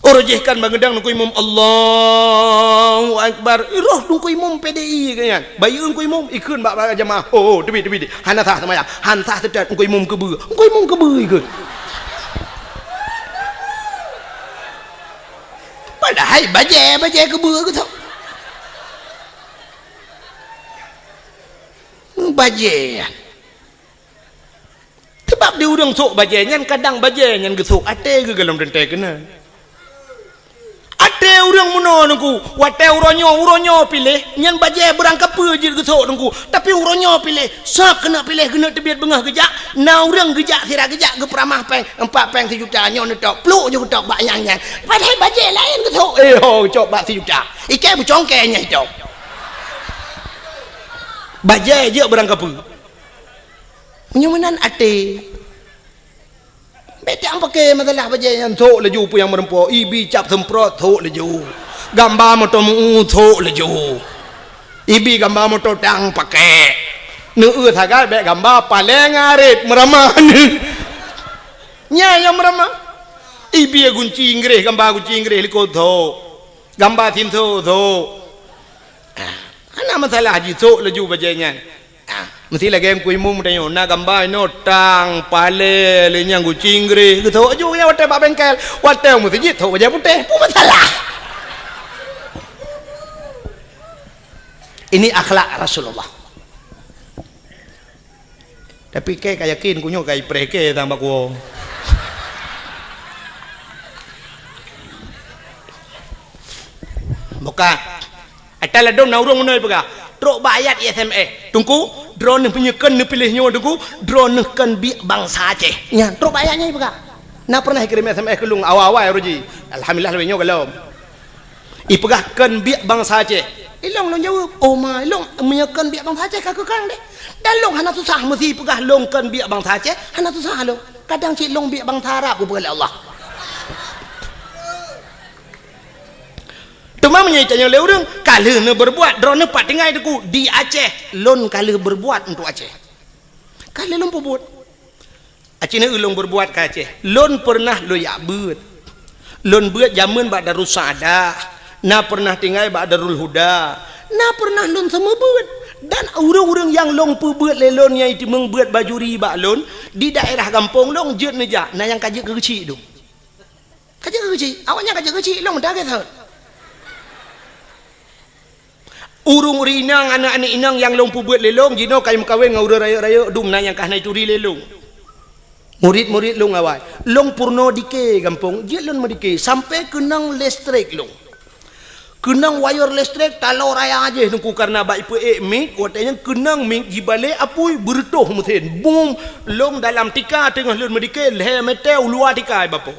orojehkan bangedang nungku imam Allahu Akbar roh nungku imam PDI kan bayi nungku imam ikun bak jamaah oh debi hana sah sama ya han sah sedat nungku imam kebe ikut padahal baje kebur ke tau baje sebab dia urang sok baje nyan kadang baje nyan gesok ate ke dalam dente kena ate urang muno nungku wate uronyo pilih nyan baje berangkap je gesok nungku tapi uronyo pilih sak kena pilih kena tebiat bengah gejak na urang gejak sira gejak ke peramah peng 4 peng 1 juta nyon tok pluk je tok bak yang nyan padahal baje lain gesok cok bak 1 juta ikai bucongke nya itu baje je berangkap menyumanan ate bete ang pakai masalah baje yang thok laju pu yang merempo ibi cap semprot thok laju gambar motor mu thok laju ibi gambar motor tang pakai nu thagai be gambar paling arit meramah nya yang meramah ibi gunci inggris gambar gunci inggris liko thok gambar tin thok ana masalah ji thok laju baje nya mesti lagi yang kuimu mudanya na gambar no tang pale le nyang gucingre ke thok ju nya wate ba bengkel wate mesti ji thok baje putih pu masalah ini akhlak Rasulullah tapi ke yakin kunyo kai preke tambah ko buka atala dong na urang munoi pega trok bayat SMS tungku drone penyekan ni pilihnya tungku drone kan bi bangsa Aceh nya trok bayatnya pega na pernah kirim SMS ke lung awal-awal roji alhamdulillah lebihnya kalau ipegah kan bi bangsa Aceh ilong long jawab oh ma ilong menyekan bi bangsa Aceh kaku kang deh dan long hana susah mesti pegah long kan bi bangsa Aceh hana susah lo kadang cik long bi bangsa Arab ku pegah Allah cuma menyaitannya oleh orang kalau nak berbuat drone pat tinggal itu di Aceh lon kalau berbuat untuk Aceh kalau lon berbuat Aceh ni ulung berbuat ke Aceh lon pernah lo yak beut lon beut zaman bak Darus Saadah na pernah tinggal bak Darul Huda na pernah lon semua beut dan orang-orang yang long perbuat lelon yang itu membuat bajuri bak lon di daerah kampung long jet neja na yang kajik kecil tu kajik kecil awaknya kajik kecil long dah kata urung rinang anak-anak inang yang long buat lelong jino kai mekawin ngau raya-raya dum na yang kah nai turi lelong murid-murid long awal long purno dike kampung je lon medike sampai kenang listrik long kenang wire listrik talau raya aja nungku karena baik pe mik watanya kenang mik jibale apui bertoh mesin boom long dalam tika tengah lon medike le metel luar tika bapo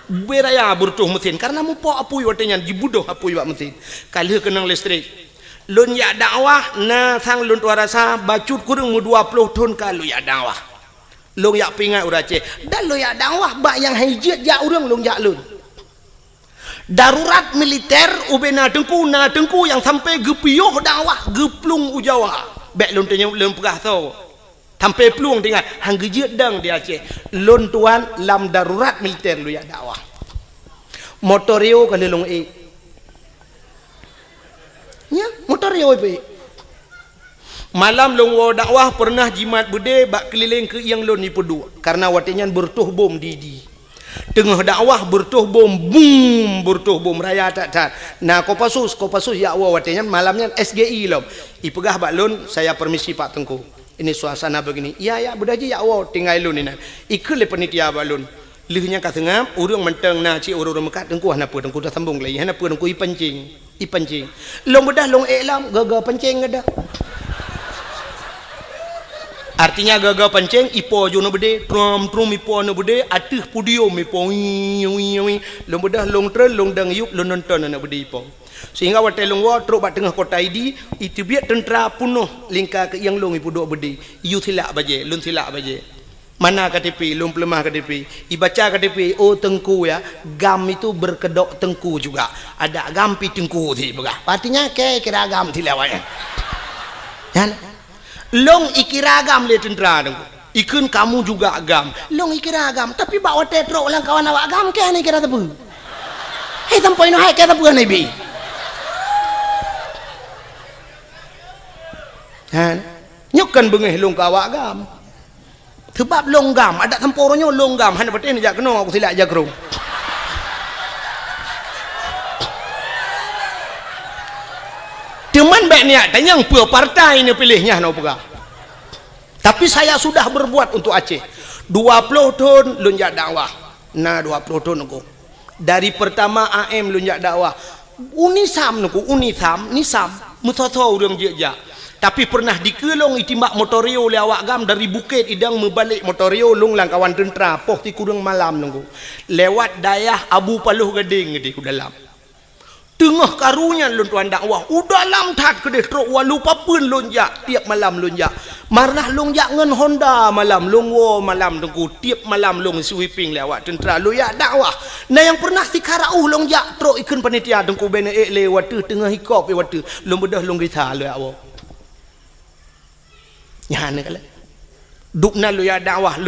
beraya bertuh mesin karena mupo apui watanya jibudoh apui wak mesin kalau kenang listrik lun ya dakwah na sang lun tuarasa bacut kurang mu 20 tahun kalau ya dakwah lun ya pingat urace dan lun ya dakwah bak yang hijat ya urang lun ya lun darurat militer ubena tengku yang sampai gepioh dakwah geplung ujawa bek lun tanya lun pegah tau sampai peluang tinggal hang gejit dang di Aceh lun tuan lam darurat militer lu ya dakwah motorio kalau long nya motorio malam long wo dakwah pernah jimat bude bak keliling ke yang lun ni pedu karena watinyan bertuh bom di tengah dakwah bertuh bom boom bertuh bom raya tak nah kopasus ya wo watinyan malamnya SGI lom ipegah bak lun saya permisi Pak Tengku ini suasana begini ya budaji ya wo tinggal lun ini ikut le penitia balun lihnya ka tengah urang menteng na ci urang mekat tengku hana apa tengku dah sambung lagi hana apa tengku ipancing long bedah long elam gagal pancing ada artinya gagal pancing ipo jo no bede trum ipo no bede atih pudium ipo long bedah long trel long dang yuk long nonton na bede ipo sehingga wate long wa truk bat tengah kota ID itu biak tentera punuh lingkar ke yang long ipo dok bede yu silak baje lun silak baje mana KTP lum pelemah KTP ibaca KTP oh tengku ya gam itu berkedok tengku juga ada gam pi tengku ti begah artinya ke kira gam ti lewat kan long ikira gam le tentera tengku ikun kamu juga agam long ikira agam tapi bawa tetrok lang kawan awak agam ke ni kira tebu hei sampai no hai ke tebu ni bi kan nyukan bengeh long kawak agam sebab longgam ada tempornya longgam hanya betul ni jak kena aku silap jak kerung cuman baik niat tanya pua partai ni pilihnya nak apa Tapi saya sudah berbuat untuk Aceh 20 tahun lunjak dakwah. Nah 20 tahun aku. Dari pertama AM lunjak dakwah. Unisam aku, nisam mutoto urang jejak. Tapi pernah dikelong itimbak motorio oleh awak gam dari bukit idang membalik motorio lung langkawan tentera poh ti kurang malam nunggu. Lewat dayah Abu Paluh Gading di dalam. Tengah karunya lun tuan dakwah udah lam tat kedeh truk walu papun lonjak tiap malam lonjak marnah lonjak ngan Honda malam lungwo malam tengku tiap malam long sweeping lewat tentera lu ya dakwah nah yang pernah si karau lonjak truk ikun panitia tengku bene lewat tengah hikop lewat long bedah long kita lu awo nyane kala dukna lu ya dakwah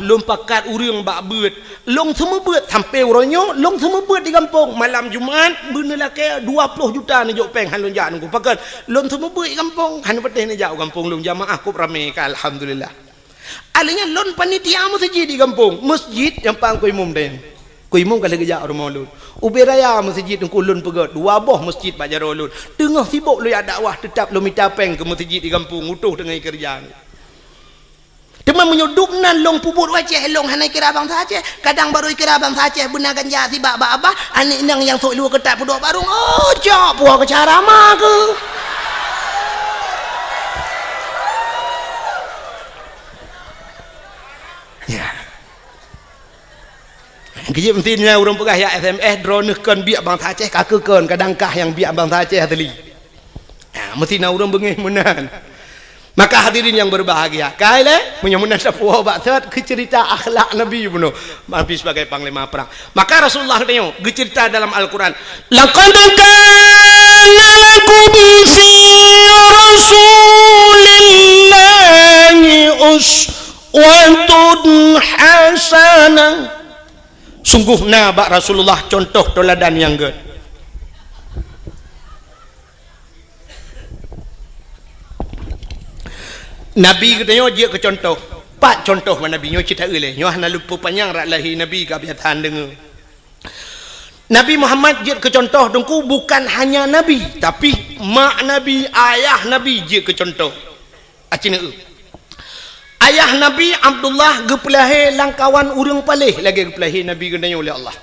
lom pakat urang bak beut long semua beut sampai uronyo long semua beut di kampung malam Jumaat bener ke 20 juta ni jok peng han lonjak nunggu pakat long semua beut di kampung han peteh ni jauh kampung long jamaah ku ramai ka alhamdulillah alinya lon panitia masjid di kampung masjid yang pang ku imum den ku imum kala gejak rumah lun ubi raya masjid ku lun pegat dua boh masjid bajaro lun tengah sibuk lu ya dakwah tetap lu minta peng ke masjid di kampung utuh dengan kerjaan. Cuma menyuduk nan long pubur wajah long hanai kira bang saja kadang baru kira bang saja benar ganja si bak abah anik nang yang sok lu ketat pudok barung oh cok puah ke cara mak ke ya kejip pentingnya orang pegah ya SMS drone kan biak bang saja kakekan kadang kah yang biak bang saja teli ya mesti na orang bengih menan. Maka hadirin yang berbahagia, kaile punya munasabah batat ke cerita akhlak Nabi bunuh, Nabi sebagai panglima perang. Maka Rasulullah tengok cerita dalam Al-Quran. Laqad kana lakum fi Rasulillahi uswatun hasanah. Sungguhnya bak Rasulullah contoh teladan yang good. Nabi katanya dia ke contoh. Pak contoh mana Nabi nyo cerita oleh. Nyo hana lupa panjang rak lahi Nabi ke abiatan dengar. Nabi Muhammad dia ke contoh dengku bukan hanya Nabi tapi mak Nabi, ayah Nabi dia ke contoh. Acina ayah Nabi Abdullah gepelahi langkawan urang palih lagi gepelahi Nabi katanya oleh Allah.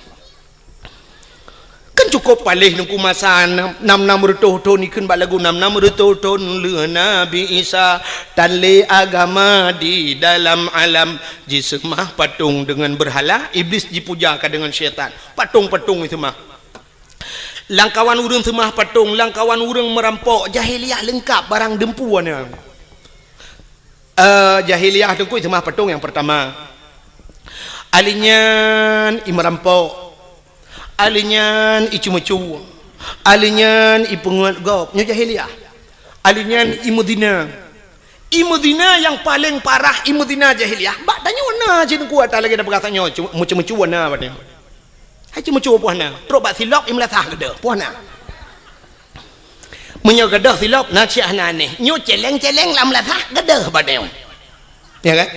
Kan cukup palih nungku masa 6 tahun ikun bak lagu 6 tahun le Nabi Isa tanle agama di dalam alam jisemah patung dengan berhala iblis dipujakan dengan syaitan patung-patung itu mah langkawan urang semah patung langkawan urang merampok jahiliah lengkap barang dempuannya jahiliah dengku itu mah patung yang pertama alinyan merampok alinyan icu-mecu alinyan ipungut gop nyo jahiliah alinyan imudina yang paling parah imudina jahiliah bak tanya warna cina kuat lagi dah berkatanya mecu-mecu warna pada hai mecu puana teruk bak silap imlatah gede puana menyo gede silap nak siah aneh nyo celeng-celeng lam latah gede pada ya kan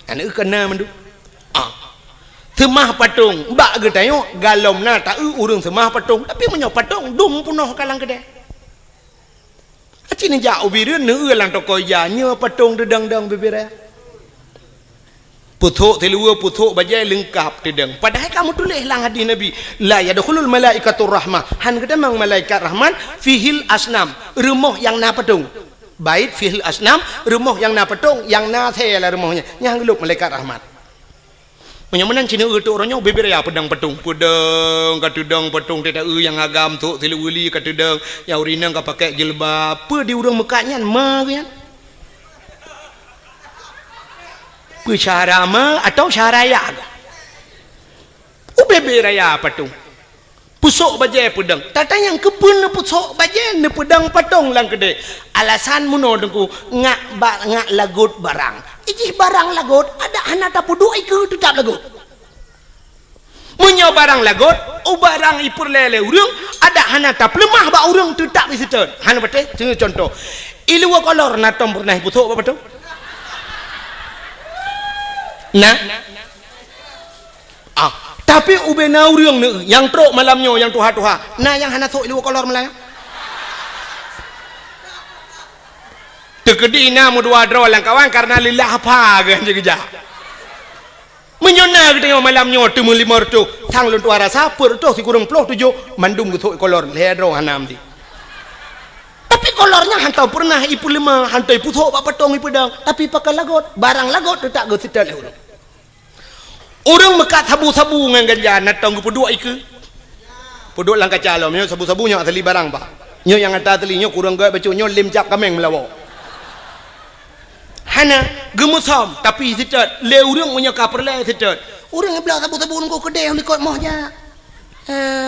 anak kena mendu semah patung bak ke tengok galom na tak urang semah patung tapi menyo patung dum punoh kalang kedai acini jauh bireun neu lang toko ya nya patung dedang-dang bibira puthuk telua puthuk bajai lengkap dedang padahal kamu tulis lang hadis Nabi la yadkhulul malaikatur rahmah han kada mang malaikat rahman fihil asnam rumah yang na patung bait fihil asnam rumah yang na patung yang na the lah rumahnya yang geluk malaikat rahmat menyamunan cina tu orangnya beberapa pedang patung pedang katudang patung tidak yang agam tu teluli katudang yang urinang ka pakai jilbab apa di urang mekaknya mah kan pe cara mah atau syaraya beberapa patung pusuk bajai pedang tata yang kepun pusuk bajai ne pedang patung lang kedai alasan muno dengku ngak lagut barang iji barang lagut ada anak tapu dua ikut tetap lagut menyo barang lagut barang ipur lele urang ada anak tap lemah ba urang tetap isitan hana betul contoh ilu kolor natom pernah pusuk apa betul nah tapi ubena urang yang truk malamnya yang tuha-tuha nah yang hana sok ilu kolor malam Tekedi na mu dua draw lang kawan karena lillah apa kan je kerja. Menyona kita malam nyo tu lima tu thang lon tu rasa per tu si kurang ploh tujuh mandum gitu kolor le draw hanam di. Tapi kolornya hantau pernah ipu lima hantai puthok pak patong ipu dang tapi pakai lagot barang lagot tu tak go sital urang. Urang mekat sabu-sabu ngan ganja natang gu pedua iku. Pedua lang kacalo nyo sabu-sabu nyo asli barang pak. Nyo yang ata teli nyo kurang gaya bacu nyo lim cap kameng melawo. Hana gemusom tapi sitat le urang punya kaperle sitat. Urang belah sabu-sabu ngko kedai likot moh ja.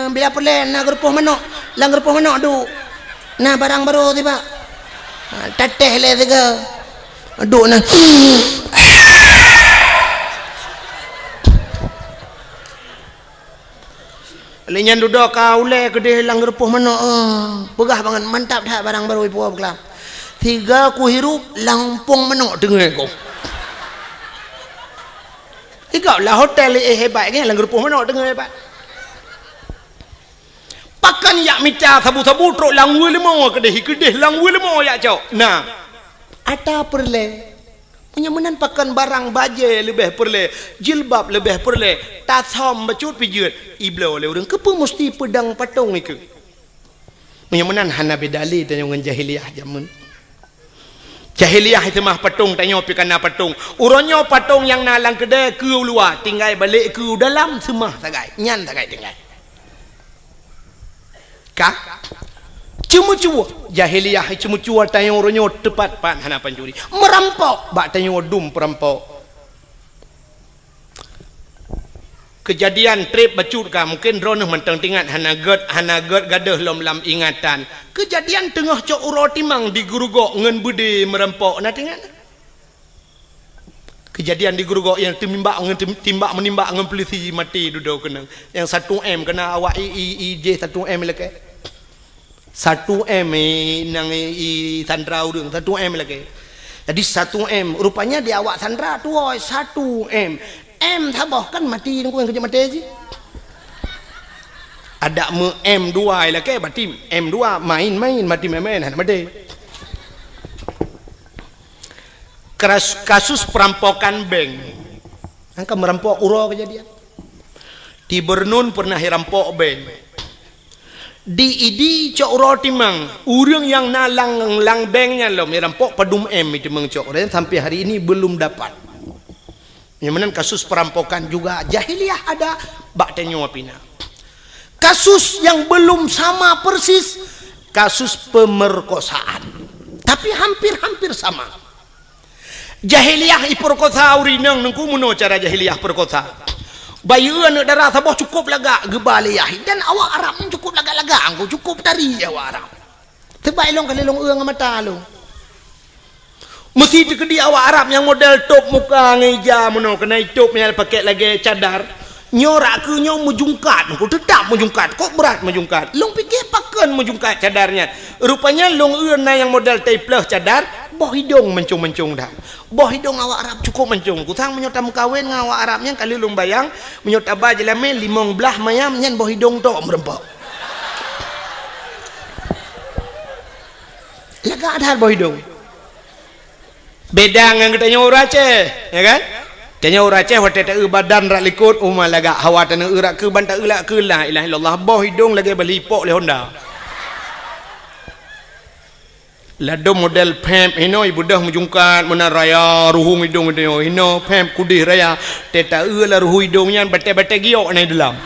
Bila perle na gerpoh manok, lang gerpoh manok du. Nah barang baru tiba. Teteh le tiga. Duk na. Lenyan duduk kau le kedai lang gerpoh manok. Pegah banget mantap dah barang baru ibu kelam. Tiga ku hirup lampung menok dengar kau. Ikau lah hotel hebat kan lang gerpoh menok dengar hebat. Pakan yak mita sabu-sabu truk lang limo kedeh lang limo yak cok. Nah, ada perle. Penyemenan pakan barang baje lebih perle, jilbab lebih perle, tasom bacut pijut. Iblo le urang kepa mesti pedang patung iku. Penyemenan hana bedali dan yang jahiliah jamun. Jahiliah itu mah patung tanya pikana patung. Uronyo patung yang nalang kedai ke luar tinggal balik ke dalam semah sagai. Nyan sagai tinggal. Kah? Cuma-cuma jahiliah cuma-cuma tanya uronyo tepat pan hana pancuri. Merampok bak tanya dum perampok. Kejadian trip bacut ka mungkin drone mentang tingat hana ged gadah lam ingatan. Kejadian tengah cok uro timang di gurugok ngen budi merempok na tingat. Kejadian di gurugok yang timbak menimbak ngen polisi mati duduk kena. Yang 1M kena awak IJ 1M leke. 1M nang sandra urang 1M leke. Jadi 1M rupanya di awak sandra tu oi 1M. M tabah kan mati nunggu yang kerja mati je. Ada M2 lah ke mati M2 main mati main mati. Kasus perampokan bank. Angka merampok uro kejadian. Di Bernun pernah rampok bank. Di idi cok uro timang. Urang yang nalang lang banknya lo merampok padum M itu mengcok. Dan sampai hari ini belum dapat. Yang mana kasus perampokan juga jahiliah ada bak tenyo apina. Kasus yang belum sama persis kasus pemerkosaan. Tapi hampir sama. Jahiliah iperkosa urinang nengku muno cara jahiliah perkosa. Bayuan darah saboh cukup laga gebaliah dan awak Arab cukup laga-laga angku cukup tari awak Arab. Tebai long kalilong eung mata long. Mesti tekedi awak Arab yang model top muka ngeja mono kena top yang pakai lagi cadar nyorak ke nyo mujungkat ko tetap mujungkat kok berat mujungkat long fikir pakan mujungkat cadarnya rupanya long euna yang model tapeleh cadar boh hidung mencung-mencung dah boh hidung awak Arab cukup mencung kusang menyota mukawin ngawak Arabnya kali long bayang menyota ba jelame limong belah mayam nyen boh hidung tok merempok laga ada boh hidung. Beda dengan kita nyawa Aceh, ya kan? Kita nyawa Aceh waktu tak badan rak likut umah laga hawa tanah urak ke bantak ulak ke la ilaha illallah boh hidung lagi belipok le Honda. Lado model pemp ino ibu dah mujungkat mana raya ruhung hidung itu ino pemp kudih raya teta la ruhu hidungnya bete-bete giok nai dalam.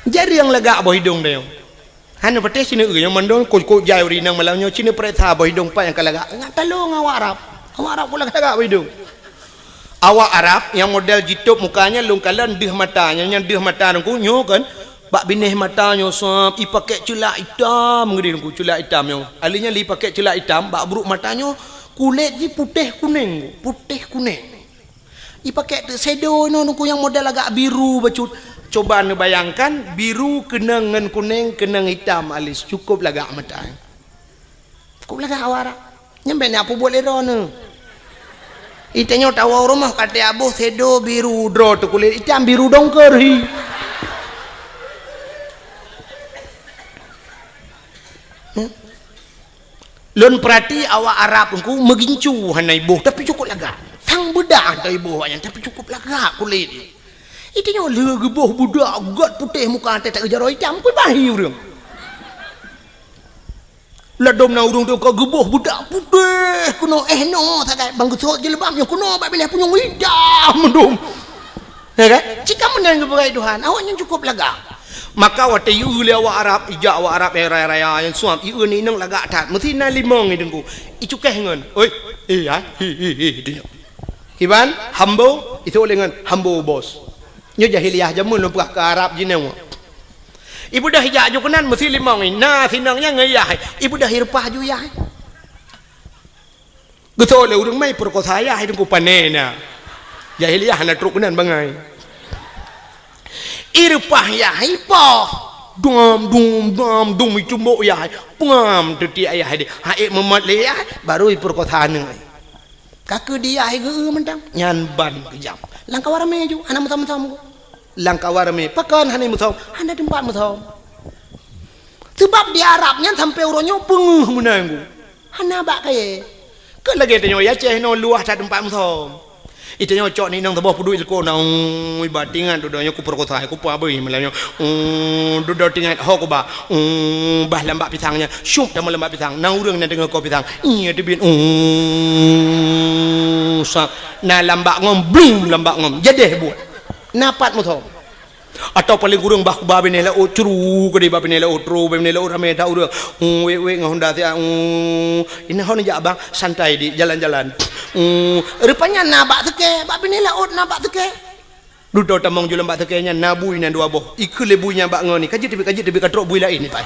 Jadi yang lega boh hidung dia. Hanya pete sini yang mandong kok jai urinang malamnya sini pereta boh hidung pa yang kalaga ngat talong awak Arab pula kalaga boh hidung awak Arab yang model jitup mukanya lungkalan deh matanya yang deh mata nungku nyo kan bak binih matanya sop ipakai celak hitam ngedi nungku celak hitam yo alinya li pakai celak hitam bak buruk matanya kulit ji putih kuning ipakai shadow no nungku yang model agak biru bacut. Coba anda bayangkan biru kena dengan kuning kena hitam alis cukup laga mata. Cukup laga awak nyampe ni apa boleh rono. Itanya tahu rumah kata abu sedo biru draw tu kulit hitam biru dongker hi. Lon perhati awak Arab engku megincu hanai ibu tapi cukup lagak. Sang bedak hantai ibu awaknya tapi cukup lagak kulit. Itu nyo le gebuh budak got putih muka hantai tak kejar hitam pun bahi urang. Ladom na urang tu kau gebuh budak putih kuno no tak bang gusok jelebamnya kuno bak bilih punya hitam mendum. Ya kan? Jika menang kepada Tuhan awaknya cukup lagak. Maka waktu iu le awak Arab ijak awak Arab raya yang suam iu ni nang lagak tat mesti na limong ni dengku icu keh ngon oi ya dia kiban hambo itu lengan hambo bos nyo jahiliah jamun lu ke Arab jinau ibu dah ijak ju kenan mesti limong ni na sinangnya ngayah ibu dah hirpah ju ya betul le urang mai perkosa ya dengku panena jahiliah na truk kenan bangai irpah ya hipoh dum itu mbok ya pengam teti ayah dia haik memat le ya baru perkotaan ni kaki dia ai ge mentang nyan ban kejam langkah warame ju anak mutam langkah warame pakan hanai mutam hana tempat mutam sebab di Arab nyan sampai uronyo penguh menanggu hana bak kaye ke lagi tanyo ya ceh no luah tak tempat mutam itu nyocok ni nang tabah pudu ilko nang batingan dudanya ku perkosa ku pa beuy melanyo dudo tingan ho ku ba bah lambak pisangnya syup dalam lambak pisang nang urang na dengar ko pisang iya debin sak na lambak ngom blum lambak ngom jedeh buat napat muthom atau paling kurang bah ku ba benela o curu ke di ba benela o tru benela o rame ta urang we ngahonda ti ini hon ja abang santai di jalan-jalan rupanya nabak teke bak binela ot nabak teke dudo tamong jual bak tekenya nabui nan dua boh ikut lebunya bak ngoni kaji tebi katrok bui lain ni pai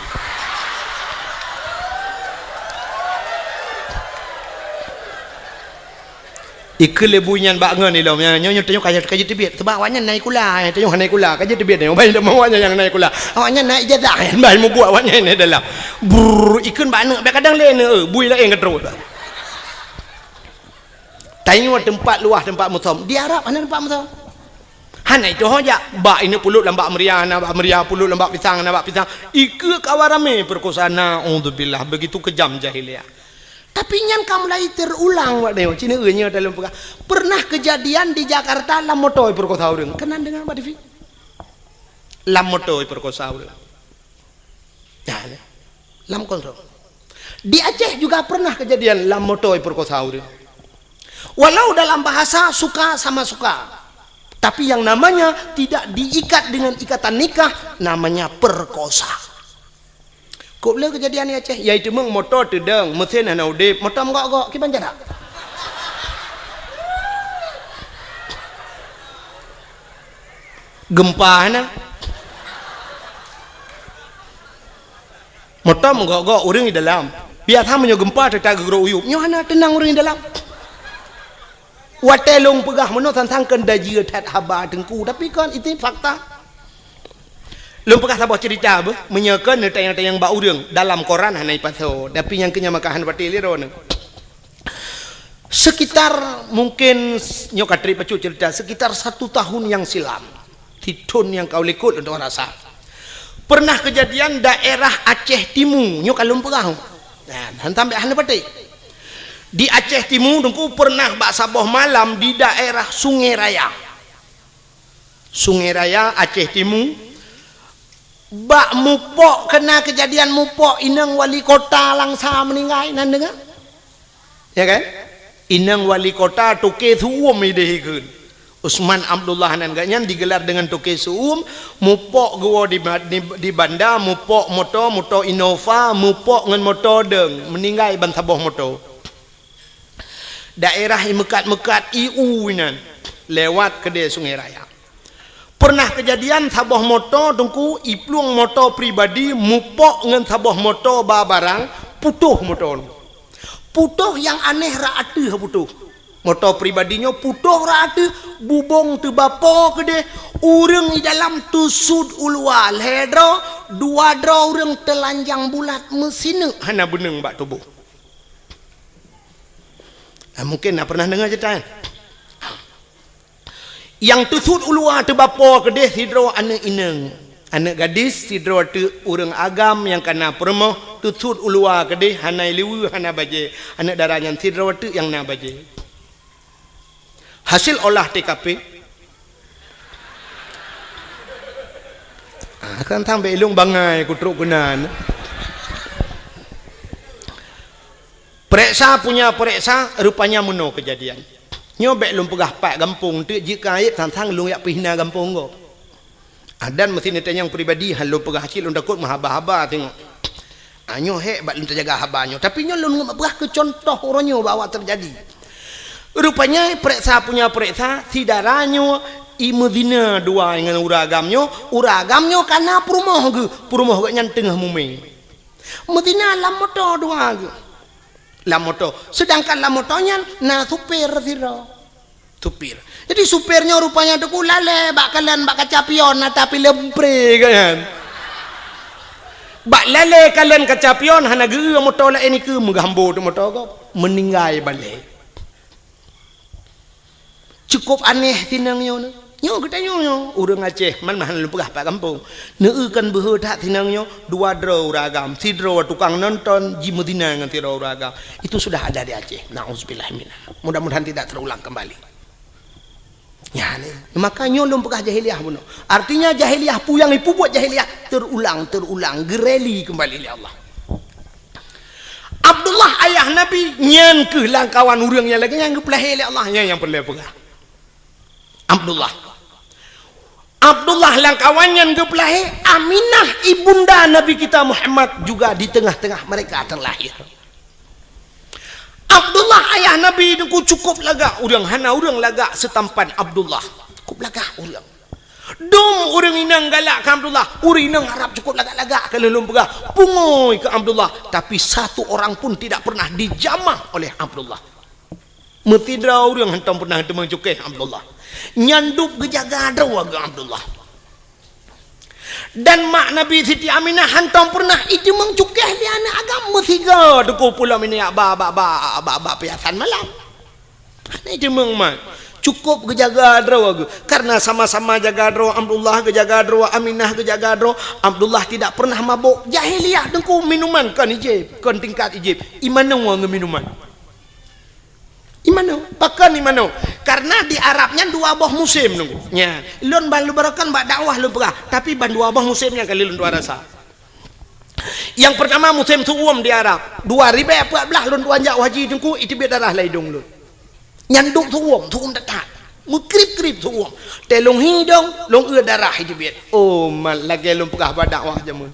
ikut lebunya bak ngoni lo nyo tanyo kaji tebi sebab awaknya naik kula tanyo naik kula kaji tebi tanyo bai dak awaknya yang naik kula awaknya naik ijazah bai mu buat awaknya ni dalam ikut bak ne kadang lain bui lain katrok tengok tempat luah tempat mutam di Arab mana tempat mutam hana itu hoja bak ini pulut lambak meriah na bak meriah pulut lambak pisang na bak pisang ikut kawarame perkosana auzubillah begitu kejam jahiliah tapi nyan kamu lagi terulang wak deo cina nya dalam pernah kejadian di Jakarta lam motoi perkosa urang kenan dengan Mbak Devi lam motoi perkosa urang ya lam kontrol di Aceh juga pernah kejadian lam motoi perkosa urang walau dalam bahasa suka sama suka tapi yang namanya tidak diikat dengan ikatan nikah namanya perkosa kok boleh kejadian ni Aceh iaitu meng motor tedeng mesin hana udip motor gok kiban jarak gempa hana motor gok urang di dalam biar thamanya gempa tak gegro uyup nyo hana tenang urang di dalam watelong pegah meno tantangkan daji tat haba tengku tapi kan itu fakta lom pegah sabah cerita be menyekan tayang-tayang ba urang dalam koran hanai paso tapi yang kenya makahan pati liron sekitar mungkin nyokatri pacu cerita sekitar 1 tahun yang silam tidun yang kau likut untuk rasa pernah kejadian daerah Aceh Timur nyok kalum pegah nah hantam be hanai pati di Aceh Timur dengku pernah bak saboh malam di daerah Sungai Raya Aceh Timur bak mupok kena kejadian mupok inang wali kota langsa meninggal nan dengar ya kan inang wali kota tuke suum idehikeun Usman Abdullah nan ganyan digelar dengan tuke suum mupok gua di banda mupok moto Innova mupok ngan moto deng meninggal ban saboh moto daerah mekat IU nan lewat ke dia Sungai Raya pernah kejadian sabah motor tungku iplung motor pribadi mupok ngan sabah motor barang putuh motor putuh yang aneh raateuh putuh motor pribadinya putuh raateuh bubong tu bapo ke dia urang di dalam tusud ulwal hedro dua dro urang telanjang bulat mesin hana beneng bak tubuh mungkin nak pernah dengar cerita yang tusud ulua tu bapa kedeh sidro anak ineng anak gadis sidro tu urang agam yang kena permoh tutut ulua kedih hanai liwu hana baje anak darahnya tidrawatu yang na baje hasil olah TKP kan tang belung bangai kutruk gunan periksa punya periksa rupanya meno kejadian nyobek lum pegah pak gampung tu jika ayat tang lung yak pihna gampung go dan mesti netanya yang pribadi halu pegah kecil lun takut mahaba-haba tengok anyo hebat lun terjaga habanyo tapi nyo lun pegah ke contoh orangnya bawa terjadi rupanya periksa punya periksa si daranyo imudina dua dengan uragamnya karena perumah ke yang tengah mumi medina lamoto dua ke lamoto sedangkan lamotonya na supir jadi supirnya rupanya tu lale bakalan bak kacapion tapi lepre kan bak lale kalian kacapion hana ge motor la ini ke menggambo tu motor kau meninggal balik cukup aneh tinangnya nyo katanya urang Aceh man mahan lu pegah pak kampung neukan beuh tak tinangnya dua draw ragam si draw tukang nonton jimudina dengan draw ragam itu sudah ada di Aceh nauzubillah minna mudah-mudahan tidak terulang kembali ya ni makanya lu pegah jahiliyah buno artinya jahiliyah puyang ipu buat jahiliyah terulang gereli kembali oleh Allah Abdullah ayah Nabi nyan ke langkawan urang yang lagi yang gepelahi oleh Allah yang perlu pegah Abdullah langkawan yang gepelahi Aminah ibunda Nabi kita Muhammad juga di tengah-tengah mereka terlahir Abdullah ayah Nabi itu cukup lagak urang hana urang lagak setampan Abdullah cukup lagak urang dong urang inang galak ke Abdullah urang inang harap cukup lagak-lagak kalau lum pegah pungoi ke Abdullah tapi satu orang pun tidak pernah dijamah oleh Abdullah metidra urang hantam pernah temang cukai Abdullah nyandup gejaga dawa ke Abdullah dan mak Nabi Siti Aminah hantam pernah itu mengcukeh di anak agama tiga deku pula ini ba piasan malam itu mengmat cukup gejaga dawa karena sama-sama jaga dawa Abdullah gejaga dawa Aminah gejaga dawa Abdullah tidak pernah mabuk jahiliyah dengku minuman kan ijib kan tingkat ijib imana wang minuman imano pakan imano karena di Arabnya dua buah musim nunggu nya lun balu barakan bak dakwah lu pegah tapi ban dua buah musimnya kali lun dua rasa yang pertama musim suum di Arab 2014 lun wanjak haji nunggu itu biar darah laidung lun nyanduk suum dekat mukrip suum telung hidung long darah itu biar oh mal lagi lun pegah bak dakwah jamun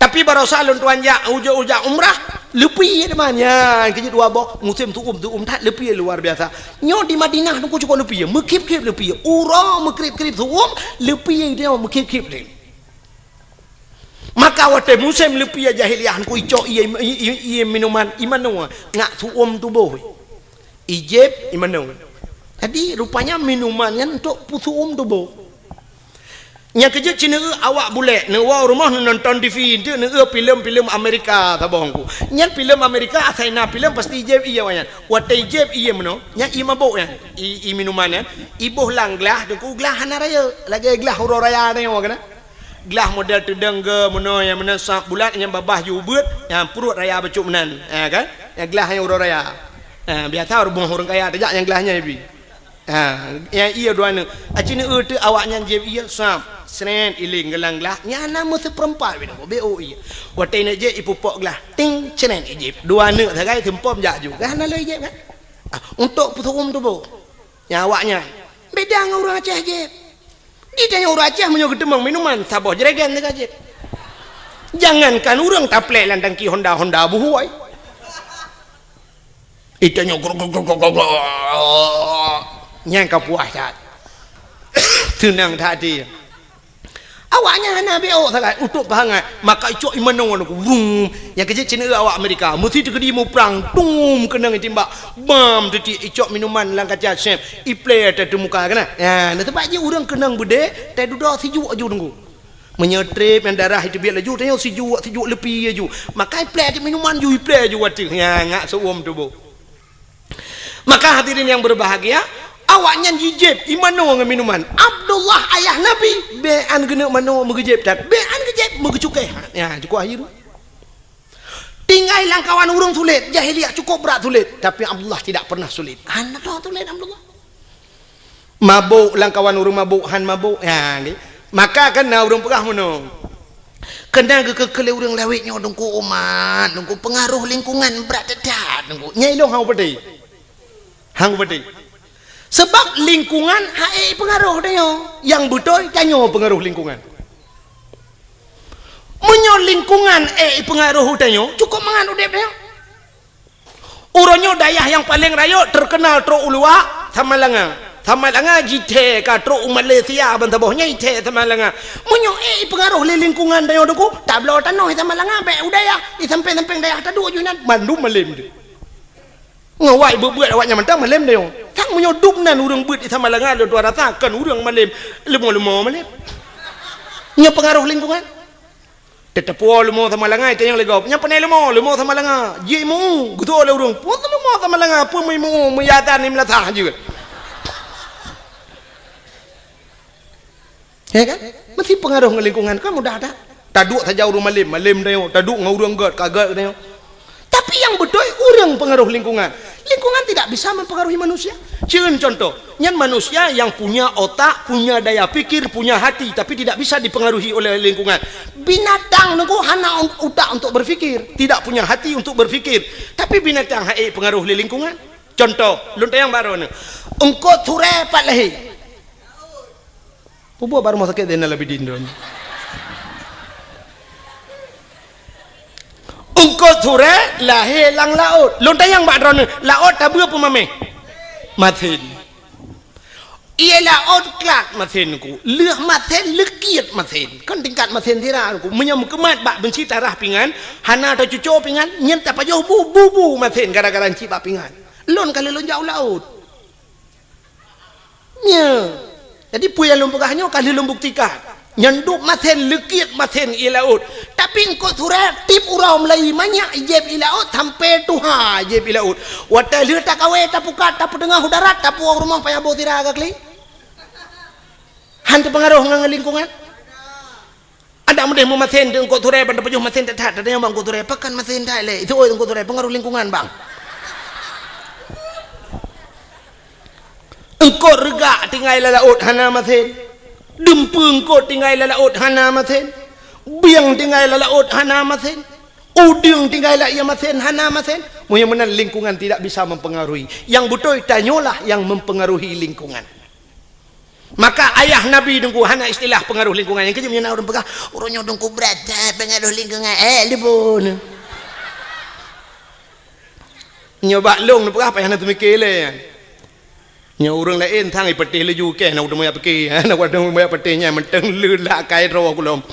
tapi baru salun tuan jak ujak umrah lepi namanya kerja dua boh musim tuum tak lepi luar biasa nyo di Madinah tu cukup lepi mekip lepi ura mekrip tuum lepi dia mekip le maka waktu musim lepi jahiliyah ku icok ia minuman imano ngak tuum tu boh ijib imano jadi rupanya minumannya untuk tuum tu boh nya kerja Cina awak boleh newa rumah nonton TV tu filem Amerika tabongku nya filem Amerika asaina filem pasti ijeb iya wanyan wate ijeb iya meno nya i mabuk ya i minuman ya ibuh lang gelah deku gelah hana raya lagi gelah huru raya ni awak kena gelah model tudang ke meno yang mena sak bulat yang babah jubeut yang perut raya becuk menan kan yang gelah yang huru raya biasa rumah orang kaya tajak yang gelahnya ibi yang iya dua ni acina tu awaknya jeb iya sam senen iling gelang-gelah nyana mesti perempat BO iya watai nak je ipupok gelah ting cenen ijib dua nak sagai tempom jak ju kan ala ijib kan untuk puturum tu bo nyawaknya beda dengan orang Aceh je di tanya orang Aceh menyo gedemang minuman sabah jeregen dekat je jangankan orang taplek landang ki Honda buhuai itanya nyang kapuah cat tenang tadi awaknya hana BO sangat untuk bahangat maka icok imano aku vroom yang kerja Cina awak Amerika mesti terkedi mau perang tum kena tembak bam tadi icok minuman lang kaca chef i play ada muka kena ya nah tempat je orang kenang bude tai duda sejuk aju tunggu menyetrip yang darah itu biar laju tanya sejuk lepi aju maka i play ada minuman ju i play aju wati ya ngak seuam tu bo maka hadirin yang berbahagia awaknya jijib imano dengan minuman Abdullah ayah Nabi bean kena mano megejib tak bean kejib megecukai ya cukup air Tinggal langkawan urung sulit. Jahiliah cukup berat sulit. Tapi Abdullah tidak pernah sulit. Han dah sulit Abdullah. Mabuk langkawan urung mabuk, han mabuk. Ya, ni. Maka kena urung perah mono. Kena kekele urang lawitnya dengku umat, dengku pengaruh lingkungan berat dekat dengku. Nyai long hang peti. Hang peti. Sebab lingkungan hae pengaruh dia. Yang betul tanyo pengaruh lingkungan. Menyo lingkungan pengaruh tanyo cukup mangan udip dia. Uronyo dayah yang paling raya terkenal tro ulua Tamalanga. Tamalanga jite ka tro Malaysia bantabohnya ite Tamalanga. Menyo pengaruh lingkungan dayo doku tablo tanoh Tamalanga be udaya i samping-samping dayah tadu junan Bandung malim de. Ngawai bebuat awaknya mentang malim dayo. Tang menyo dubnan urang beut i Tamalanga lo 200 kan urang malim lemo-lemo malim. Nyo pengaruh lingkungan. Tetapu lemo Tamalanga itu yang legap. Nya panai lemo Tamalanga. Jimu gutu le urang. Pun lemo Tamalanga pun mu meyatan ni melatah juga. Ya kan? Mesti pengaruh dengan lingkungan kan mudah ada. Taduk saja urang malim dayo, taduk ngau urang kagak dayo. Tapi yang betul urang pengaruh lingkungan. Lingkungan tidak bisa mempengaruhi manusia. Cieun contoh, nyan manusia yang punya otak, punya daya pikir, punya hati tapi tidak bisa dipengaruhi oleh lingkungan. Binatang nunggu hana otak untuk berfikir, tidak punya hati untuk berfikir. Tapi binatang hae pengaruh oleh lingkungan. Contoh, luntang baru ni. Engkau ture pat lahi. Pupu baru mau sakit dena lebih dindon. Engkau ture lahi lang laut. Luntang yang baru ni, laut tabu apa mame? Matin. Ia laut kelak matin ku. Leh matin lekiat matin. Kan tingkat matin tira ku. Menyam kemat bak benci tarah pingan. Hana atau cucu pingan. Nyen tak pajau bu matin gara-gara encik bak pingan. Lon kalau lon jauh laut. Nya. Jadi puya lon pegahnya kalau lon buktikan. Nyanduk maten lekiat maten i laut. Tapi engkau surat tip urau Melayu banyak ijeb i laut sampai tuha ijeb i laut. Wata lihat tak kawe tak pukat tak pedengah udarat tak puang rumah payah bau tira agak li. Han terpengaruh dengan lingkungan. Ada mudah mau maten engkau surat pada pejuh maten tak ada yang bang engkau surat pakan maten tak le. Itu engkau surat pengaruh lingkungan bang. Engkau regak tinggal i laut hana maten. Dempung ko tinggal laut hana maten. Biang tinggal laut hana maten. Uding tinggal ia maten hana maten. Mudah-mudahan lingkungan tidak bisa mempengaruhi. Yang betul tanyalah yang mempengaruhi lingkungan. Maka ayah Nabi dengku hana istilah pengaruh lingkungan. Yang kejam yang orang pegang orangnya dengku berat pengaruh lingkungan. Libun. Nyoba long apa yang nak mikir le. Nya orang lain thang ipetih leju ke nak udah moya pergi nak udah moya petihnya menteng lelak kai roh kulom.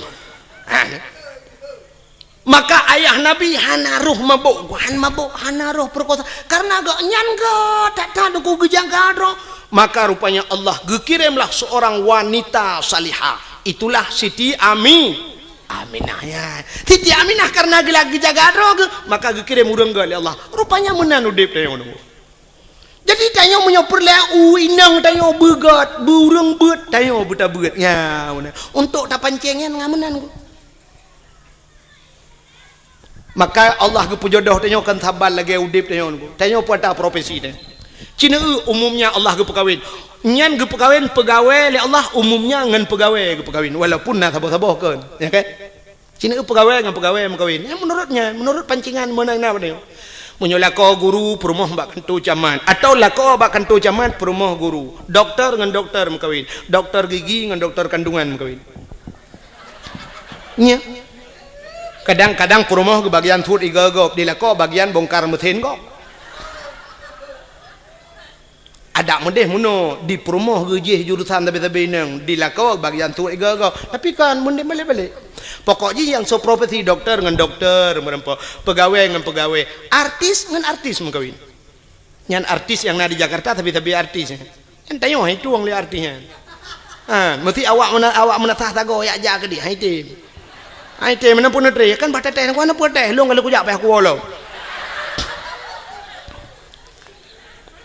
Maka ayah Nabi hana roh mabuk hana roh perkosa karena agak nyan ke tak tahu ku gejang kadro. Maka rupanya Allah gekirimlah seorang wanita salihah. Itulah Siti Aminah ya. Siti Aminah karena gelak gejang kadro maka gekirim urang gali Allah. Rupanya menan udip dia ngono. Jadi tanyo menyoper lah inang tanyo begat burung beut tanyo buta beut nya untuk tak pancengnya ngamenan. Maka Allah ke pujodoh tanyo kan sabar lagi udip tanyo pada profesi dia. Cina umumnya Allah ke pekawin. Nyan ke pekawin pegawai le Allah umumnya ngan pegawai ke pekawin walaupun nak sabar-sabar kan ya kan. Cina pegawai ngan pegawai mengkawin. Menurut pancingan menang na dia. Menyolako guru perumah bak kentu caman atau lako bak kentu caman perumah guru, doktor dengan doktor mengkawin, doktor gigi dengan doktor kandungan mengkawin. Nya kadang-kadang perumah ke bagian tut igagop dilako bagian bongkar mesin kok. Ada mendeh muno di perumah gejih jurusan tabe-tabe nang dilako bagian tut igagop tapi kan mendeh balik-balik. Pokoknya yang so profesi dokter dengan dokter, pegawai dengan pegawai, artis dengan artis mengkawin. Yang artis yang ada di Jakarta tapi artis. Yang tanya itu orang lihat artisnya. Mesti awak menatah tago ya aja ke dia. Itu mana pun ada kan baca teh, mana pun teh, lu kalau kujak payah kuolo.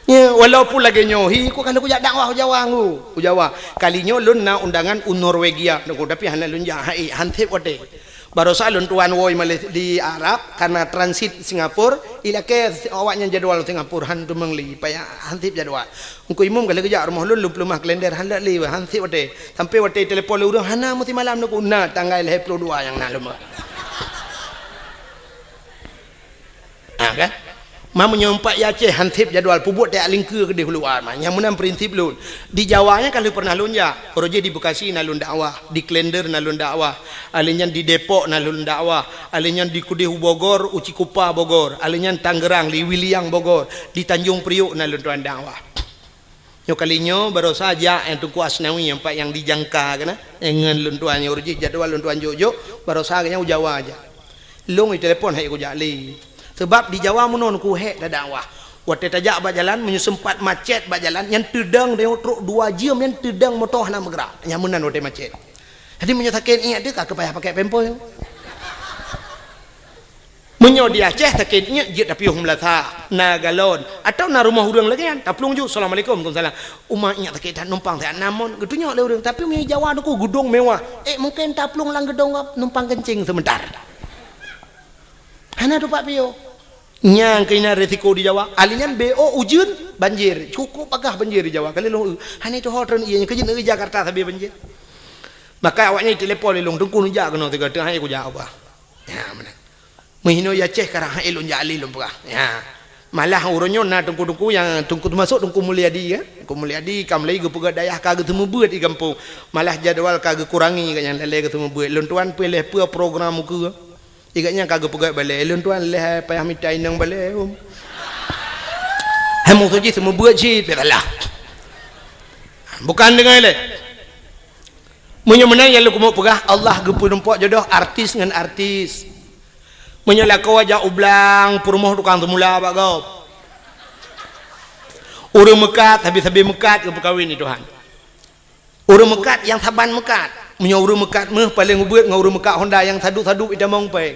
Ya, walaupun lagi nyohi, ku kalau kujak dakwah Jawa kalinya lun na undangan Norwegia, tapi hana lun jah hai hantep wate. baru salun tuan woi di Arab karena transit Singapura ila ke awaknya jadual Singapura han tu mengli paya hantip jadual engko imum kali kerja rumah lun lumah kalender han li hantip wate sampai wate telefon lu urang hana mesti malam nu na tanggal 22 yang na lumah kan Mamu nyompak ya Aceh hantip jadual pubut tak lingkar ke dia keluar mah. Yang menang prinsip lun. Di Jawanya kalau pernah lun ya, Roje di Bekasi nalun dakwah, di Klender nalun dakwah, alinyan di Depok nalun dakwah, alinyan di Kudihu Bogor, Uci Kupa Bogor, alinyan Tangerang, Liwiliang Bogor, di Tanjung Priuk nalun tuan dakwah. Nyo kalinya baru saja yang Tunku Asnawi yang pak yang dijangka kena, yang lun tuan Roje jadual lun tuan Jojo, baru saja yang Jawa aja. Long di telefon hai ku jali. Sebab di Jawa menon ku hek dah dakwah. Waktu tajak bak jalan menyusempat macet bak jalan yang tedang dia truk 2 jam yang tedang motor nak bergerak. Yang menan waktu macet. Jadi menyatakan ingat dia kak payah pakai pempol. Menyo di Aceh takin ingat je tapi melata na galon atau na rumah urang lagi kan. Taplung ju assalamualaikum waalaikumsalam. Umah ingat takin numpang tak namon gedunya le urang tapi mi Jawa tu gedung mewah. Mungkin taplung lang gedung numpang kencing sebentar. Hana tu Pak Pio nyang kena resiko di Jawa alinyan BO ujun banjir cukup agak banjir di Jawa kali lu hana itu hotron ianya ke Jakarta tapi banjir maka awaknya telepon long tungku nunja kena tiga tengah aku jawab ya mana menghino ya Aceh karang elun jali lu pula ya malah uronyo na tungku yang tungku masuk tungku Mulyadi ya tungku Mulyadi kam lagi gepega dayah kagak temu buat di kampung malah jadual kagak kurangi kan yang lele ketemu buat lun tuan pilih apa program muka igaknya kagak pegat balik elun tuan leh payah mitai nang balik hamu tu je semua buat je belah bukan dengan le munyo menang yang lu mau pegah Allah gepu nempak jodoh artis dengan artis munyo la kau aja ublang perumah tukang semula pak kau urang mekat habis-habis mekat ke perkahwin ni Tuhan urang mekat yang saban mekat punya urang mekat meh paling ubeut ngau urang mekat Honda yang saduk-saduk ida mong peng.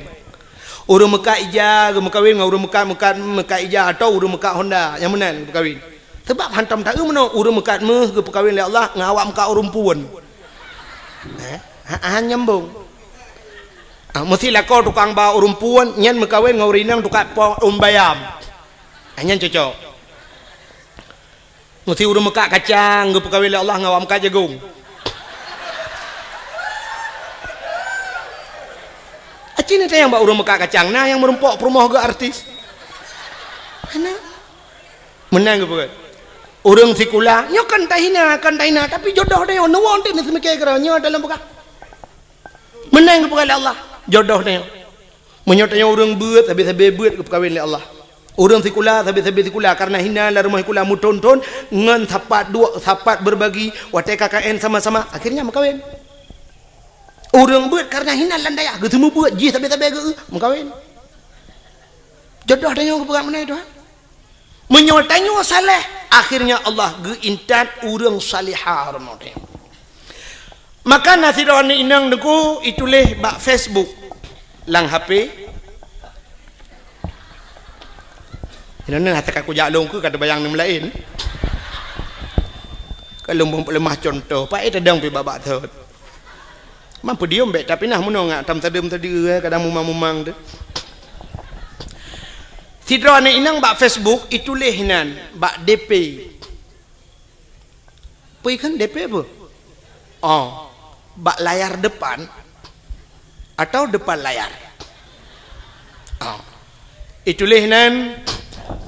Urang mekat ija ke mekawin ngau urang mekat ija atau urang mekat Honda yang menan berkahwin. Sebab hantam tak meno urang mekat meh ke perkahwin oleh Allah ngawak mekat urang puan. Nyambung. Mesti lah kau tukang ba urang puan nyen mekawin ngau rinang tukak po bayam. Nyen cocok. Mesti urang mekat kacang ke perkahwin oleh Allah ngawak mekat jagung. Acina yang mbak urang mekat kacang nah yang merempok perumah ke artis mana menang ke bukan urang sikula nyo kan tahina tapi jodoh dia nuwon dia mesti mikir kira nyo dalam bukan menang ke bukan Allah jodoh dia menyotanya urang beut habis-habis beut ke perkahwin oleh Allah urang sikula habis-habis sikula karena hina la rumah sikula muton-ton ngan sapat berbagi wate KKN sama-sama akhirnya mekawin orang buat karena hina landaya ke semua buat je sampai-sampai ke mengkawin jodoh tanya ke pegang mana itu menyotanya saleh akhirnya Allah ge intat orang salihah maka nasirani inang deku ituleh bak Facebook lang HP ini hata aku jak long ke kata bayang nem lain kalau lemah contoh pak itu dang pi babak thot mampu diam baik tapi nah muno ngak tam tadem tadi kadang mumang tu tidra ni inang bak Facebook itu lehnan bak DP pui kan DP apa bak layar depan atau depan layar itu lehnan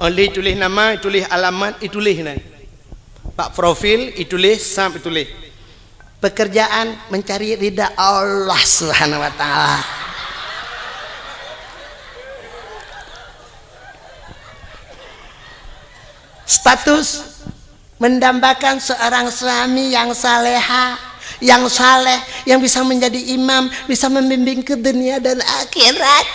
oleh tulis nama tulis alamat itu lehnan bak profil itu leh sam itu leh pekerjaan mencari ridha Allah Subhanahu wa taala. Status mendambakan seorang suami yang saleha, yang saleh, yang bisa menjadi imam, bisa membimbing ke dunia dan akhirat.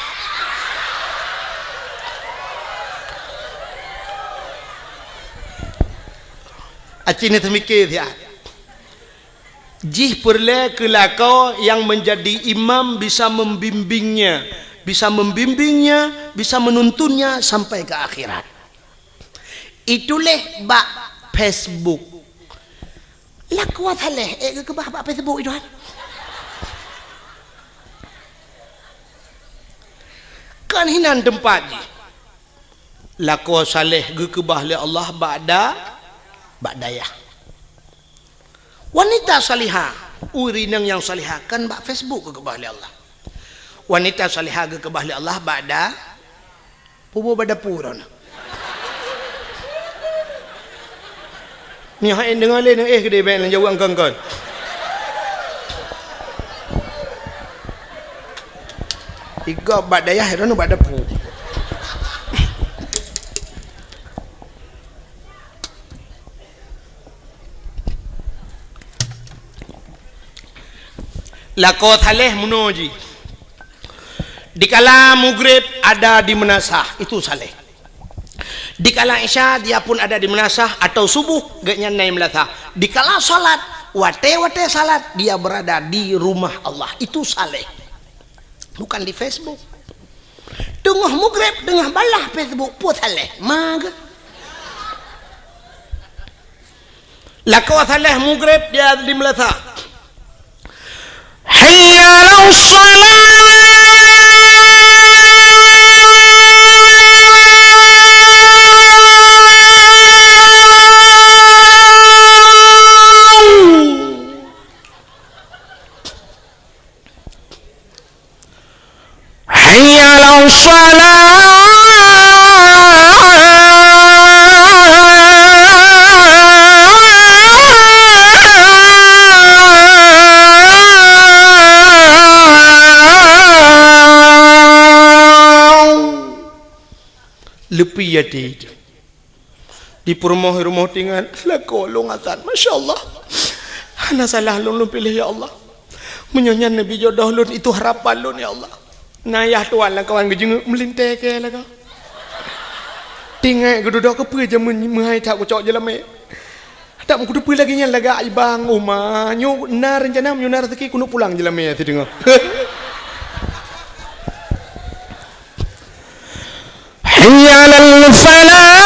Acini temikir ya. Jih perle kelakau yang menjadi imam bisa membimbingnya, bisa menuntunnya sampai ke akhirat. Itulah bak Facebook. Lah kuat haleh ke bak Facebook itu kan. kan hinan tempat je lako saleh ge kebah li Allah ba'dayah wanita salihah urinang yang salihah kan bak Facebook ke kebah li Allah wanita salihah ge kebah li Allah ba'da pubu badapur ni hak dengar lain kedai ben jawab kan tiga ba'dayah rano ba'dapu lako saleh munoji dikala maghrib ada di menasah itu saleh dikala isya dia pun ada di menasah atau subuh gaknya naik melatah dikala salat wate salat dia berada di rumah Allah itu saleh bukan di Facebook tengah maghrib tengah balah Facebook pun saleh mag lako saleh maghrib dia di melatah hayya 'alas salat hayya 'alas lepi yati di rumah tinggal lako longatan masyaallah ana salah lun pilih ya Allah menyonya nabi jodoh lun itu harapan lun ya Allah nayah tuan lah kawan gejeng melintai ke lah kau tinggal geduduk ke pe je menghai tak kocok je lame tak mau kudu lagi nya laga ibang umah nyu na rencana nyu na rezeki kuno pulang je lame tu dengar hayya 'alal falah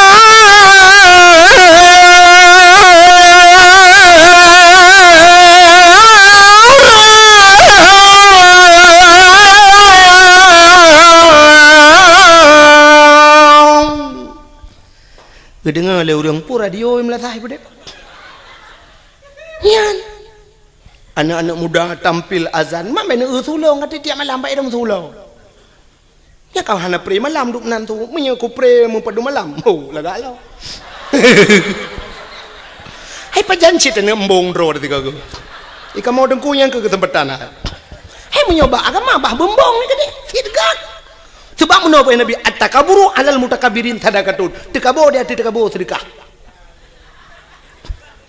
dengar le urang pu radio melatah ibu nyan anak-anak muda tampil azan mak men sulong kata tiap malam baik dong sulong ya kau hana pre malam duk nan tu menyo ku pre mu padu malam oh laga lo hai pajanci tene embong ro tiga go ika mau dengku yang ke tempat tanah hai menyoba agama bah bembong ni kade sidgat sebab menapa Nabi at-takaburu alal mutakabirin sadaqatun tekabo dia tekabo sedekah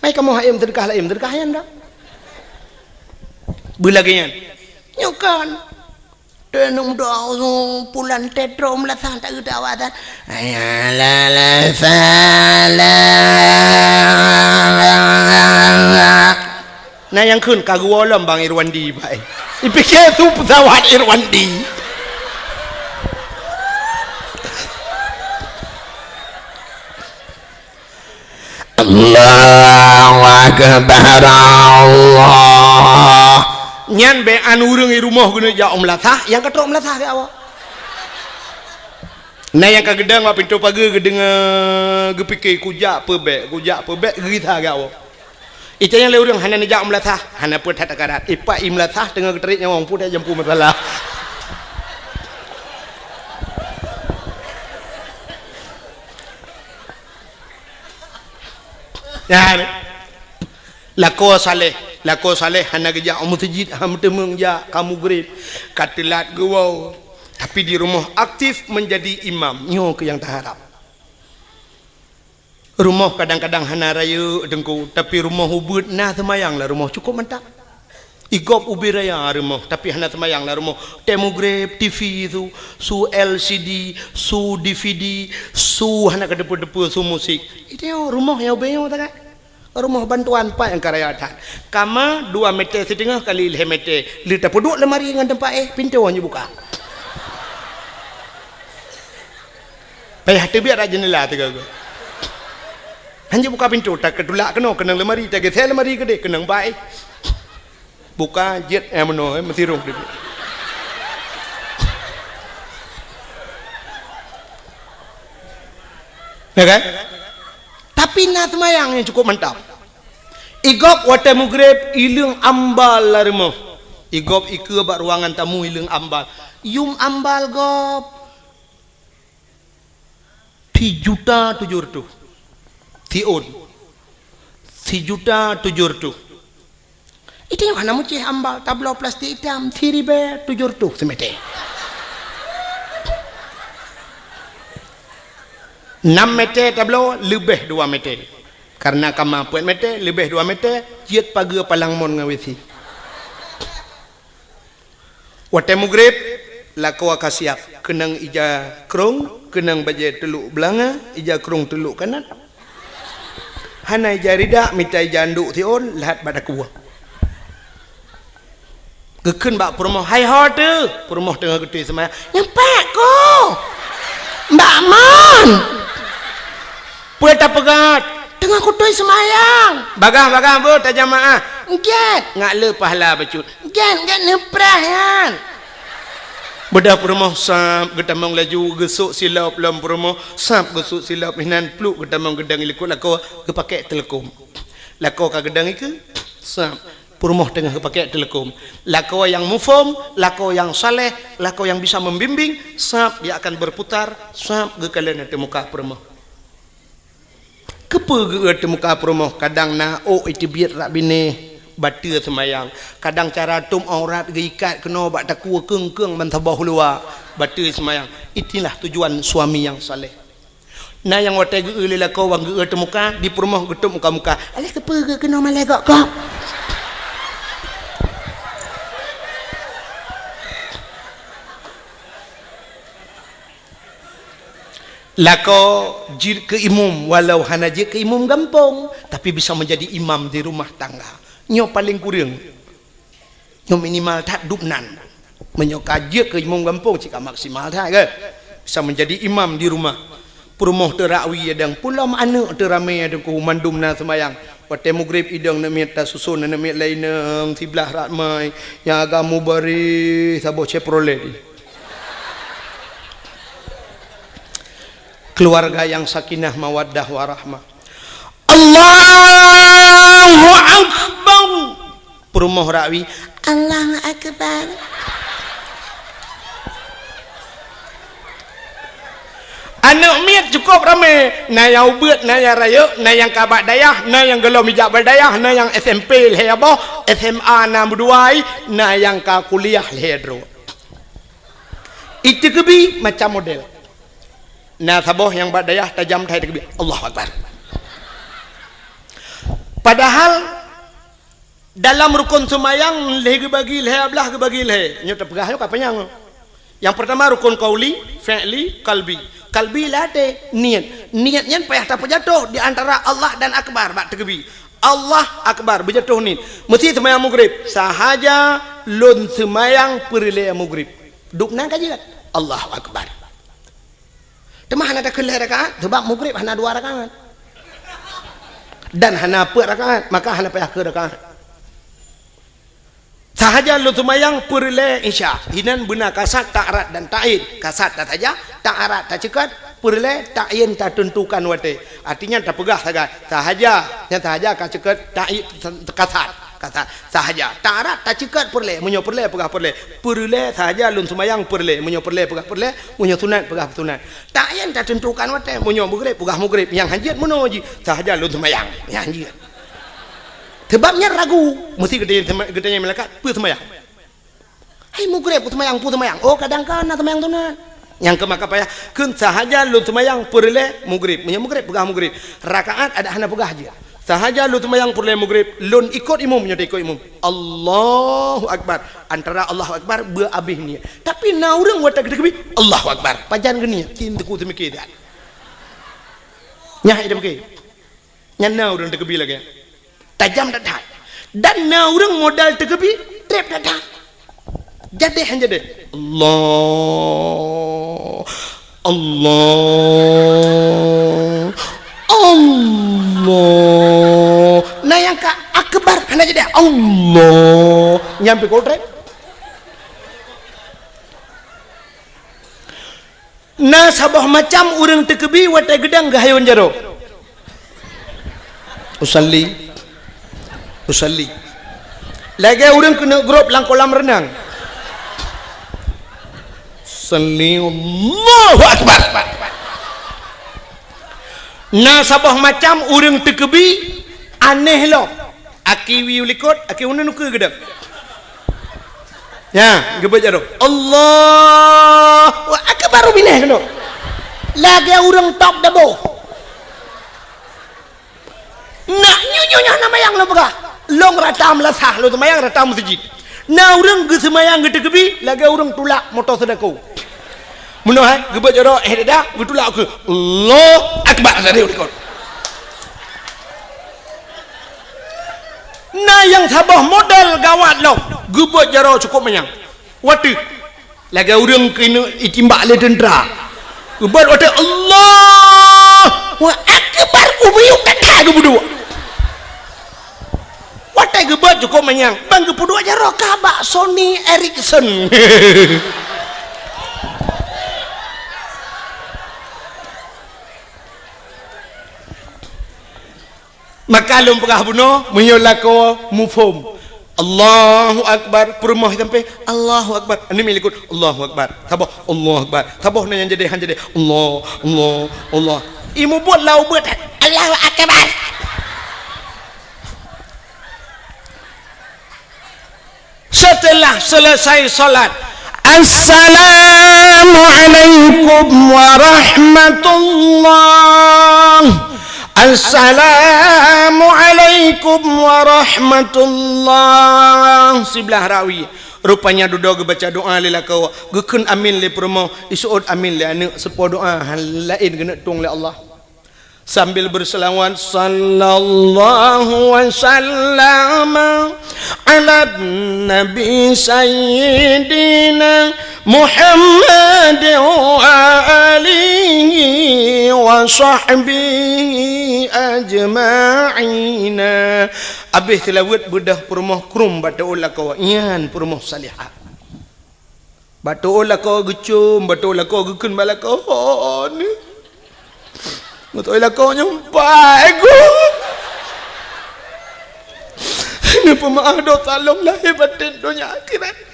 mai kamu haim sedekah laim sedekah yang dah belagian nyokan tenung doa pulan tetro melatang tak ada awatan la sala nah yang kun kagualam bang Irwandi bai ipikir tu pesawat Irwandi Allahu Akbar Allah nyan be anu urang di rumah guna ja melatah yang ketok melatah ke awak nah yang kagedang apa pintu pagi gedenga gepikir kujak pebek gerita ke awak itu yang le urang hana ja melatah hana pun tak karat ipa imlatah tengah keterik nyawang pun dah jampu masalah ya lako saleh hana geja masjid ham temeng ja kamu grade katilat gawau tapi di rumah aktif menjadi imam nyo ke yang terharap rumah kadang-kadang hana raya dengku tapi rumah hubut nah semayang lah rumah cukup mantap igop ubi raya rumah tapi hana semayang lah rumah demograf TV itu su LCD su DVD su hana kedepu-depu su musik itu rumah yang beyo tak rumah bantuan pak yang karayatan kama 2 meter setengah kali 5 meter lita peduk lemari dengan tempat pintu hanya buka payah terbiar jendela tu kau hanya buka pintu tak kedulak kena lemari tak saya lemari gede kena baik buka jet meno mesti rong Ya kan? Tapi na semayang yang cukup mantap. Igop wate mugrib ilung ambal larimo. Igop ike bak ruangan tamu ilung ambal. Yum ambal gop 3.700.000 tiun 3.700.000 itu yang mana mucih ambal tablau plastik hitam 3.700 semete 6 meter tablau lebih 2 meter karena kama 4 meter lebih 2 meter jiat paga palang mon ngawisi wate mugrib lako akasiap kenang ija krong kenang baje teluk belanga ija krong teluk kanan hana ija rida mitai janduk tion lahat pada kuah geken bak promoh hai hot tu promoh tengah gede semaya nyampak ko mbak mon pueta pegat tengah kutui semayang bagah bu tak jamaah nget ngak le pahala bacut nget neprah yan bedah promoh sap getamong laju gesuk silap lam promoh sap gesuk silap hinan pluk getamong gedang ilikut lako ke pakai telekom lako ka gedang iku sap promoh tengah ke pakai telekom lako yang mufom lako yang saleh lako yang bisa membimbing sap dia akan berputar sap ke kalian ada muka promoh kepe ke ada muka promoh kadang na itu biar rak bini batu semayang kadang cara tum aurat geikat kena bak takua keng-keng mentabah luar batu semayang itulah tujuan suami yang saleh na yang watai ge lila kau wang ge temuka di permoh getuk muka-muka alih kepe ke kena malai gak kau lako jir ke imam walau hana je ke imam gampong tapi bisa menjadi imam di rumah tangga nyo paling kurang nyo minimal tak dupnan menyo kaje ke imam gampong jika maksimal tak ke bisa menjadi imam di rumah perumoh terakwi adang pulam anak teramai adang ku mandum na semayang wate mugrib idang na meta susun na met lain nang tiblah ratmai yang agamu bari sabo Chevrolet keluarga yang sakinah mawaddah warahmah Allahu Akbar perumoh rakwi Allahu Akbar anak miat cukup ramai na yang ubat na yang raya na yang kabak dayah na yang gelau mijak berdayah na yang SMP lehabo SMA na berduai na yang ka kuliah lehedro itu kebi macam model na saboh yang berdayah tajam thai kebi Allahu Akbar padahal dalam rukun semayang leh bagi leh ablah bagi leh nyo terpegah apa yang pertama rukun qauli fi'li kalbi lade niatnya payah tak jatuh di antara Allah dan akbar bak tergebi Allah akbar berjatuh ni mesti semayang maghrib sahaja lun semayang perle maghrib dukna kaji Allahu akbar temah ada kelih rakaat sebab maghrib hanya 2 rakaat dan hana per rakaat maka hana payah ke rakaat sahaja lu semayang perle isya hinan benar kasat ta'arat dan ta'in kasat tak saja ta'arat tak cekat perle ta'in tak tentukan wate artinya tak pegah sahaja ka cekat ta'in kasat sahaja ta'arat tak cekat perle munyo perle pegah perle sahaja lu semayang perle munyo perle pegah perle munyo sunat pegah sunat ta'in tak tentukan wate munyo maghrib pegah maghrib yang hanjit munoji sahaja lu semayang yang hanjit sebabnya ragu mesti gedenya melekat pu semayang hai maghrib pu semayang oh kadang-kadang semayang sunat yang ke maka payah kun sahaja lu semayang perle maghrib munyo maghrib pegah maghrib rakaat ada hana pegah je sahaja lu semayang perle maghrib lun ikut imam nyo ikut imam Allahu Akbar antara Allahu Akbar beabih ni tapi na urang wata gede Allahu Akbar pajan geni tinteku semikir dak nyah ida meke nyana urang tegebi lagi tajam dadat dan na urang modal tegebi trep dadat jadi hanya deh Allah nah yang ka akbar hanya jadi Allah nyampe kau trep Na sabah macam urang tekebi watai gedang gahayun jaro. Usalli lagi urang kena grup lang kolam renang. Salli Allahu Akbar. Na sabah macam urang tekebi aneh lo. Aki wiu likut, aki una nuka gedang. Ya, gebet jaro. Allahu Akbar bineh kena. Lagi urang top dabo. Nak nyu-nyu nama yang lo pegah. Long ratam lah sah lo semayang ratam masjid. Na urang ge semayang ge tekebi, lagi urang tulak motor sedekau. Muno hai gebet jaro dah betulak ke. Allahu Akbar sari likut. Na yang sabah modal gawat lo gebet jaro cukup menyang watu lagi urang kena itimbak le tentera gebet watu Allahu Akbar ubiyuk kakak ke berdua watu gebet cukup menyang bang ke berdua jaro kabak Sony Ericsson. Maka lum pegah bunuh menyolako mufhum Allahu Akbar perumah sampai Allahu Akbar ini milikut Allahu Akbar tabah Allahu Akbar tabah na yang jadi Allah imu buat lau buat Allahu Akbar. Setelah selesai salat Assalamualaikum warahmatullah. Assalamualaikum warahmatullah. Sebelah rawi rupanya duduk baca doa lila kau gekun amin le promo isuud amin le anak sepo doa hal lain kena tung le Allah sambil berselawat sallallahu wasallam ala nabi sayyidina Muhammad wa alihi wa sahbihi ajma'ina. Habis tilawat bedah perumah krum batu'ul lakau iyan perumah salihah batu'ul lakau gecum batu'ul lakau gekun balakau ni batu'ul lakau nyempai ku ini pemaah do talong lahir batin dunia akhirat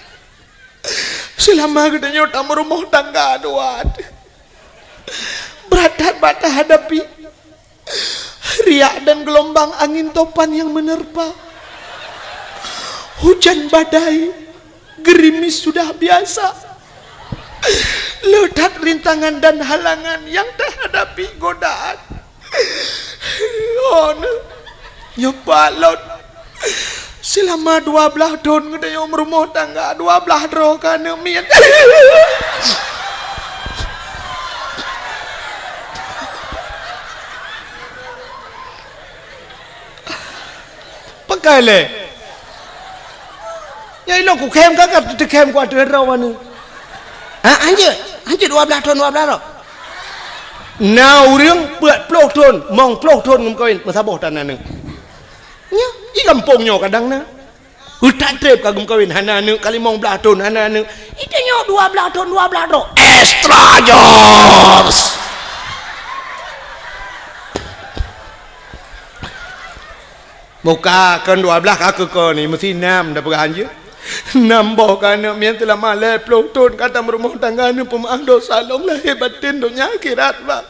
selama gedenya utama rumah tangga doat berat batah hadapi riak dan gelombang angin topan yang menerpa hujan badai gerimis sudah biasa ledak rintangan dan halangan yang tak hadapi godaan oh nyebalot selama 12 tahun ngedaya rumah tangga 12 roh kana mian pakai le ya ilo ku kem kakak tu kem ku ada rawan ni anjir 12 tahun 12 roh na urang buat 10 tahun mong 10 tahun ngkawin masabah tanah ni nya i kampungnya kadang na utak trip kagum kawin hana nu kali mong 12 tahun hana nu itanya 12 tahun 12 roh extra jobs muka kan 12 aku ko ni mesti 6 dah berhan je nambah kana mian telah malai pelutun kata rumah tangga ni pemaaf dosa long lahir batin dunia akhirat ba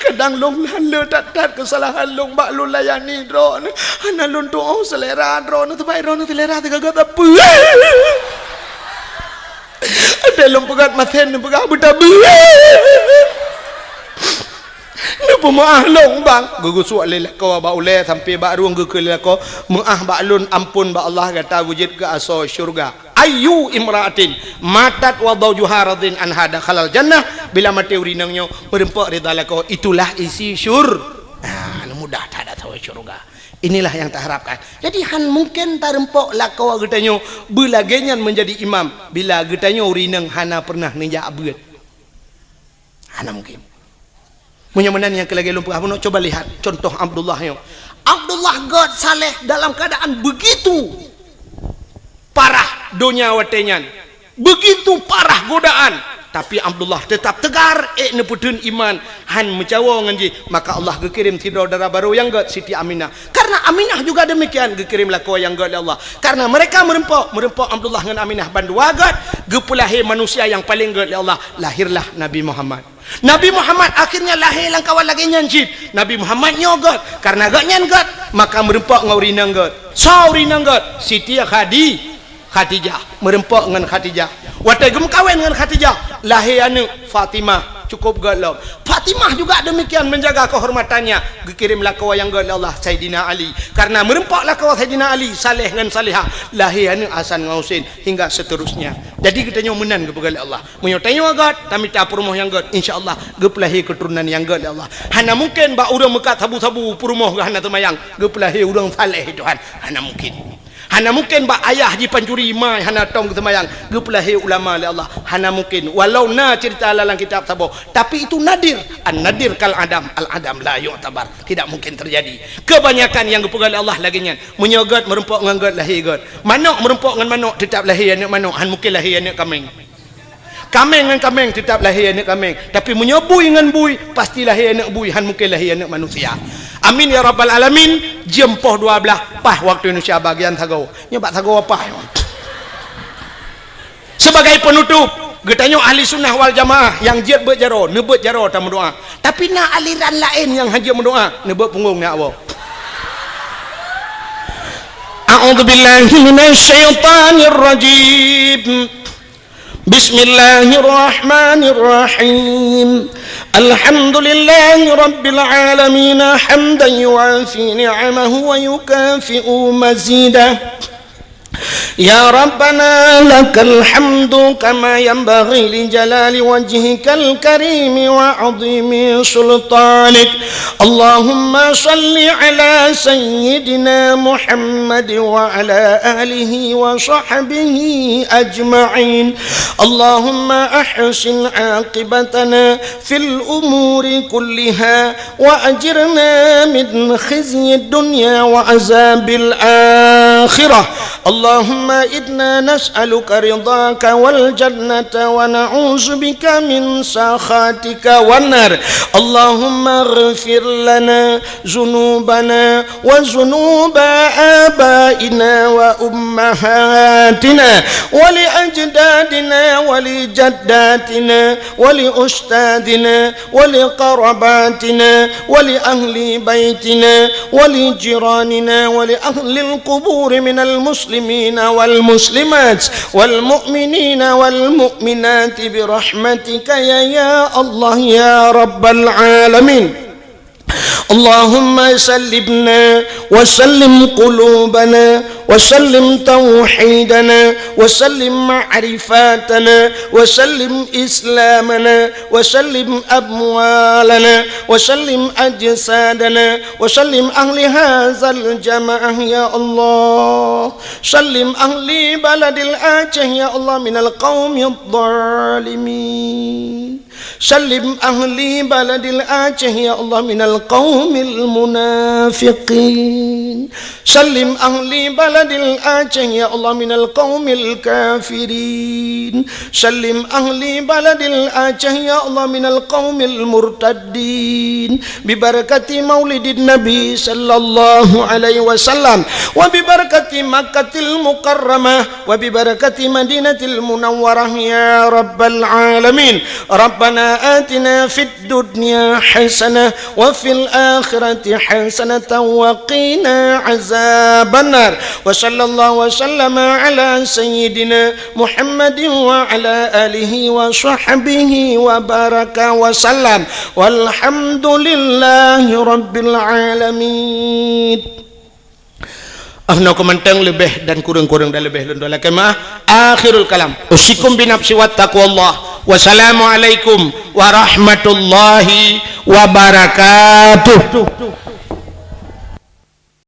kadang long lalu tat kesalahan long bak lu layani dro ana lun tu oh selera dro nu terbaik dro nu selera tegagat apa ada long pegat maten nu pegat buta ni pemaah long bang gugu suak lelak kau ba ule sampai ba ruang gugu lelak kau maah ba lun ampun ba Allah kata wujud ke aso syurga ayu imraatin matat wa zawjuha radin an hada khalal jannah bila mati urinangnya merempak ridha lako itulah isi syur mudah tak ada tahu syurga inilah yang tak harapkan jadi han mungkin tak rempok lako getanyo bila genyan menjadi imam bila getanyo urinang hana pernah ninja abad hana mungkin menyamanan yang kelagi lumpur nak coba lihat contoh Abdullah God saleh dalam keadaan begitu parah dunia watenyan begitu parah godaan tapi Abdullah tetap tegar neputun iman han mencawa ngan ji, maka Allah gekirim saudara baru yang got Siti Aminah. Karena Aminah juga demikian gekirim laku yang got Allah. Karena mereka merempok Abdullah dengan Aminah bandua got gepulahi manusia yang paling got Allah, lahirlah Nabi Muhammad. Nabi Muhammad akhirnya lahir lang kawan lagi nyanjit. Nabi Muhammad nyogot karena got nyangot maka merempok ngauri nanggot. Sauri nanggot Siti Khadijah merempok dengan Khadijah. Watai gem kawin dengan Khadijah lahir anak Fatimah cukup galau. Fatimah juga demikian menjaga kehormatannya. Dikirimlah ke wayang Allah Sayyidina Ali. Karena merempaklah ke Sayyidina Ali saleh dengan salihah lahir anak Hasan Husain hingga seterusnya. Jadi kita nyomenan kepada Allah. Menyotanya agak kami tak perumah yang gad insyaallah gepelahi keturunan yang gad Allah. Hana mungkin ba urang mekat sabu-sabu perumah hana temayang gepelahi urang saleh Tuhan. Hana mungkin. Hana mungkin ba ayah di pancuri mai hana tong ketemayang gepelahi ulama oleh Allah. Hana mungkin walau na cerita dalam kitab sabo, tapi itu nadir. An-nadir kal adam, al-adam la yu'tabar. Tidak mungkin terjadi. Kebanyakan yang gepegal Allah lagi nyan menyogot merempok ngan god lahir god. Manuk merempok ngan manuk tetap lahir anak manuk. Han mungkin lahir anak kambing. Kambing dengan kambing tetap lahir anak kambing. Tapi menyebui dengan bui pasti lahir anak bui. Han mungkin lahir anak manusia. Amin ya rabbal alamin. Jempoh 12 pah waktu Indonesia bagian Tagau. Nyebat Tagau apa? Sebagai penutup, getanya ahli sunnah wal jamaah yang jiat berjaro, nebut jaro tak berdoa. Tapi nak aliran lain yang hajat berdoa, nebut punggung nak apa? A'udzubillahi minasyaitonir rajim. Bismillahirrahmanirrahim. Alhamdulillahi rabbil alamin hamdan yu'afi ni'amahu wa yukafi'u mazidah. Ya Rabbana lakal hamdu kama yanbaghi li jalali wajhikal karimi wa azimi sultanik. Allahumma salli ala sayyidina Muhammad wa ala alihi wa sahbihi ajma'in. Allahumma ahsin aqibatana fil umuri kulliha wa ajirna min khizyi dunya wa azabil akhirah. Allahumma inna nas'aluka ridhaka wal jannata wa na'udzu bika min sakhatika wan nar. Allahumma ighfir lana dzunubana wa dzunuba abaina wa ummahatina wa li ajdadina wa li jaddatina wa li ustadina wa li qarabatina wa li ahli baitina wa li jiranina wa li ahli al-qubur min al-muslimin والمسلمات والمؤمنين والمؤمنات برحمتك يا الله يا رب العالمين. اللهم سلمنا وسلم قلوبنا وسلم توحيدنا وسلم معرفاتنا وسلم إسلامنا وسلم أموالنا وسلم أجسادنا وسلم أهل هذا الجماعة يا الله. سلم أهل بلد الآجة يا الله من القوم الظالمين. سلم أهل بلد الآجة يا الله من القوم المنافقين. سلم أهل بلد الآجة يا الله من القوم الكافرين. سلم أهل بلد الآجة يا الله من القوم المرتدين ببركة مولد النبي صلى الله عليه وسلم وببركة مكة المكرمة وببركة مدينة المنورة يا رب العالمين. ربنا آتنا في الدنيا حسنة وفي الآخرة حسنة وقنا عذاب النار. وصلى الله وسلم على سيدنا محمد وعلى آله وصحبه وبارك وسلم والحمد لله رب العالمين. Ahna komentang lebih dan kurang-kurang dan lebih lendol kemah akhirul kalam usikum binafsi wa taqwallah. Wassalamualaikum warahmatullahi wabarakatuh.